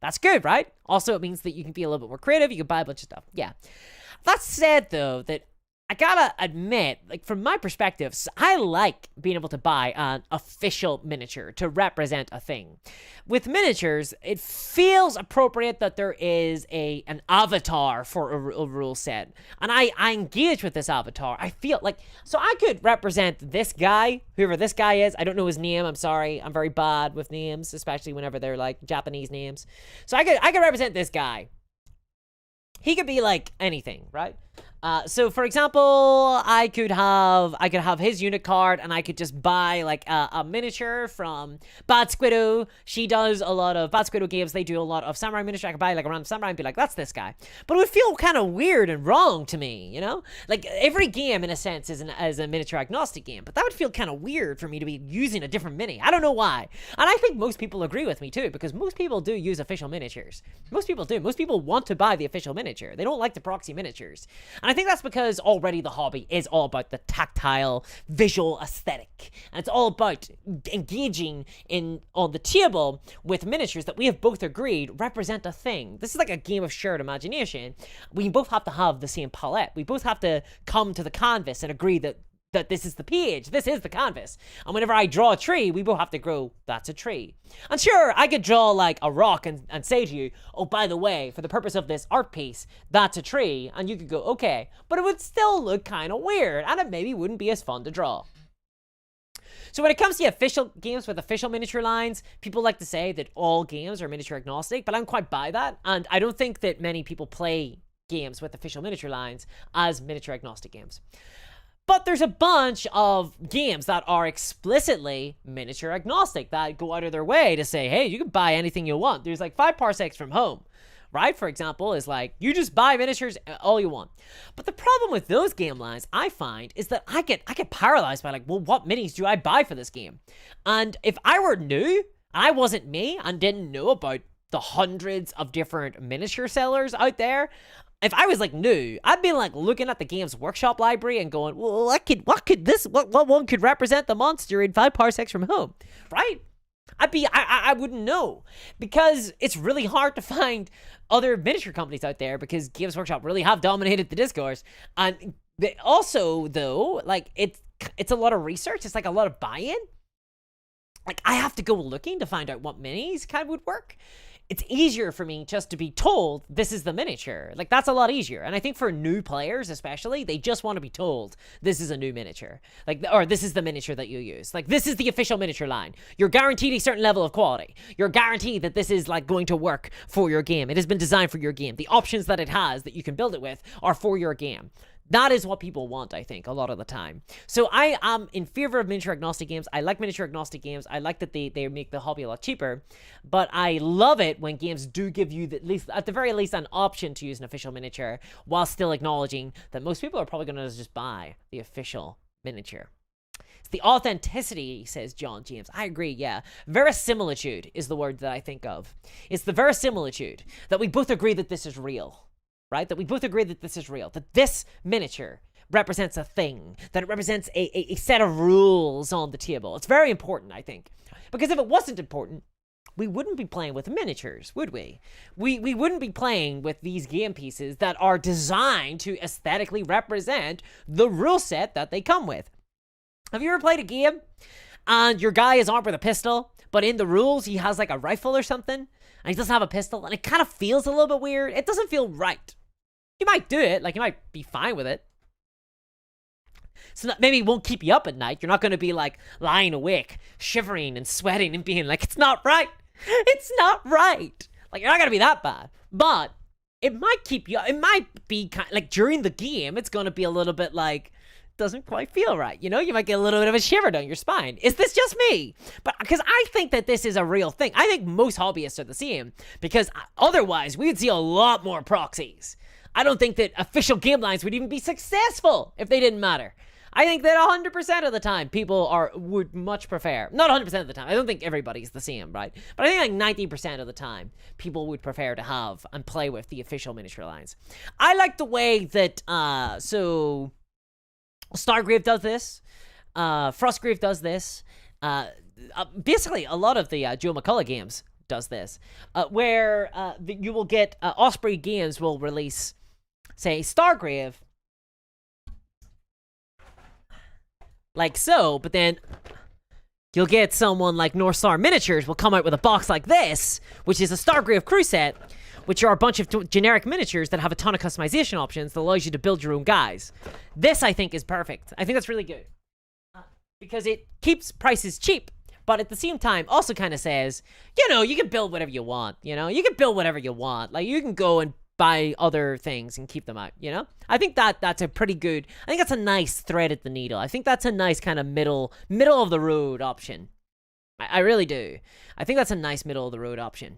That's good, right? Also, it means that you can be a little bit more creative. You can buy a bunch of stuff. Yeah. That said, though, that I gotta admit, like, from my perspective, I like being able to buy an official miniature to represent a thing. With miniatures, it feels appropriate that there is an avatar for a rule set. And I engage with this avatar. I feel like, so I could represent this guy, whoever this guy is. I don't know his name, I'm sorry. I'm very bad with names, especially whenever they're, like, Japanese names. So I could represent this guy. He could be, like, anything, right? So for example, I could have his unit card, and I could just buy like a miniature from Bad Squiddo. She does a lot of Bad Squiddo games. They do a lot of samurai miniature. I could buy like a random samurai and be like, that's this guy. But it would feel kind of weird and wrong to me, you know? Like every game in a sense is a miniature agnostic game, but that would feel kind of weird for me to be using a different mini. I don't know why. And I think most people agree with me too, because most people do use official miniatures. Most people do. Most people want to buy the official miniature. They don't like the proxy miniatures. And I think that's because already the hobby is all about the tactile, visual aesthetic. And it's all about engaging on the table with miniatures that we have both agreed represent a thing. This is like a game of shared imagination. We both have to have the same palette. We both have to come to the canvas and agree that this is the page, this is the canvas. And whenever I draw a tree, we both have to go, that's a tree. And sure, I could draw like a rock and say to you, oh, by the way, for the purpose of this art piece, that's a tree. And you could go, okay. But it would still look kind of weird, and it maybe wouldn't be as fun to draw. So when it comes to official games with official miniature lines, people like to say that all games are miniature agnostic, but I'm quite by that. And I don't think that many people play games with official miniature lines as miniature agnostic games. But there's a bunch of games that are explicitly miniature agnostic, that go out of their way to say, hey, you can buy anything you want. There's like 5 parsecs from home, right? For example, is like, you just buy miniatures all you want. But the problem with those game lines, I find, is that I get paralyzed by like, well, what minis do I buy for this game? And if I were new, and I wasn't me, and didn't know about the hundreds of different miniature sellers out there, if I was like new, I'd be like looking at the Games Workshop library and going, well, what one could represent the monster in 5 parsecs from home, right? I wouldn't know, because it's really hard to find other miniature companies out there, because Games Workshop really have dominated the discourse. And they also, though, like it's a lot of research. It's like a lot of buy-in. Like I have to go looking to find out what minis kind of would work. It's easier for me just to be told this is the miniature. Like that's a lot easier. And I think for new players especially, they just want to be told this is a new miniature. Like, or this is the miniature that you use. Like this is the official miniature line. You're guaranteed a certain level of quality. You're guaranteed that this is like going to work for your game. It has been designed for your game. The options that it has that you can build it with are for your game. That is what people want, I think, a lot of the time. So I am in favor of miniature agnostic games. I like miniature agnostic games. I like that they make the hobby a lot cheaper. But I love it when games do give you, at the very least, an option to use an official miniature, while still acknowledging that most people are probably going to just buy the official miniature. It's the authenticity, says John James. I agree, yeah. Verisimilitude is the word that I think of. It's the verisimilitude that we both agree that this is real. Right? That we both agree that this is real, that this miniature represents a thing, that it represents a set of rules on the table. It's very important, I think. Because if it wasn't important, we wouldn't be playing with miniatures, would we? We wouldn't be playing with these game pieces that are designed to aesthetically represent the rule set that they come with. Have you ever played a game and your guy is armed with a pistol, but in the rules he has like a rifle or something, and he doesn't have a pistol, and it kind of feels a little bit weird? It doesn't feel right. You might do it, like you might be fine with it. So that maybe it won't keep you up at night. You're not going to be like lying awake, shivering and sweating and being like, it's not right. It's not right. Like you're not going to be that bad. But it might keep you, it might be kind of like during the game, it's going to be a little bit like, doesn't quite feel right. You know, you might get a little bit of a shiver down your spine. Is this just me? But because I think that this is a real thing. I think most hobbyists are the same, because otherwise we would see a lot more proxies. I don't think that official game lines would even be successful if they didn't matter. I think that 100% of the time people would much prefer, not 100% of the time, I don't think everybody's the same, right? But I think like 90% of the time people would prefer to have and play with the official miniature lines. I like the way that, so Stargrave does this, Frostgrave does this, basically a lot of the Joe McCullough games does this, where you will get, Osprey Games will release, say, Stargrave, like so, but then you'll get someone like North Star Miniatures will come out with a box like this, which is a Stargrave crew set, which are a bunch of generic miniatures that have a ton of customization options that allows you to build your own guys. This, I think, is perfect. I think that's really good. Because it keeps prices cheap, but at the same time also kind of says, you know, you can build whatever you want, you know? You can build whatever you want. Like, you can go and buy other things and keep them out, you know? I think that's a pretty good, I think that's a nice thread at the needle. I think that's a nice kind of middle of the road option. I really do. I think that's a nice middle of the road option.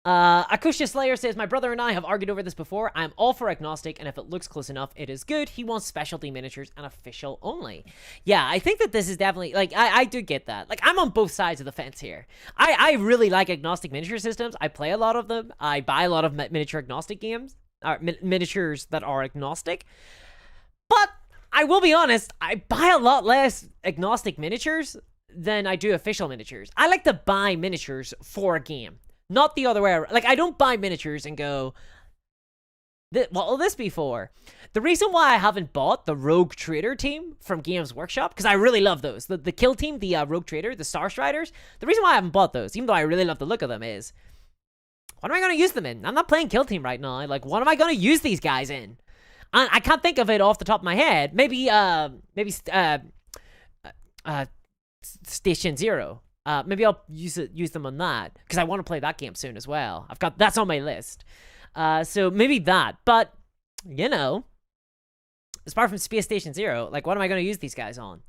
Akusha Slayer says, my brother and I have argued over this before. I'm all for agnostic, and if it looks close enough, it is good. He wants specialty miniatures and official only. Yeah, I think that this is definitely, like, I do get that. Like, I'm on both sides of the fence here. I really like agnostic miniature systems. I play a lot of them. I buy a lot of miniature agnostic games, miniatures that are agnostic. But I will be honest, I buy a lot less agnostic miniatures than I do official miniatures. I like to buy miniatures for a game. Not the other way around. Like, I don't buy miniatures and go, what will this be for? The reason why I haven't bought the Rogue Trader team from Games Workshop, because I really love those. The kill team, the Rogue Trader, the Star Striders. The reason why I haven't bought those, even though I really love the look of them, is, what am I going to use them in? I'm not playing kill team right now. Like, what am I going to use these guys in? I can't think of it off the top of my head. Maybe Station Zero. Maybe I'll use them on that, because I want to play that game soon as well. That's on my list. So maybe that, but, you know, apart from Space Station Zero, like, what am I going to use these guys on?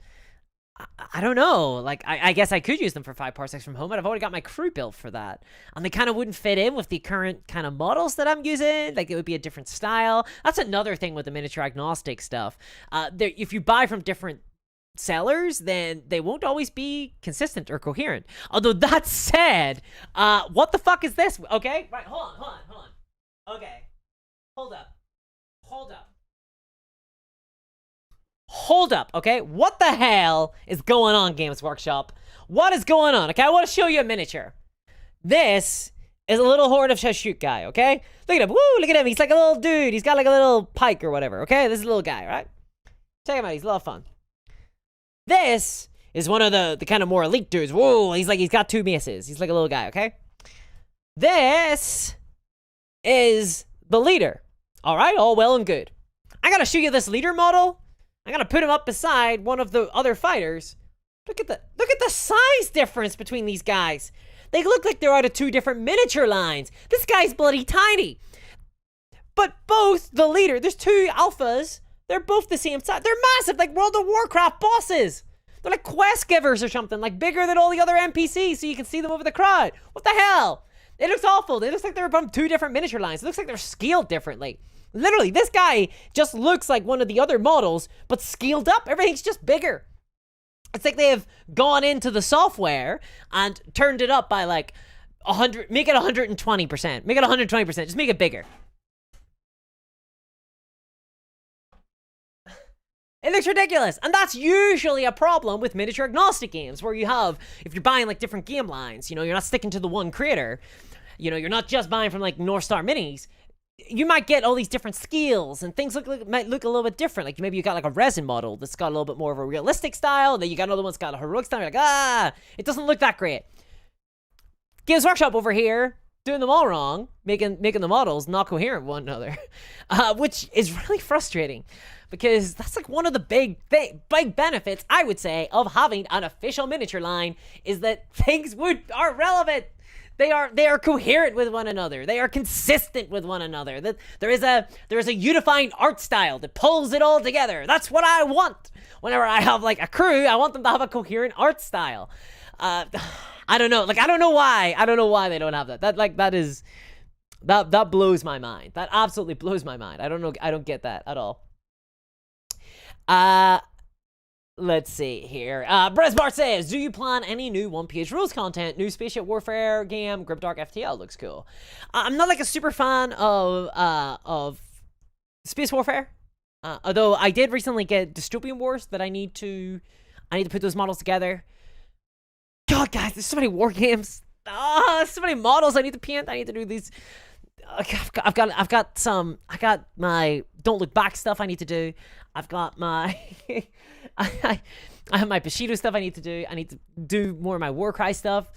I don't know. Like, I guess I could use them for 5 parsecs from home, but I've already got my crew built for that. And they kind of wouldn't fit in with the current kind of models that I'm using. Like, it would be a different style. That's another thing with the miniature agnostic stuff. If you buy from different sellers, then they won't always be consistent or coherent. Although, that said, what the fuck is this? Okay, right, hold on. Okay, hold up, okay? What the hell is going on, Games Workshop? What is going on? Okay, I want to show you a miniature. This is a little Horn of Shashut guy, okay? Look at him, woo, look at him, he's like a little dude, he's got like a little pike or whatever, okay? This is a little guy, right? Check him out, he's a lot of fun. This is one of the kind of more elite dudes. Whoa, he's got 2 maces. He's like a little guy, okay? This is the leader. All right, all well and good. I gotta show you this leader model. I gotta put him up beside one of the other fighters. Look at the size difference between these guys. They look like they're out of 2 different miniature lines. This guy's bloody tiny. But both the leader, there's 2 alphas. They're both the same size. They're massive, like World of Warcraft bosses. They're like quest givers or something, like bigger than all the other NPCs, so you can see them over the crowd. What the hell? It looks awful. It looks like they're from 2 different miniature lines. It looks like they're scaled differently. Literally, this guy just looks like one of the other models, but scaled up. Everything's just bigger. It's like they have gone into the software and turned it up by like 100, make it 120%. Make it 120%, just make it bigger. It looks ridiculous, and that's usually a problem with miniature agnostic games, where you have, if you're buying like different game lines, you know, you're not sticking to the one creator, you know, you're not just buying from like North Star Minis, you might get all these different scales, and things might look a little bit different. Like maybe you got like a resin model that's got a little bit more of a realistic style, and then you got another one that's got a heroic style, you're like, it doesn't look that great. Games Workshop over here, doing them all wrong, making the models not coherent with one another, which is really frustrating. Because that's like one of the big benefits, I would say, of having an official miniature line, is that things are relevant. They are coherent with one another. They are consistent with one another. That there is a unifying art style that pulls it all together. That's what I want. Whenever I have like a crew, I want them to have a coherent art style. I don't know. Like I don't know why they don't have that. That blows my mind. That absolutely blows my mind. I don't know. I don't get that at all. Let's see here. Bresbart says, do you plan any new 1PH rules content? New Spaceship Warfare game, Grimdark FTL looks cool. I'm not like a super fan of Space Warfare. Although I did recently get Dystopian Wars that I need to put those models together. God, guys, there's so many war games. So many models I need to paint. I need to do these. I've got my Don't Look Back stuff I need to do. I've got my I have my Bushido stuff I need to do. I need to do more of my Warcry stuff.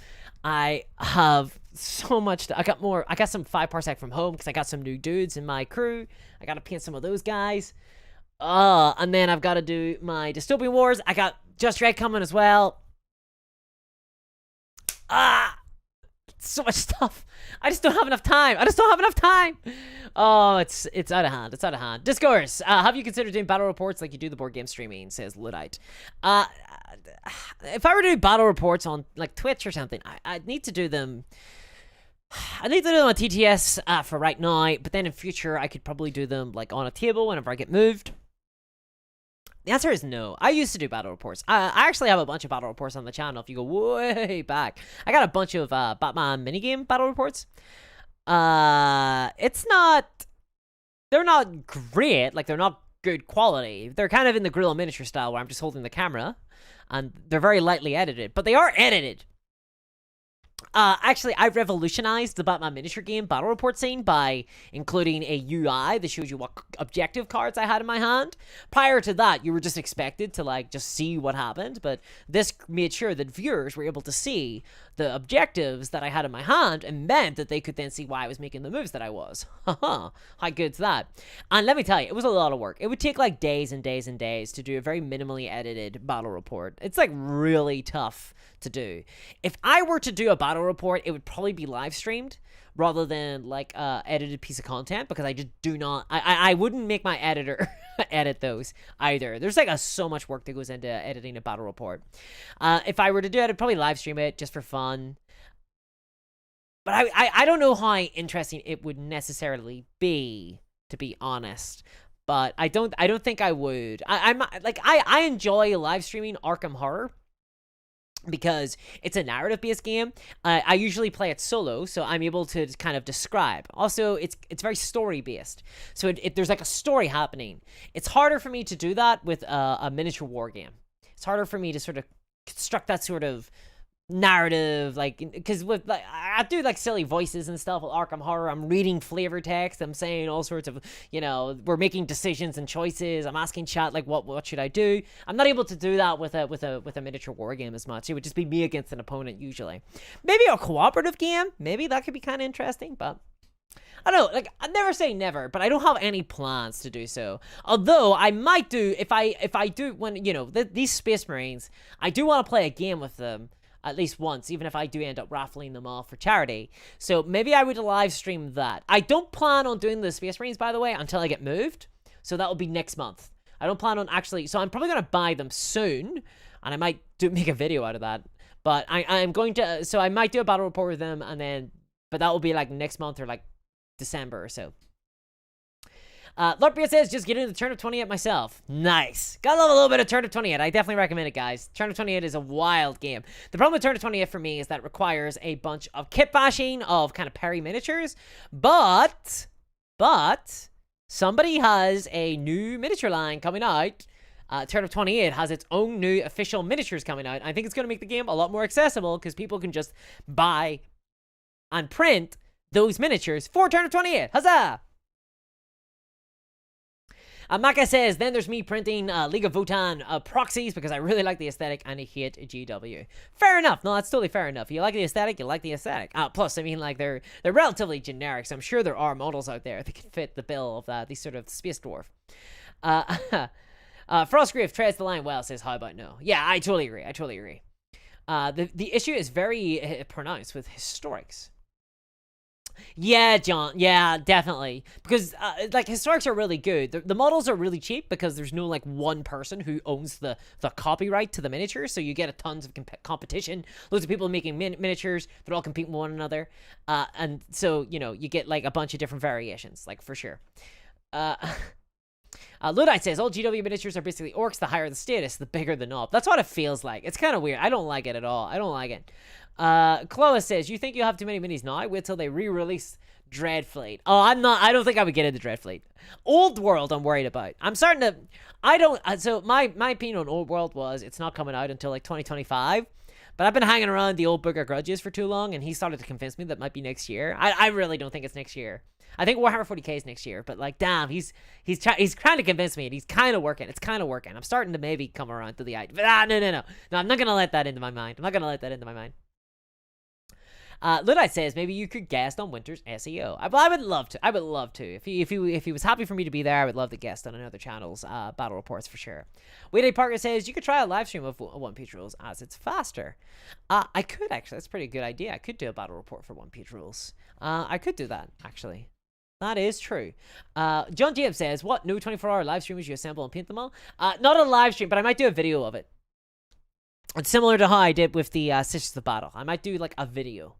I have so much. I got some 5 parsec from home because I got some new dudes in my crew. I got to paint some of those guys. And then I've got to do my Dystopian Wars. I got Just Red coming as well. So much stuff. I just don't have enough time. Oh, it's out of hand. It's out of hand. Discourse. Have you considered doing battle reports like you do the board game streaming? Says Luddite. If I were to do battle reports on like Twitch or something, I'd need to do them. I need to do them on TTS for right now, but then in future I could probably do them like on a table whenever I get moved. The answer is no. I used to do battle reports. I actually have a bunch of battle reports on the channel. If you go way back, I got a bunch of Batman minigame battle reports. It's not. They're not great. Like they're not good quality. They're kind of in the Guerrilla Miniature style where I'm just holding the camera, and they're very lightly edited. But they are edited. Actually, I revolutionized the Batman miniature game battle report scene by including a UI that shows you what objective cards I had in my hand. Prior to that, you were just expected to like just see what happened, but this made sure that viewers were able to see the objectives that I had in my hand and meant that they could then see why I was making the moves that I was. Haha, how good's that? And let me tell you, it was a lot of work. It would take like days and days and days to do a very minimally edited battle report. It's like really tough to do. If I were to do a battle report, it would probably be live streamed rather than like edited piece of content, because I just do not I wouldn't make my editor edit those either. There's like so much work that goes into editing a battle report. If I were to do it, I'd probably live stream it just for fun. But I don't know how interesting it would necessarily be, to be honest. But I don't think I would. I enjoy live streaming Arkham Horror, because it's a narrative-based game. I usually play it solo, so I'm able to kind of describe. Also, it's very story-based, so there's like a story happening. It's harder for me to do that with a miniature war game. It's harder for me to sort of construct that sort of narrative, like, because with like I do like silly voices and stuff with Arkham Horror. I'm reading flavor text. I'm saying all sorts of, we're making decisions and choices. I'm asking chat like, what should I do? I'm not able to do that with a miniature war game as much. It would just be me against an opponent usually. Maybe a cooperative game. Maybe that could be kind of interesting, but I don't know. Like, I never say never, but I don't have any plans to do so. Although I might do if I do when these Space Marines. I do want to play a game with them at least once, even if I do end up raffling them off for charity. So maybe I would live stream that. I don't plan on doing the Space Marines, by the way, until I get moved. So that will be next month. I don't plan on actually, so I'm probably going to buy them soon, and I might make a video out of that. But I'm going to, so I might do a battle report with them, and then, but that will be like next month or like December or so. Lord Bria says, just get into the Turn of 28 myself. Nice. Gotta love a little bit of Turn of 28. I definitely recommend it, guys. Turn of 28 is a wild game. The problem with Turn of 28 for me is that it requires a bunch of kit bashing of kind of Perry miniatures. But somebody has a new miniature line coming out. Turn of 28 has its own new official miniatures coming out. I think it's going to make the game a lot more accessible because people can just buy and print those miniatures for Turn of 28. Huzzah! Maka says, then there's me printing League of Votan proxies because I really like the aesthetic and I hate GW. Fair enough. No, that's totally fair enough. You like the aesthetic, you like the aesthetic. Plus, I mean, like, they're relatively generic, so I'm sure there are models out there that can fit the bill of these sort of space dwarf. Frostgriff treads the line well, says, how about no? Yeah, I totally agree. The issue is very pronounced with historics. Yeah, John. Yeah, definitely. Because, like, historics are really good. The models are really cheap because there's no, like, one person who owns the copyright to the miniatures. So you get a tons of competition. Loads of people making miniatures. They're all competing with one another. And so, you get, like, a bunch of different variations, like, for sure. Luddite says, all GW miniatures are basically orcs. The higher the status, the bigger the knob. That's what it feels like. It's kind of weird. I don't like it at all. I don't like it. Chloe says, you think you'll have too many minis now? Wait till they re-release Dreadfleet. Oh, I don't think I would get into Dreadfleet. Old World, I'm worried about. So my opinion on Old World was, it's not coming out until like 2025. But I've been hanging around the old Book of Grudges for too long, and he started to convince me that might be next year. I really don't think it's next year. I think Warhammer 40k is next year, but like, damn, he's trying to convince me, and he's kind of working. It's kind of working. I'm starting to maybe come around to the idea. But no, I'm not gonna let that into my mind. Luddite says maybe you could guest on Winter's SEO. I would love to. If he was happy for me to be there, I would love to guest on another channel's battle reports for sure. Wayday Parker says you could try a live stream of One Piece Rules as it's faster. I could actually. That's a pretty good idea. I could do a battle report for One Piece Rules. I could do that actually. That is true. John James says, what new 24-hour live streamers you assemble and paint them all? Not a live stream, but I might do a video of it. It's similar to how I did with the Sisters of Battle. I might do like a video.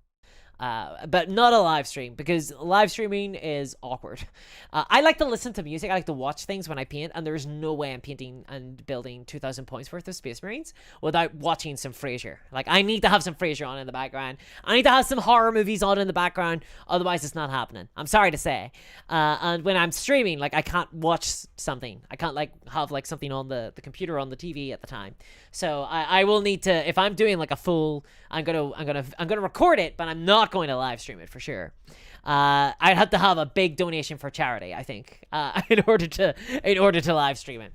But not a live stream, because live streaming is awkward. I like to listen to music. I like to watch things when I paint, and there's no way I'm painting and building 2,000 points worth of Space Marines without watching some Frasier. Like, I need to have some Frasier on in the background. I need to have some horror movies on in the background. Otherwise, it's not happening. I'm sorry to say. And when I'm streaming, like, I can't watch something. I can't, like, have, like, something on the computer on the TV at the time. So I will need to, if I'm doing, like, a full, I'm gonna record it, but I'm not going to live stream it for sure. I'd have to have a big donation for charity, I think, in order to live stream it.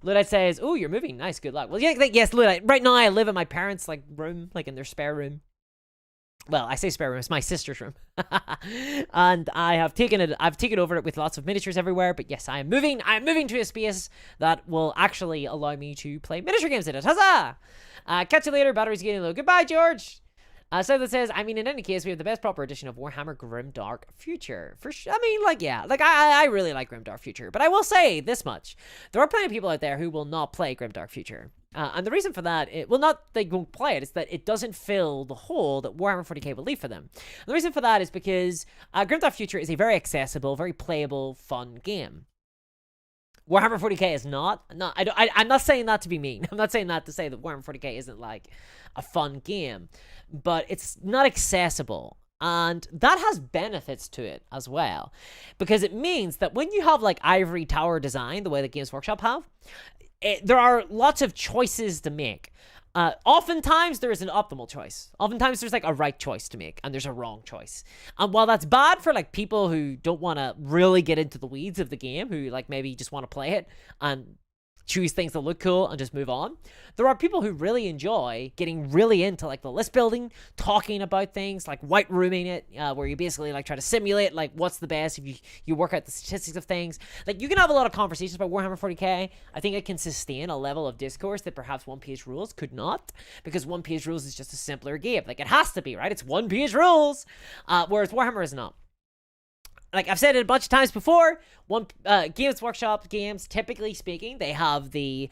Luddite says, "Oh, you're moving. Nice. Good luck." Well, yeah, yes, Luddite. Right now, I live in my parents' like room, like in their spare room. Well, I say spare room. It's my sister's room, and I've taken over it with lots of miniatures everywhere. But yes, I am moving. I am moving to a space that will actually allow me to play miniature games in it. Huzzah! Catch you later. Battery's getting low. Goodbye, George. So that says, I mean, in any case, we have the best proper edition of Warhammer Grimdark Future. For sure. I mean, like, yeah. Like, I really like Grimdark Future. But I will say this much. There are plenty of people out there who will not play Grimdark Future. And the reason for that, they won't play it, is that it doesn't fill the hole that Warhammer 40k will leave for them. And the reason for that is because Grimdark Future is a very accessible, very playable, fun game. Warhammer 40k is not. No, I'm not saying that to be mean. I'm not saying that to say that Warhammer 40k isn't, like, a fun game. But it's not accessible. And that has benefits to it as well. Because it means that when you have, like, ivory tower design, the way that Games Workshop have, there are lots of choices to make. Oftentimes, there is an optimal choice. Oftentimes, there's, like, a right choice to make, and there's a wrong choice. And while that's bad for, like, people who don't want to really get into the weeds of the game, who, like, maybe just want to play it and choose things that look cool and just move on, there are people who really enjoy getting really into, like, the list building, talking about things, like white rooming it, where you basically, like, try to simulate, like, what's the best if you work out the statistics of things. Like, you can have a lot of conversations about Warhammer 40k. I think it can sustain a level of discourse that perhaps One Piece Rules could not, because One Piece Rules is just a simpler game. Like, it has to be, right? It's One Piece Rules, whereas Warhammer is not. Like I've said it a bunch of times before, Games Workshop games, typically speaking, they have the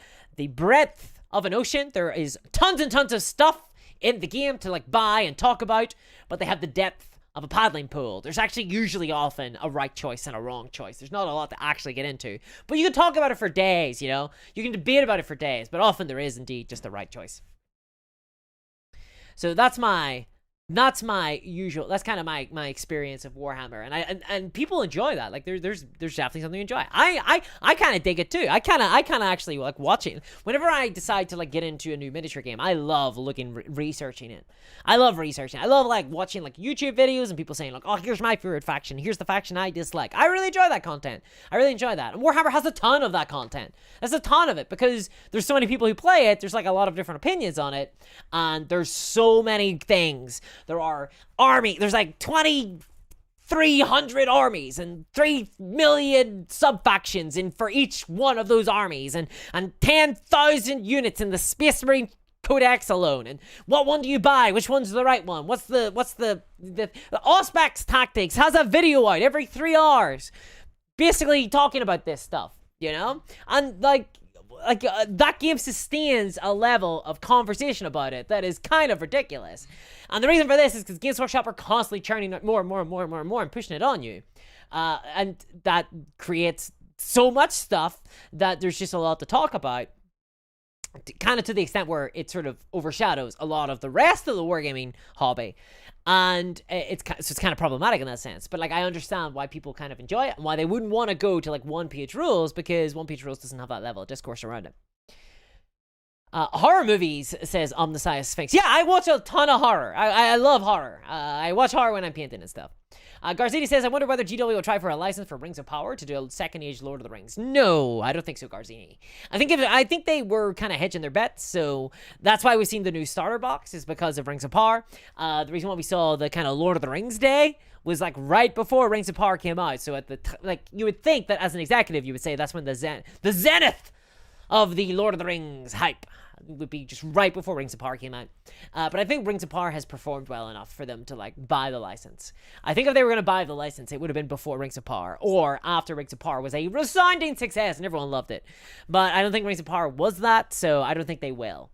breadth of an ocean. There is tons and tons of stuff in the game to, like, buy and talk about, but they have the depth of a paddling pool. There's actually usually often a right choice and a wrong choice. There's not a lot to actually get into, but you can talk about it for days, you know? You can debate about it for days, but often there is indeed just a right choice. So that's my usual, that's kind of my experience of Warhammer, and people enjoy that. Like, there's definitely something to enjoy. I kind of dig it too. I kind of actually like watching. Whenever I decide to, like, get into a new miniature game, I love researching it. I love researching. I love, like, watching, like, YouTube videos and people saying, like, oh, here's my favorite faction, here's the faction I dislike. I really enjoy that content. I really enjoy that. And Warhammer has a ton of that content. There's a ton of it because there's so many people who play it. There's, like, a lot of different opinions on it, and there's so many things. There are there's like 2,300 armies and 3 million sub-factions for each one of those armies, and 10,000 units in the Space Marine Codex alone. And what one do you buy? Which one's the right one? What's the Auspex Tactics has a video out every 3 hours basically talking about this stuff, you know? And that game sustains a level of conversation about it that is kind of ridiculous. And the reason for this is because Games Workshop are constantly churning out more and pushing it on you. And that creates so much stuff that there's just a lot to talk about. Kind of to the extent where it sort of overshadows a lot of the rest of the wargaming hobby. And it's kind of problematic in that sense. But, like, I understand why people kind of enjoy it and why they wouldn't want to go to, like, One Piece Rules, because One Piece Rules doesn't have that level of discourse around it. Horror movies, says Omniscience Sphinx. Yeah, I watch a ton of horror. I love horror. I watch horror when I'm painting and stuff. Garzini says, I wonder whether GW will try for a license for Rings of Power to do a second age Lord of the Rings. No, I don't think so, Garzini. I think they were kind of hedging their bets, so that's why we've seen the new starter box, is because of Rings of Power. The reason why we saw the kind of Lord of the Rings day was like right before Rings of Power came out. So at the like, you would think that as an executive, you would say that's when the zenith of the Lord of the Rings hype would be, just right before Rings of Power came out. But I think Rings of Power has performed well enough for them to like buy the license. I think if they were going to buy the license, it would have been before Rings of Power or after Rings of Power was a resounding success and everyone loved it. But I don't think Rings of Power was that, so I don't think they will.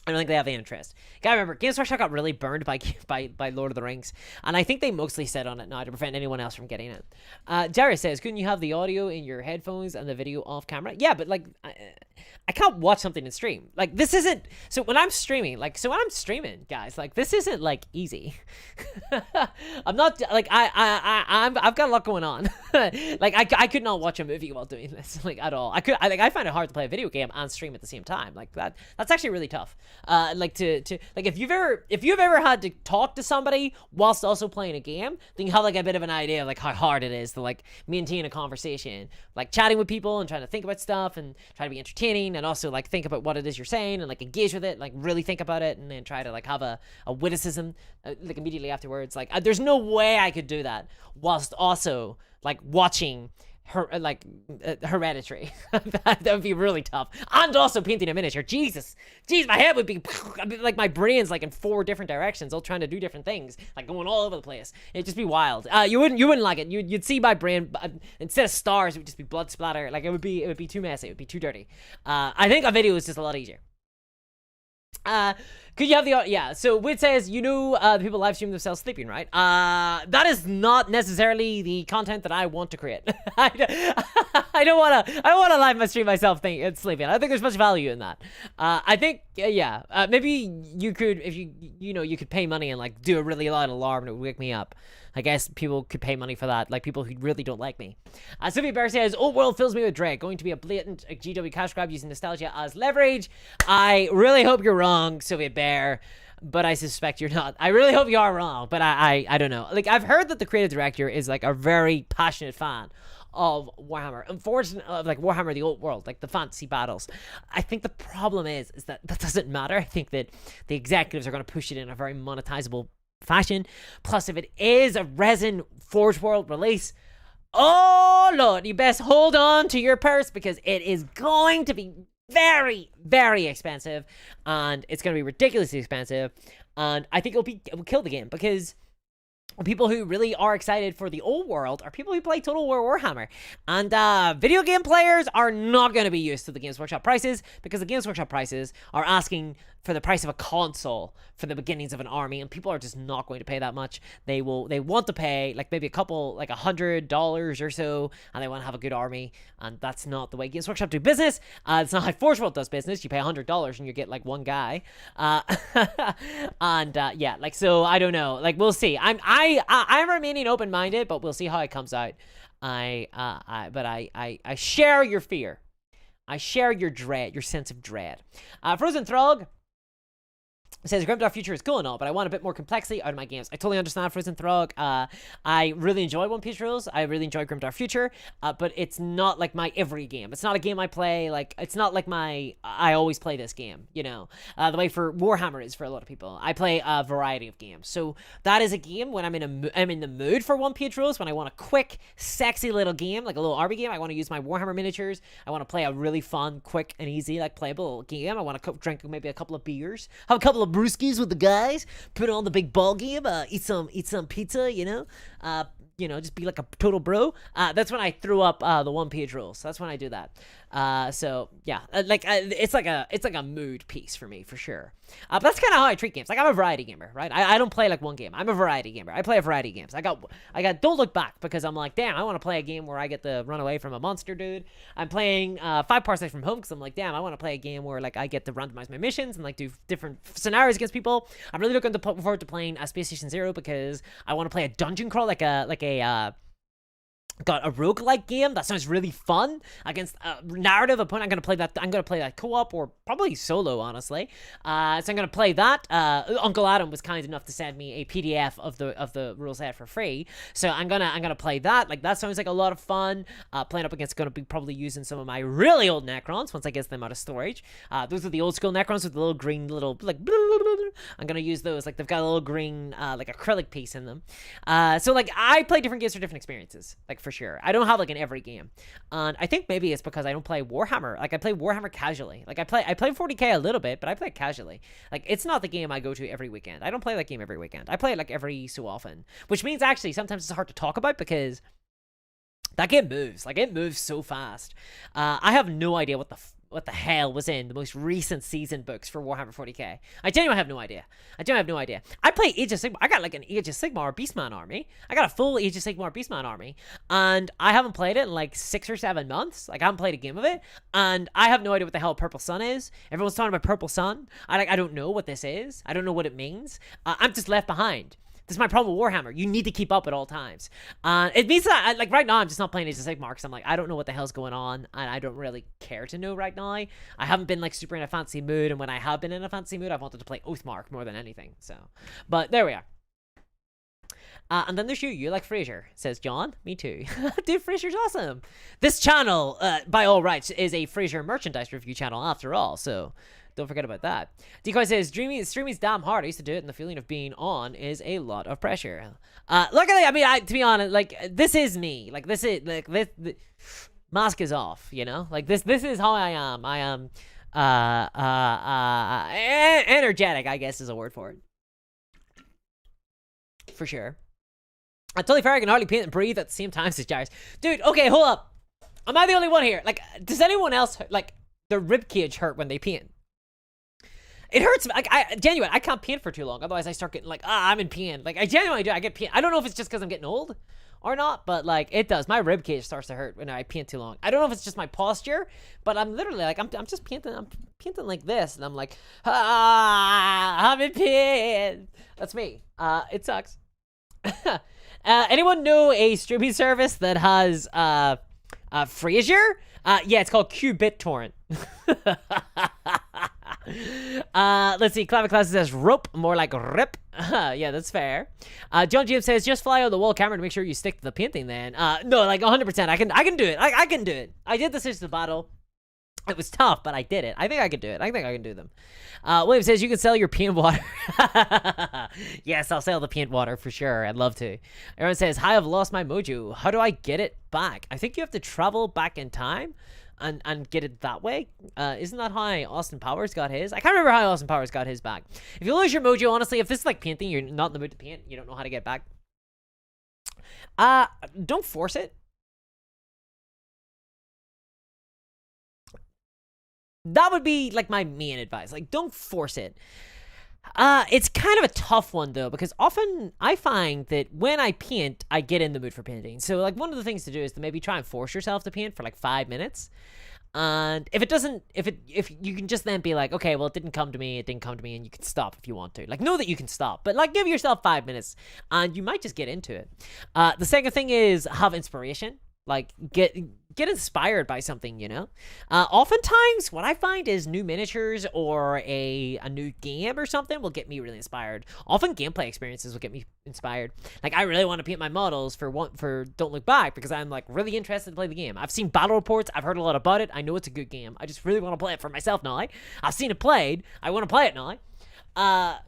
I don't think they have the interest. Gotta remember, Games Workshop got really burned by Lord of the Rings, and I think they mostly set on it now to prevent anyone else from getting it. Jared says, couldn't you have the audio in your headphones and the video off camera? Yeah, but like, I can't watch something in stream. Like, this isn't, so when I'm streaming, guys, like, this isn't like easy. I'm not, like, I've got a lot going on. Like, I could not watch a movie while doing this, like, at all. I find it hard to play a video game and stream at the same time. Like, that's actually really tough. Like if you've ever had to talk to somebody whilst also playing a game, then you have like a bit of an idea of like how hard it is to like maintain a conversation, like chatting with people and trying to think about stuff and try to be entertaining and also like think about what it is you're saying and like engage with it, like really think about it and then try to like have a witticism like immediately afterwards. Like there's no way I could do that whilst also like watching Hereditary. That would be really tough. And also painting a miniature. Jeez, my head would be like, my brain's like in 4 different directions, all trying to do different things, like going all over the place. It'd just be wild. You wouldn't like it. You'd see my brain, instead of stars, it would just be blood splatter. Like it would be too messy. It would be too dirty. I think a video is just a lot easier. Could you have the yeah? So Wit says, people live stream themselves sleeping, right? That is not necessarily the content that I want to create. I don't want to live stream myself sleeping. I don't think there's much value in that. I think maybe you could, if you could pay money and like do a really loud alarm and it would wake me up. I guess people could pay money for that, like people who really don't like me. Sylvia Bear says, old world fills me with dread. Going to be a blatant GW cash grab using nostalgia as leverage. I really hope you're wrong, Sylvia Bear, but I suspect you're not. I really hope you are wrong, but I don't know. Like, I've heard that the creative director is like a very passionate fan of Warhammer. Unfortunately, like Warhammer the Old World, like the fantasy battles. I think the problem is that doesn't matter. I think that the executives are going to push it in a very monetizable fashion. Plus, if it is a resin Forge World release, oh lord, you best hold on to your purse because it is going to be very, very expensive, and it's going to be ridiculously expensive. And I think it will kill the game because people who really are excited for the old world are people who play Total War Warhammer. And video game players are not going to be used to the Games Workshop prices because the Games Workshop prices are asking for the price of a console for the beginnings of an army, and people are just not going to pay that much. They want to pay like maybe like $100 or so, and they want to have a good army, and that's not the way Games Workshop do business. It's not how Forge World does business. You pay $100 and you get like one guy. Yeah, like, so I don't know. Like, we'll see. I'm remaining open-minded, but we'll see how it comes out. I share your fear. I share your dread, your sense of dread. Frozen Throg says, Grimdark Future is cool and all, but I want a bit more complexity out of my games. I totally understand, Frozen Throg. I really enjoy One Piece Rules. I really enjoy Grimdark Future, but it's not like my every game. It's not a game I play, like, it's not like I always play this game, the way for Warhammer is for a lot of people. I play a variety of games. So that is a game when I'm in the mood for One Piece Rules, when I want a quick, sexy little game, like a little RB game. I want to use my Warhammer miniatures. I want to play a really fun, quick, and easy, like, playable game. I want to drink maybe a couple of beers, have a couple of brewskis with the guys, put on the big ball game, eat some pizza, just be like a total bro. That's when I threw up the one-page rules. That's when I do that. So yeah, it's like a mood piece for me, for sure. But that's kind of how I treat games. Like, I'm a variety gamer, right? I don't play like one game. I'm a variety gamer. I play a variety of games. I got Don't Look Back, because I'm like, damn, I want to play a game where I get to run away from a monster dude. I'm playing 5 Parsecs from Home because I'm like, damn, I want to play a game where like I get to randomize my missions and like do different scenarios against people. I'm really looking forward to playing Space Station Zero because I want to play a dungeon crawl, like a got a roguelike game that sounds really fun against a narrative opponent. I'm gonna play that co-op or probably solo, honestly. So I'm gonna play that. Uncle Adam was kind enough to send me a PDF of the rule set for free, so I'm gonna play that. Like, that sounds like a lot of fun. Playing up against, gonna be probably using some of my really old Necrons once I get them out of storage. Those are the old school Necrons with the little green like. I'm gonna use those. Like, they've got a little green like acrylic piece in them. So like, I play different games for different experiences. Like, for sure. I don't have like in every game. And I think maybe it's because I don't play Warhammer. Like, I play Warhammer casually. Like, I play 40K a little bit, but I play it casually. Like, it's not the game I go to every weekend. I don't play that game every weekend. I play it like every so often, which means actually sometimes it's hard to talk about because that game moves. Like, it moves so fast. I have no idea what the hell was in the most recent season books for Warhammer 40K. I genuinely have no idea. I play Age of Sigmar. I got like an Age of Sigmar Beastman army. I got a full Age of Sigmar Beastman army. And I haven't played it in like 6 or 7 months. Like, I haven't played a game of it. And I have no idea what the hell Purple Sun is. Everyone's talking about Purple Sun. I don't know what this is. I don't know what it means. I'm just left behind. This is my problem with Warhammer. You need to keep up at all times. It means that, like, right now, I'm just not playing Age of Sigmar because I'm like, I don't know what the hell's going on, and I don't really care to know right now. I haven't been, like, super in a fancy mood, and when I have been in a fancy mood, I've wanted to play Oathmark more than anything, so. But there we are. And then there's you like Frasier, says John. Me too. Dude, Frasier's awesome. This channel, by all rights, is a Frasier merchandise review channel after all, so don't forget about that. Decoy says, streaming's damn hard. I used to do it, and the feeling of being on is a lot of pressure. Luckily, I mean, to be honest, like, this is me. Like, this is, like, this mask is off, you know? Like, this is how I am. I am, energetic, I guess is a word for it. For sure. Totally fair, I can hardly paint and breathe at the same time, says Jairus. Dude, okay, hold up. Am I the only one here? Like, does anyone else, like, their ribcage hurt when they paint? It hurts. Like, I can't paint for too long. Otherwise, I start getting like, I'm in pain. Like, I genuinely do. I get pain. I don't know if it's just because I'm getting old or not, but like, it does. My rib cage starts to hurt when I paint too long. I don't know if it's just my posture, but I'm literally like, I'm just painting. I'm painting like this, and I'm like, I'm in pain. That's me. It sucks. Anyone know a streaming service that has Frasier? Yeah, it's called QBitTorrent. Let's see. Claviclass says rope, more like rip. Yeah, that's fair. John James says just fly out the wall camera to make sure you stick to the painting. Then, no, like 100%. I can do it. I can do it. I did the Sisters Battle. It was tough, but I did it. I think I could do it. I think I can do them. William says you can sell your paint water. Yes, I'll sell the paint water for sure. I'd love to. Aaron says, hi, I've lost my mojo. How do I get it back? I think you have to travel back in time and get it that way. Isn't that how Austin Powers got his? I can't remember how Austin Powers got his back. If you lose your mojo, honestly, if this is like painting, you're not in the mood to paint, you don't know how to get back. Don't force it. That would be like my main advice. Like, don't force it. It's kind of a tough one though, because often I find that when I paint, I get in the mood for painting. So like, one of the things to do is to maybe try and force yourself to paint for like 5 minutes. And if you can just then be like, okay, well, it didn't come to me, and you can stop if you want to. Like, know that you can stop, but like, give yourself 5 minutes and you might just get into it. The second thing is have inspiration. Like, get inspired by something, you know? Oftentimes, what I find is new miniatures or a new game or something will get me really inspired. Often, gameplay experiences will get me inspired. Like, I really want to paint my models for Don't Look Back because I'm, like, really interested to play the game. I've seen battle reports. I've heard a lot about it. I know it's a good game. I just really want to play it for myself now. I've seen it played. I want to play it now.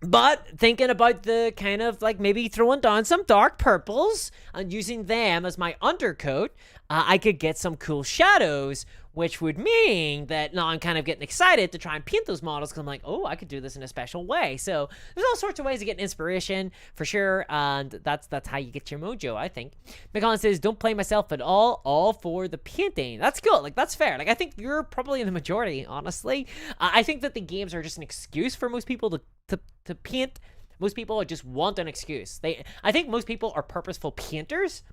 But thinking about the kind of like maybe throwing down some dark purples and using them as my undercoat, I could get some cool shadows, which would mean that now I'm kind of getting excited to try and paint those models because I'm like, oh, I could do this in a special way. So there's all sorts of ways to get inspiration for sure, and that's how you get your mojo, I think. McCollin says, don't play myself at all for the painting. That's cool. Like, that's fair. Like, I think you're probably in the majority, honestly. I think that the games are just an excuse for most people to paint. Most people just want an excuse. I think most people are purposeful painters,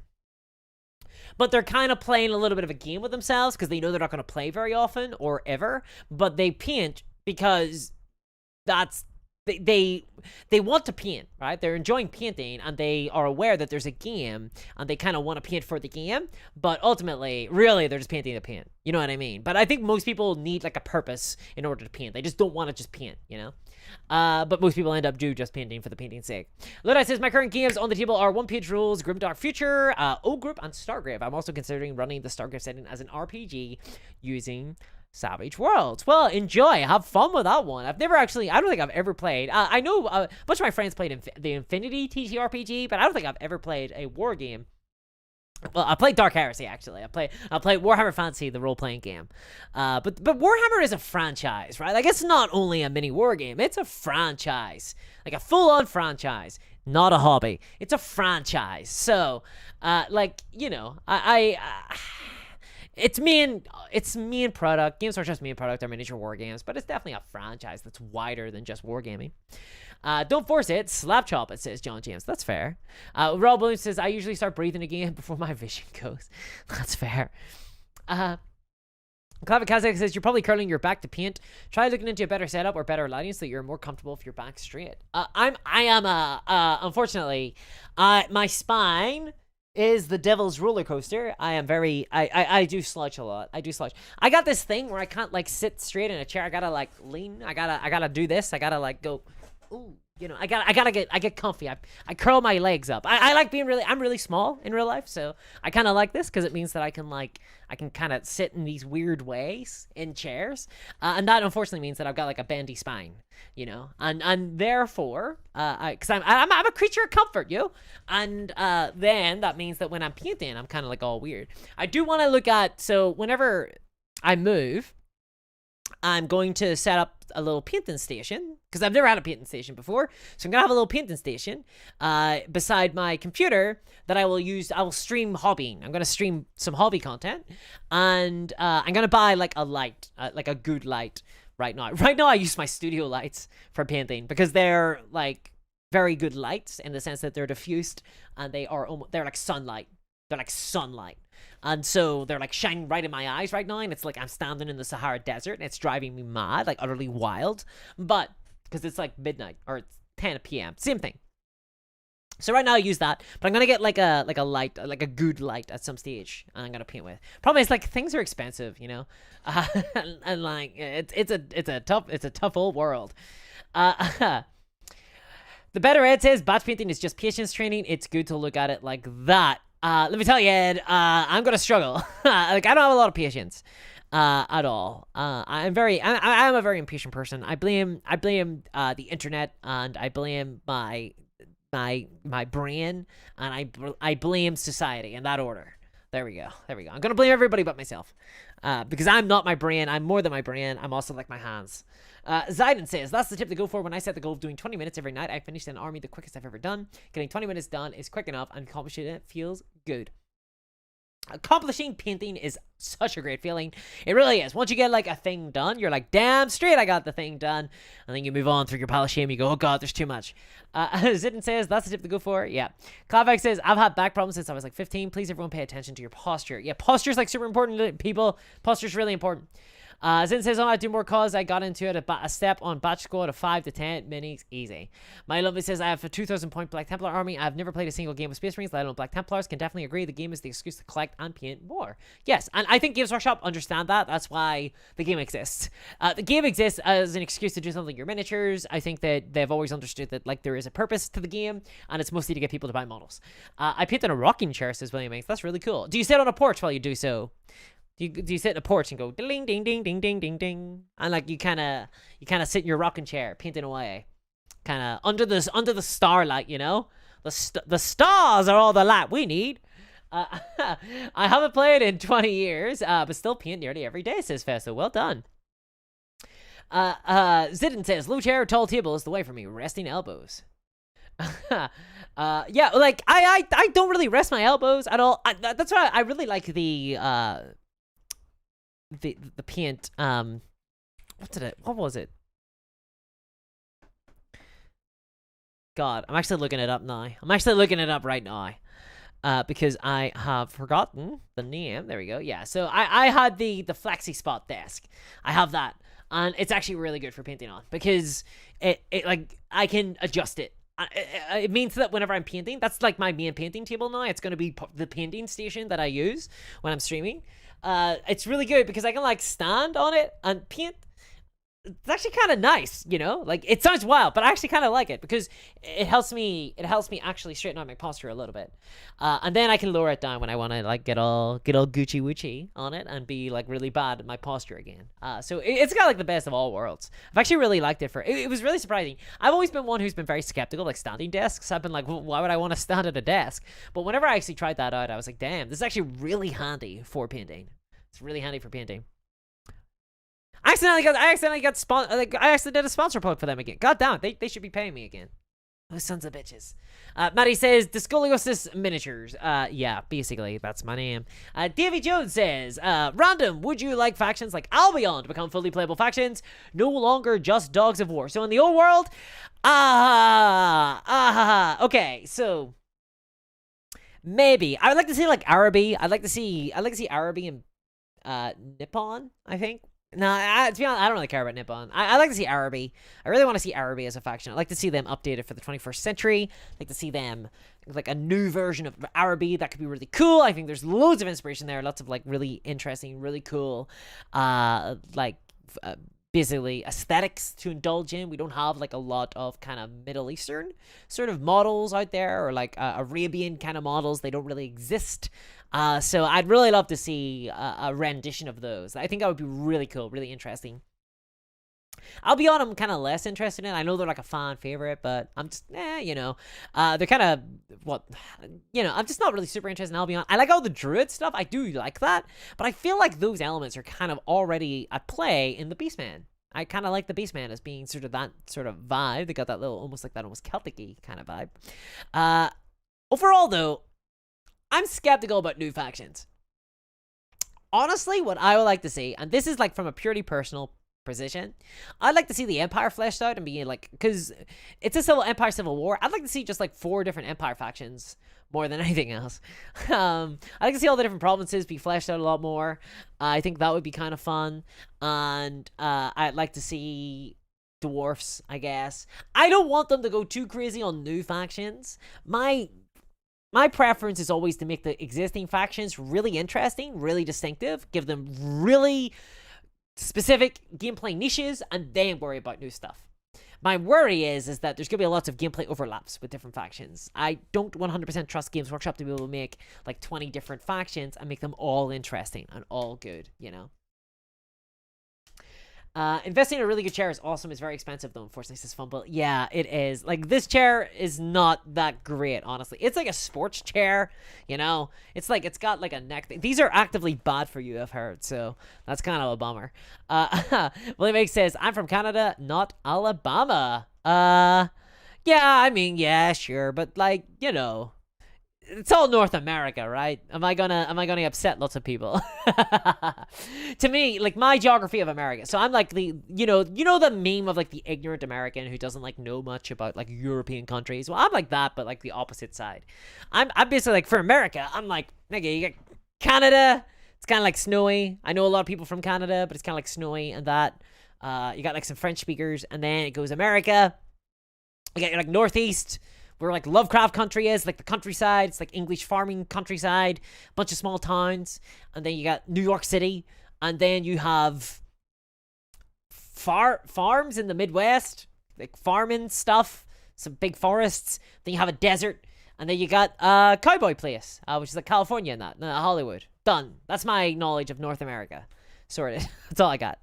but they're kind of playing a little bit of a game with themselves because they know they're not going to play very often or ever, but they paint because that's they want to paint, right? They're enjoying painting, and they are aware that there's a game, and they kind of want to paint for the game, but ultimately, really, they're just painting to paint. You know what I mean? But I think most people need like a purpose in order to paint. They just don't want to just paint, you know? But most people end up just painting for the painting's sake. Luddite says, my current games on the table are One Page Rules, Grimdark Future, O-Group, and Stargrave. I'm also considering running the Stargrave setting as an RPG using Savage Worlds. Well, enjoy. Have fun with that one. I've never actually, I don't think I've ever played. I know a bunch of my friends played the Infinity TTRPG, but I don't think I've ever played a war game. Well, I played Dark Heresy, actually. I played Warhammer Fantasy, the role-playing game. But Warhammer is a franchise, right? Like, it's not only a mini war game. It's a franchise. Like, a full-on franchise. Not a hobby. It's a franchise. So, like, you know, it's main product. Games Workshop's main product are miniature war games, but it's definitely a franchise that's wider than just wargaming. Don't force it. SLAPCHOP, it says John James. That's fair. Rob Williams says, I usually start breathing again before my vision goes. That's fair. Clavic Kazakh says, you're probably curling your back to paint. Try looking into a better setup or better lighting so that you're more comfortable if your back's straight. Unfortunately, my spine is the devil's roller coaster. I do slouch a lot. I do slouch. I got this thing where I can't like sit straight in a chair. I gotta like lean. I gotta do this. I gotta like go, ooh, you know, I get comfy. I curl my legs up. I like being I'm really small in real life, so I kind of like this because it means that I can kind of sit in these weird ways in chairs, and that unfortunately means that I've got like a bendy spine, you know, and therefore, because I'm a creature of comfort, yo, and then that means that when I'm painting, I'm kind of like all weird. I do want to look at, so whenever I move, I'm going to set up a little painting station because I've never had a painting station before. So I'm gonna have a little painting station beside my computer that I will use. I will stream hobbying. I'm gonna stream some hobby content, and I'm gonna buy like a light, like a good light right now. Right now, I use my studio lights for painting because they're like very good lights in the sense that they're diffused and they're like sunlight. They're like sunlight. And so they're like shining right in my eyes right now, and it's like I'm standing in the Sahara Desert, and it's driving me mad, like utterly wild. But because it's like midnight or it's 10 p.m., same thing. So right now I use that, but I'm gonna get like a light, like a good light at some stage, and I'm gonna paint with. Problem is, like, things are expensive, you know, and like it's a tough old world. The Better Ed says batch painting is just patience training. It's good to look at it like that. Let me tell you, Ed, I'm gonna struggle. Like, I don't have a lot of patience, at all. I'm a very impatient person. I blame the internet, and I blame my brain, and I blame society in that order. There we go. I'm gonna blame everybody but myself, because I'm not my brain. I'm more than my brain. I'm also like my hands. Zayden says, that's the tip to go for when I set the goal of doing 20 minutes every night. I finished an army the quickest I've ever done. Getting 20 minutes done is quick enough, and accomplishing it feels good. Accomplishing painting is such a great feeling. It really is. Once you get like a thing done, you're like, damn straight I got the thing done. And then you move on through your pile of shame. You go, oh god, there's too much. Zidin says, that's the tip to go for. Yeah. Kavak says, I've had back problems since I was like 15. Please everyone pay attention to your posture. Yeah, posture's like super important, people. Posture's really important. Zin says, I do more cause. I got into it a step on batch squad of 5 to 10 minis, easy. My lovely says, I have a 2,000 point Black Templar army. I've never played a single game with Space Marines, let alone Black Templars. Can definitely agree the game is the excuse to collect and paint more. Yes, and I think Games Workshop understand that. That's why the game exists. The game exists as an excuse to do something with your miniatures. I think that they've always understood that like there is a purpose to the game, and it's mostly to get people to buy models. I painted a rocking chair, says William Hanks. That's really cool. Do you sit on a porch while you do so? Do you sit in a porch and go ding ding ding ding ding ding ding, and like you kind of sit in your rocking chair painting away, kind of under the starlight, you know? The stars are all the light we need. I haven't played in 20 years, but still paint nearly every day, says Festo. Well done. Zidin says, low chair, tall table is the way for me. Resting elbows. Yeah, like I don't really rest my elbows at all. That's why I really like the paint. What was it? God, I'm actually looking it up now. I'm actually looking it up right now. Because I have forgotten the name. There we go. Yeah, so I had the Flexi Spot desk. I have that. and it's actually really good for painting on because it like I can adjust it. It means that whenever I'm painting, that's like my main painting table now. It's going to be the painting station that I use when I'm streaming. It's really good because I can like stand on it and paint. It's actually kind of nice, you know? Like, it sounds wild, but I actually kind of like it because it helps me actually straighten out my posture a little bit. And then I can lower it down when I want to, like, get all Gucci Woochie on it and be, like, really bad at my posture again. So it's got, like, the best of all worlds. I've actually really liked it it was really surprising. I've always been one who's been very skeptical, like, standing desks. I've been like, well, why would I want to stand at a desk? But whenever I actually tried that out, I was like, damn, this is actually really handy for painting. It's really handy for painting. I accidentally did a sponsor plug for them again. God damn it, they should be paying me again. Those sons of bitches. Maddie says, the Scoliosis Miniatures. Yeah, basically, that's my name. Davy Jones says, random, would you like factions like Albion to become fully playable factions? No longer just Dogs of War. So in the old world, okay, so maybe. I would like to see like Araby. I'd like to see Araby and Nippon, I think. No, to be honest, I don't really care about Nippon. I like to see Araby. I really want to see Araby as a faction. I'd like to see them updated for the 21st century. I'd like to see them, like, a new version of Araby. That could be really cool. I think there's loads of inspiration there. Lots of, like, really interesting, really cool, basically aesthetics to indulge in. We don't have, like, a lot of kind of Middle Eastern sort of models out there, or, like, Arabian kind of models. They don't really exist. So I'd really love to see a rendition of those. I think that would be really cool, really interesting. Albion, I'm kind of less interested in. I know they're like a fan favorite, but I'm just, you know. They're kind of, I'm just not really super interested in Albion. I like all the druid stuff. I do like that. But I feel like those elements are kind of already at play in the Beastman. I kind of like the Beastman as being sort of that sort of vibe. They got that little, almost Celtic-y kind of vibe. Overall, though, I'm skeptical about new factions. Honestly, what I would like to see, and this is like from a purely personal position, I'd like to see the Empire fleshed out and be like, because it's a Empire Civil War, I'd like to see just like 4 different Empire factions more than anything else. I'd like to see all the different provinces be fleshed out a lot more. I think that would be kind of fun. And I'd like to see dwarfs, I guess. I don't want them to go too crazy on new factions. My preference is always to make the existing factions really interesting, really distinctive, give them really specific gameplay niches, and then worry about new stuff. My worry is that there's going to be lots of gameplay overlaps with different factions. I don't 100% trust Games Workshop to be able to make like 20 different factions and make them all interesting and all good, you know? Investing in a really good chair is awesome. It's very expensive though, unfortunately, says Fumble. Yeah, it is. Like, this chair is not that great, honestly. It's like a sports chair, you know? It's like, it's got like a neck thing. These are actively bad for you, I've heard, so that's kind of a bummer. William H says, I'm from Canada, not Alabama. Yeah, I mean, yeah, sure, but like, you know, it's all North America, right? Am I gonna upset lots of people? To me, like, my geography of America. So I'm like the, you know the meme of like the ignorant American who doesn't like know much about like European countries. Well, I'm like that, but like the opposite side. I'm basically like, for America, I'm like, nigga, you got Canada. It's kind of like snowy. I know a lot of people from Canada, but it's kind of like snowy and that. You got like some French speakers, and then it goes America. You got like Northeast, where like Lovecraft country is, like the countryside. It's like English farming countryside, bunch of small towns. And then you got New York City, and then you have farms in the Midwest, like farming stuff, some big forests. Then you have a desert, and then you got a cowboy place, which is like California and that, Hollywood. Done. That's my knowledge of North America. Sorted. That's all I got.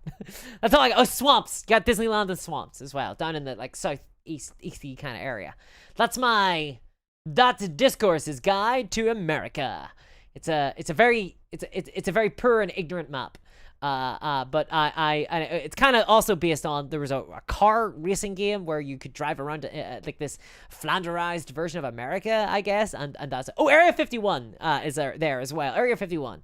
That's all I got. Oh, swamps. You got Disneyland and swamps as well, down in the like southeasty kind of area. That's Discourse's Guide to America. It's a very poor and ignorant map. But it's kind of also based on, there was a car racing game where you could drive around like this Flanderized version of America, I guess, and that's it. Oh, Area 51 is there as well. Area 51.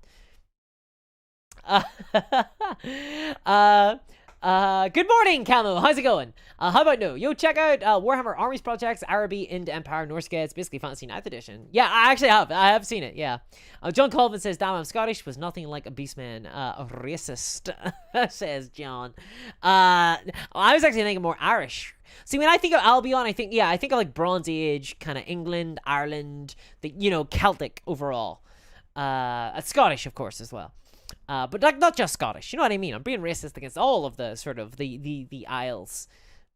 Good morning, Camo. How's it going? How about no? Yo, check out Warhammer Armies Projects, Araby, Ind Empire, Norsegates, it's basically Fantasy 9th Edition. Yeah, I actually have. I have seen it, yeah. John Colvin says, damn, I'm Scottish, was nothing like a beastman. Racist, says John. I was actually thinking more Irish. See, when I think of Albion, I think of like Bronze Age, kind of England, Ireland, the, Celtic overall. Scottish, of course, as well. But like not just Scottish, you know what I mean? I'm being racist against all of the sort of the Isles.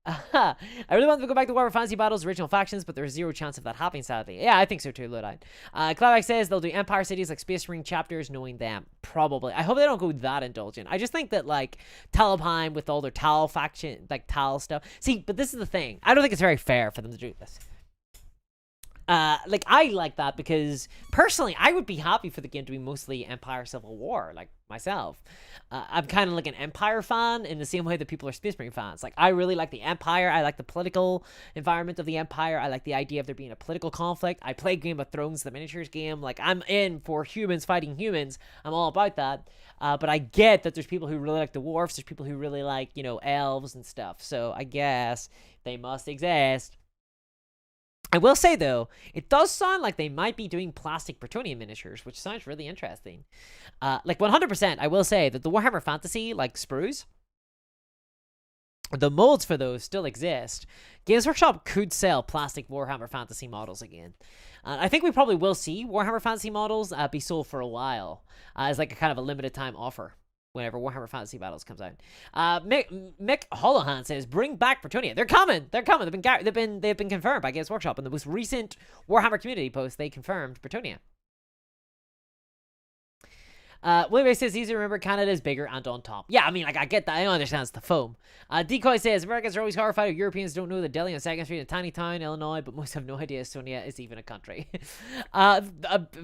I really want to go back to Warhammer Fantasy Battles, original factions, but there's zero chance of that happening, sadly. Yeah, I think so too, Ludite. Clavak says they'll do Empire cities like Space Marine chapters, knowing them. Probably. I hope they don't go that indulgent. I just think that, like, Talabheim with all their Tal faction, like, Tal stuff. See, but this is the thing. I don't think it's very fair for them to do this. I like that because, personally, I would be happy for the game to be mostly Empire Civil War, like, myself. I'm kind of like an Empire fan in the same way that people are Space Marine fans. Like, I really like the Empire. I like the political environment of the Empire. I like the idea of there being a political conflict. I play Game of Thrones, the miniatures game. Like, I'm in for humans fighting humans. I'm all about that. But I get that there's people who really like the dwarfs. There's people who really like, elves and stuff. So I guess they must exist. I will say, though, it does sound like they might be doing plastic Bretonnian miniatures, which sounds really interesting. 100%, I will say that the Warhammer Fantasy, like, sprues, the molds for those still exist. Games Workshop could sell plastic Warhammer Fantasy models again. I think we probably will see Warhammer Fantasy models be sold for a while as, like, a kind of a limited time offer whenever Warhammer Fantasy Battles comes out. Mick Holohan says, "Bring back Bretonnia." They're coming. They're coming. They've been confirmed by Games Workshop in the most recent Warhammer community post. They confirmed Bretonnia. William says, easy to remember, Canada is bigger and on top. Yeah, I mean, like, I get that. I understand it's the foam. Decoy says, Americans are always horrified if Europeans don't know that Delhi on 2nd Street in a tiny town, Illinois, but most have no idea Estonia is even a country.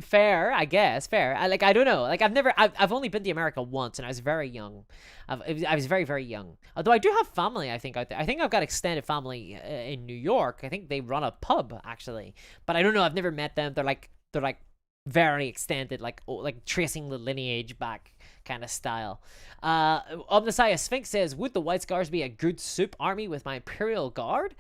Fair, I guess. Fair. I don't know. Like, I've only been to America once, and I was very young. I was very, very young. Although I do have family, I think, out there. I think I've got extended family in New York. I think they run a pub, actually. But I don't know. I've never met them. They're like very extended, like tracing the lineage back kind of style. Omnisaya Sphinx says, would the White Scars be a good soup army with my Imperial Guard?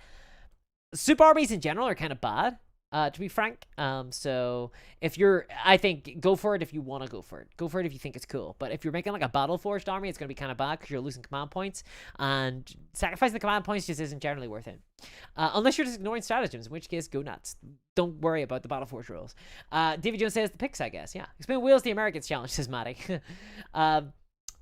Soup armies in general are kind of bad, to be frank. So if I think go for it if you want to go for it. Go for it if you think it's cool. But if you're making like a battle forged army, it's going to be kind of bad because you're losing command points, and sacrificing the command points just isn't generally worth it. Unless you're just ignoring stratagems, in which case go nuts. Don't worry about the battle forge rules. David Jones says the picks, I guess. Yeah. Explain Wheels the Americans challenge, says Maddie.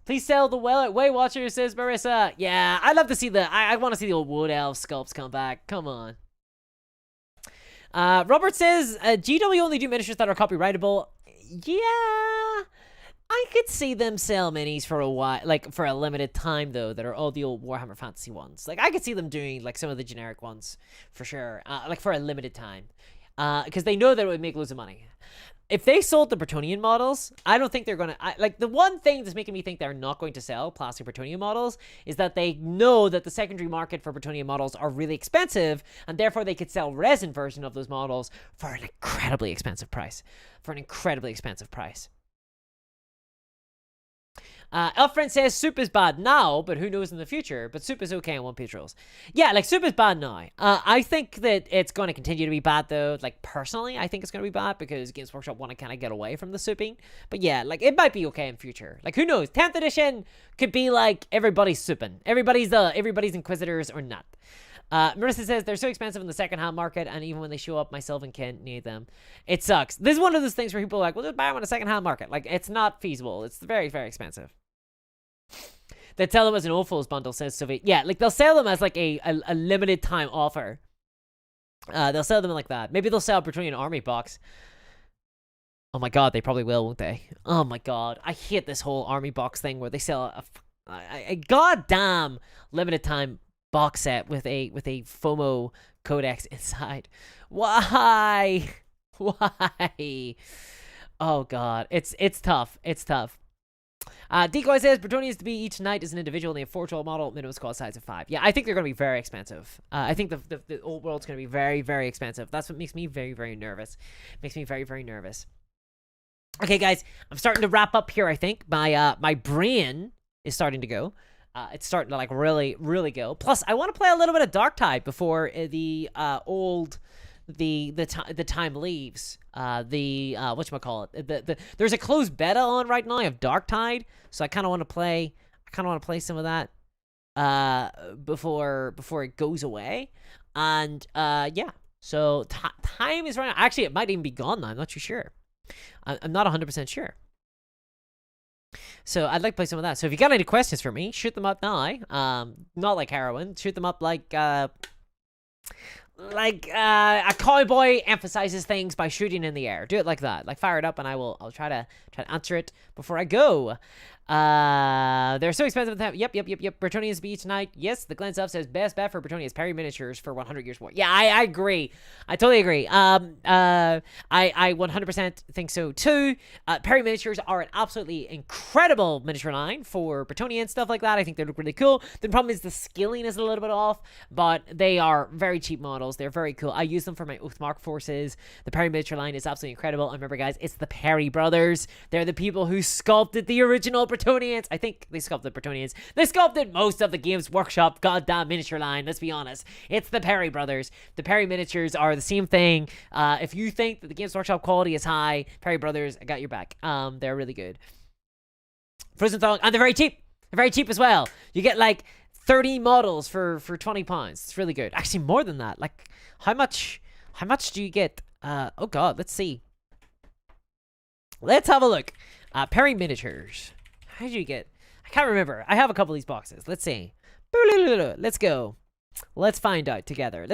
Please sell the Way Watcher, says Marissa. Yeah, I'd love to see I want to see the old Wood Elf sculpts come back. Come on. Robert says, GW only do miniatures that are copyrightable. Yeah, I could see them sell minis for a while, like for a limited time though, that are all the old Warhammer Fantasy ones. Like I could see them doing like some of the generic ones for sure, like for a limited time, because they know that it would make loads of money. If they sold the Bretonnian models, I don't think they're gonna. Like the one thing that's making me think they're not going to sell plastic Bretonnian models is that they know that the secondary market for Bretonnian models are really expensive, and therefore they could sell resin version of those models for an incredibly expensive price. Elfriend says soup is bad now, but who knows in the future. But soup is okay on One Piece rules. Yeah, like soup is bad now. I think that it's going to continue to be bad though. Like personally, I think it's going to be bad because Games Workshop want to kind of get away from the souping. But yeah, like it might be okay in future. Like who knows? 10th edition could be like everybody's souping. Everybody's Inquisitors or not. Marissa says they're so expensive in the second-hand market, and even when they show up, myself and Kent need them. It sucks. This is one of those things where people are like, well, just buy them on a second-hand market. Like, it's not feasible. It's very, very expensive. They sell them as an Old Foes bundle, says Sophie. Yeah, like, they'll sell them as, like, a limited time offer. They'll sell them like that. Maybe they'll sell a Bretonnian army box. Oh my god, they probably will, won't they? Oh my god. I hate this whole army box thing where they sell a goddamn limited time box set with a FOMO codex inside. Why? Oh god, it's tough. Decoy says Bretonnians to be each knight is an individual. They have 4-12 model, minimum squad size of 5. Yeah, I think they're going to be very expensive. I think the old world's going to be very, very expensive. That's what makes me very, very nervous. Okay, guys, I'm starting to wrap up here. I think my brain is starting to go. it's starting to like really, really go. Plus, I want to play a little bit of Darktide before the time leaves. Whatchamacallit, there's a closed beta on right now of Darktide, so I kind of want to play some of that before it goes away. And yeah, so time is running. Actually, it might even be gone now. I'm not too sure. I'm not 100% sure. So I'd like to play some of that. So if you got any questions for me, shoot them up now. Not like heroin. Shoot them up like a cowboy emphasizes things by shooting in the air. Do it like that. Like fire it up, and I'll try to answer it before I go. They're so expensive to have. Yep. Bretonian's Beach tonight. Yes, the Glen Sub says best bet for Bretonian's Perry miniatures for 100 years more. Yeah, I agree. I totally agree. I 100% think so too. Perry miniatures are an absolutely incredible miniature line for Bretonian and stuff like that. I think they look really cool. The problem is the skilling is a little bit off, but they are very cheap models. They're very cool. I use them for my Oathmark forces. The Perry miniature line is absolutely incredible. And remember, guys, it's the Perry brothers. They're the people who sculpted the original Bretonians. I think they sculpted Bretonians. They sculpted most of the Games Workshop goddamn miniature line. Let's be honest. It's the Perry brothers. The Perry miniatures are the same thing. If you think that the Games Workshop quality is high, Perry brothers, I got your back. They're really good. Frozen Thong, and they're very cheap. They're very cheap as well. You get like 30 models for £20. It's really good. Actually, more than that. Like, how much do you get? Oh god, let's see. Let's have a look. Perry miniatures. How did you get? I can't remember. I have a couple of these boxes. Let's see. Let's go. Let's find out together.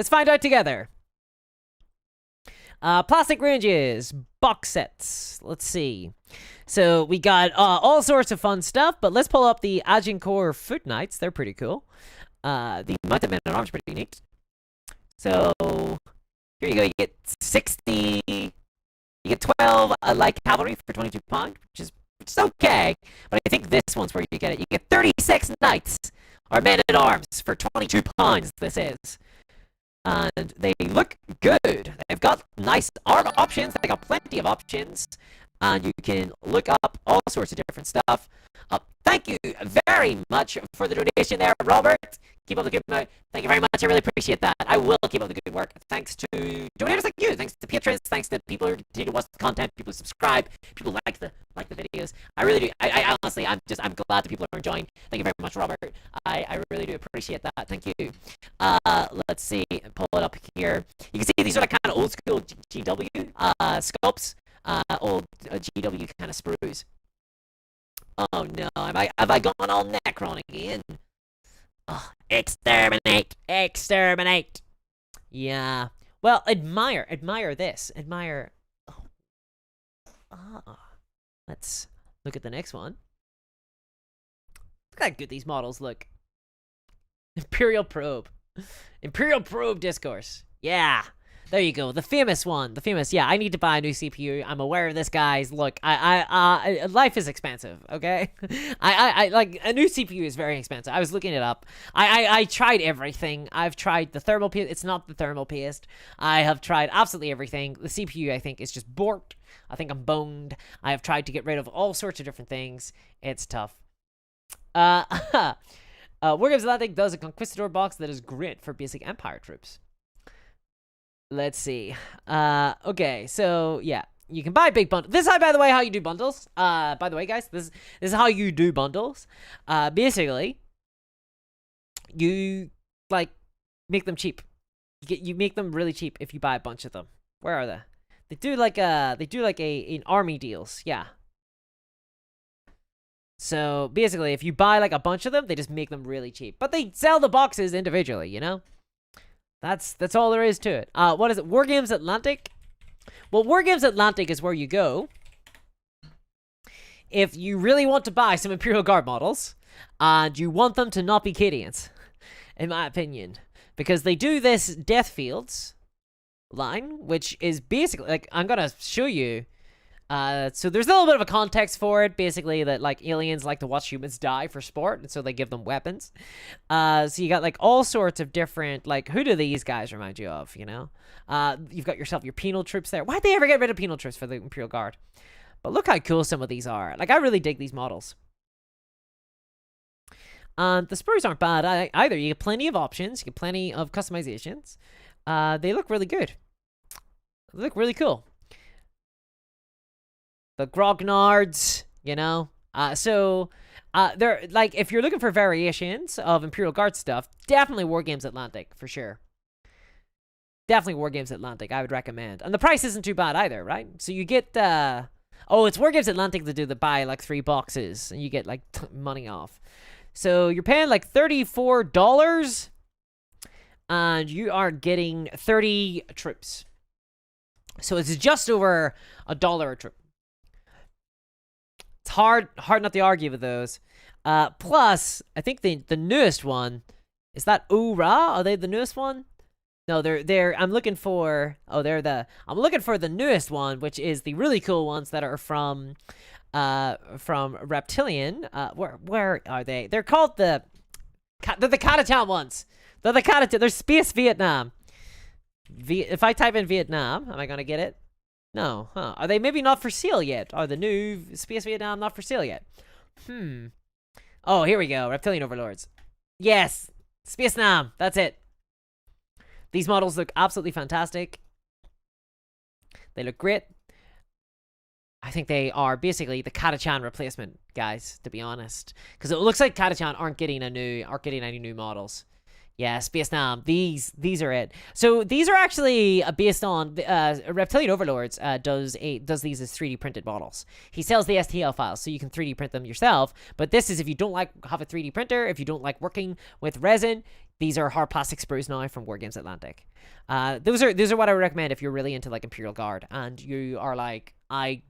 Plastic ranges, box sets. Let's see. So we got all sorts of fun stuff, but let's pull up the Agincourt Foot Knights. They're pretty cool. The Mounted Men at Arms pretty neat. So here you go. You get 60. You get 12 light cavalry for £22, which is okay. But I think this one's where you get it. You get 36 knights or men at arms for £22. This is. And they look good. They've got nice arm options. They got plenty of options. And you can look up all sorts of different stuff. Thank you very much for the donation there, Robert. Keep up the good work. Thank you very much. I really appreciate that. I will keep up the good work. Thanks to donators like you. Thanks to patrons. Thanks to people who continue to watch the content. People who subscribe. People who like the videos. I really do. I honestly, I'm glad that people are enjoying. Thank you very much, Robert. I really do appreciate that. Thank you. Let's see. Pull it up here. You can see these are like kind of old school GW sculpts. Old GW kind of sprues. Oh no, have I gone all Necron again? Oh, exterminate! Yeah. Well, admire this. Let's look at the next one. Look how good these models look. Imperial Probe Discourse. Yeah. There you go. The famous one. Yeah, I need to buy a new CPU. I'm aware of this, guys. Look, life is expensive, okay? I like, a new CPU is very expensive. I was looking it up. I tried everything. I've tried the thermal paste. It's not the thermal paste. I have tried absolutely everything. The CPU, I think, is just borked. I think I'm boned. I have tried to get rid of all sorts of different things. It's tough. Wargames Atlantic does a Conquistador box that is great for basic Empire troops. Let's see. Okay, so yeah, you can buy big bundles. This is, by the way, how you do bundles. By the way, guys, this is how you do bundles. Basically, you like make them cheap. You make them really cheap if you buy a bunch of them. Where are they? They do like an army deals. Yeah. So basically, if you buy like a bunch of them, they just make them really cheap. But they sell the boxes individually, you know? That's all there is to it. What is it? Wargames Atlantic? Well, Wargames Atlantic is where you go if you really want to buy some Imperial Guard models and you want them to not be Cadians, in my opinion. Because they do this Death Fields line, which is basically, like, I'm gonna show you. So there's a little bit of a context for it, basically, that like aliens like to watch humans die for sport, and so they give them weapons. So you got like all sorts of different, like, who do these guys remind you of, you know? You've got yourself your penal troops there. Why'd they ever get rid of penal troops for the Imperial Guard? But look how cool some of these are. Like, I really dig these models. And the spurs aren't bad either. You get plenty of options. You get plenty of customizations. They look really good. They look really cool. The grognards, you know. They're like, if you're looking for variations of Imperial Guard stuff, definitely War Games Atlantic for sure. Definitely War Games Atlantic, I would recommend. And the price isn't too bad either, right? So you get it's War Games Atlantic to do the buy like 3 boxes and you get like money off. So you're paying like $34 and you are getting 30 troops. So it's just over $1 a troop. It's hard not to argue with those. Plus, I think the newest one is that Ura. Are they the newest one? No, I'm looking for the newest one, which is the really cool ones that are from Reptilian. Where are they? They're called they're the Katachan ones. They're Space Vietnam. If I type in Vietnam, am I gonna get it? No, huh? Are they maybe not for sale yet? Are the new Space Vietnam not for sale yet? Oh, here we go. Reptilian Overlords. Yes, Space Nam. That's it. These models look absolutely fantastic. They look great. I think they are basically the Katachan replacement, guys, to be honest. Because it looks like Katachan aren't getting any new models. Yeah, Space Nam. These are it. So these are actually based on Reptilian Overlords does these as 3D printed models. He sells the STL files so you can 3D print them yourself. But this is if you don't have a 3D printer, if you don't like working with resin, these are hard plastic sprues now from War Games Atlantic. Those are what I would recommend if you're really into like Imperial Guard and you are like, I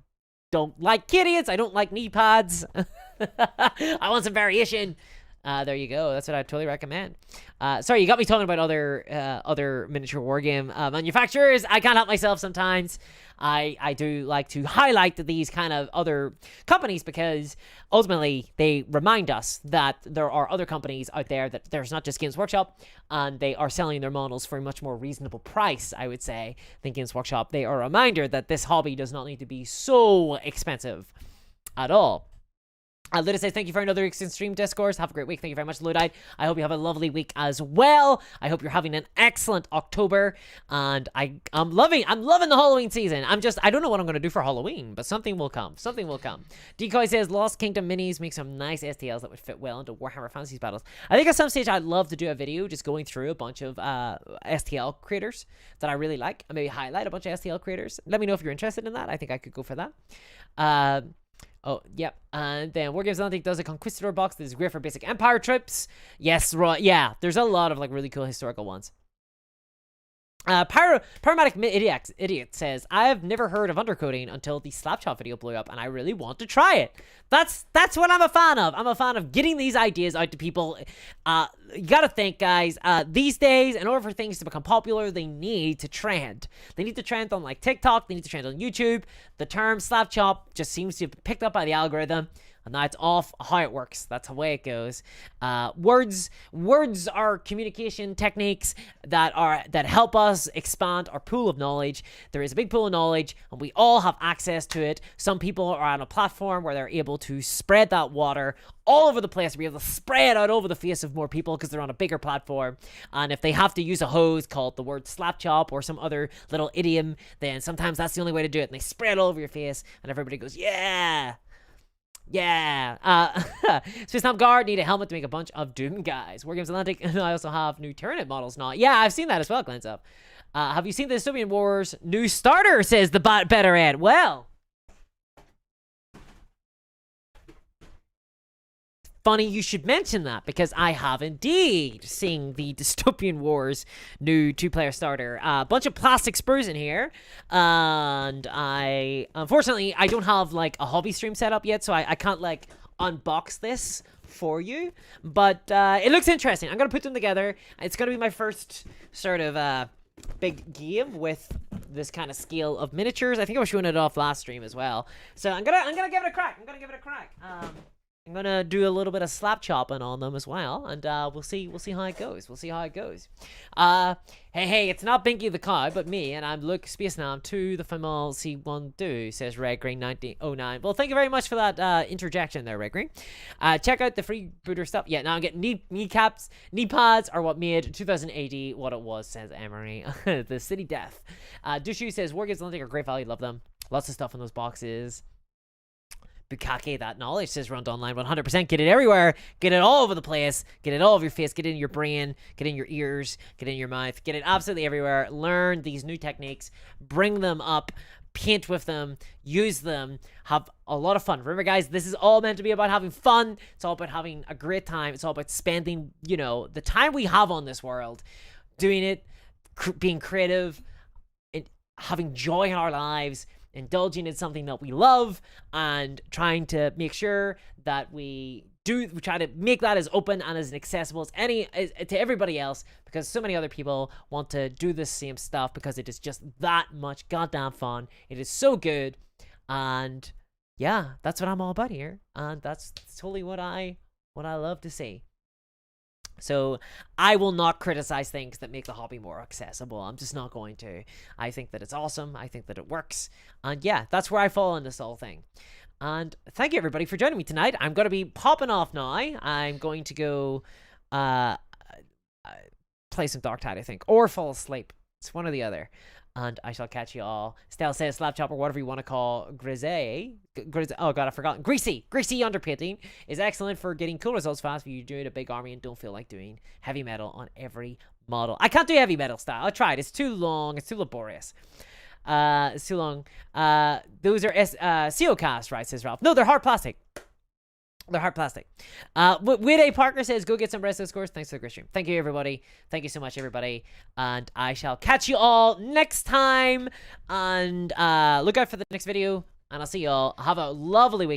don't like idiots, I don't like knee pads. I want some variation. There you go. That's what I totally recommend. Sorry, you got me talking about other miniature wargame manufacturers. I can't help myself sometimes. I do like to highlight these kind of other companies because ultimately they remind us that there are other companies out there, that there's not just Games Workshop, and they are selling their models for a much more reasonable price, I would say, than Games Workshop. They are a reminder that this hobby does not need to be so expensive at all. Ludite says, thank you for another excellent stream, Discourse. Have a great week. Thank you very much, Ludite. I hope you have a lovely week as well. I hope you're having an excellent October. And I'm loving the Halloween season. I don't know what I'm going to do for Halloween, but something will come. Something will come. Decoy says, Lost Kingdom minis make some nice STLs that would fit well into Warhammer Fantasy battles. I think at some stage I'd love to do a video just going through a bunch of STL creators that I really like. And maybe highlight a bunch of STL creators. Let me know if you're interested in that. I think I could go for that. Oh, yep. And then War Games Atlantic does a Conquistador box that is great for basic Empire trips. Yes, right. Yeah, there's a lot of like really cool historical ones. Pyromatic Idiot says, I have never heard of undercoating until the SLAPCHOP video blew up, and I really want to try it. That's what I'm a fan of. I'm a fan of getting these ideas out to people. You gotta think, guys, these days, in order for things to become popular, they need to trend. They need to trend on like TikTok, they need to trend on YouTube. The term SLAPCHOP just seems to have picked up by the algorithm. And that's off how it works. That's the way it goes. Words are communication techniques that help us expand our pool of knowledge. There is a big pool of knowledge, and we all have access to it. Some people are on a platform where they're able to spread that water all over the place, to be able to spread out over the face of more people because they're on a bigger platform. And if they have to use a hose called the word SLAPCHOP or some other little idiom, then sometimes that's the only way to do it. And they spread all over your face, and everybody goes, yeah. Yeah. Space Nam Guard need a helmet to make a bunch of Doom guys. War Games Atlantic, and I also have new Tyranid models now. Yeah, I've seen that as well, Glens Up. Have you seen the Dystopian Wars new starter, says the better Ed. Well, funny you should mention that, because I have indeed seen the Dystopian Wars new 2-player starter. A bunch of plastic spurs in here, and unfortunately I don't have like a hobby stream set up yet, so I can't like unbox this for you, but it looks interesting. I'm gonna put them together. It's gonna be my first sort of big game with this kind of scale of miniatures. I think I was showing it off last stream as well, so I'm gonna give it a crack. I'm gonna do a little bit of slap chopping on them as well, and we'll see how it goes. We'll see how it goes. Hey, it's not Binky the cow, but me, and I'm Luke Space Nam to the Female C12, says Red Green 1909. Well, thank you very much for that interjection there, Red Green. Check out the freebooter stuff. Yeah, now I'm getting knee pads are what made 2080 what it was, says Emery. The City Death. Dushu says War Games Olympic are great value, love them. Lots of stuff in those boxes. Bukake, that knowledge, says Run Online 100%. Get it everywhere. Get it all over the place. Get it all over your face. Get it in your brain. Get it in your ears. Get it in your mouth. Get it absolutely everywhere. Learn these new techniques. Bring them up. Paint with them. Use them. Have a lot of fun. Remember, guys, this is all meant to be about having fun. It's all about having a great time. It's all about spending, the time we have on this world, doing it, being creative, and having joy in our lives, indulging in something that we love, and trying to make sure that we try to make that as open and as accessible as to everybody else, because so many other people want to do the same stuff because it is just that much goddamn fun. It is so good, and yeah, that's what I'm all about here, and that's totally what I love to see. So I will not criticize things that make the hobby more accessible. I'm just not going to. I think that it's awesome. I think that it works. And yeah, that's where I fall in this whole thing. And thank you, everybody, for joining me tonight. I'm going to be popping off now. I'm going to go play some Dark Tide, I think, or fall asleep. It's one or the other. And I shall catch you all. Stell says SLAPCHOP, or whatever you want to call oh god, I've forgotten. Greasy underpainting is excellent for getting cool results fast when you're doing a big army and don't feel like doing heavy metal on every model. I can't do heavy metal style. I tried. It's too long. It's too laborious. It's too long. Those are CO cast, right? Says Ralph. No, they're hard plastic. They're hard plastic. Wade Parker says, go get some Resto scores. Thanks for the great stream. Thank you, everybody. Thank you so much, everybody. And I shall catch you all next time. And look out for the next video. And I'll see you all. Have a lovely week.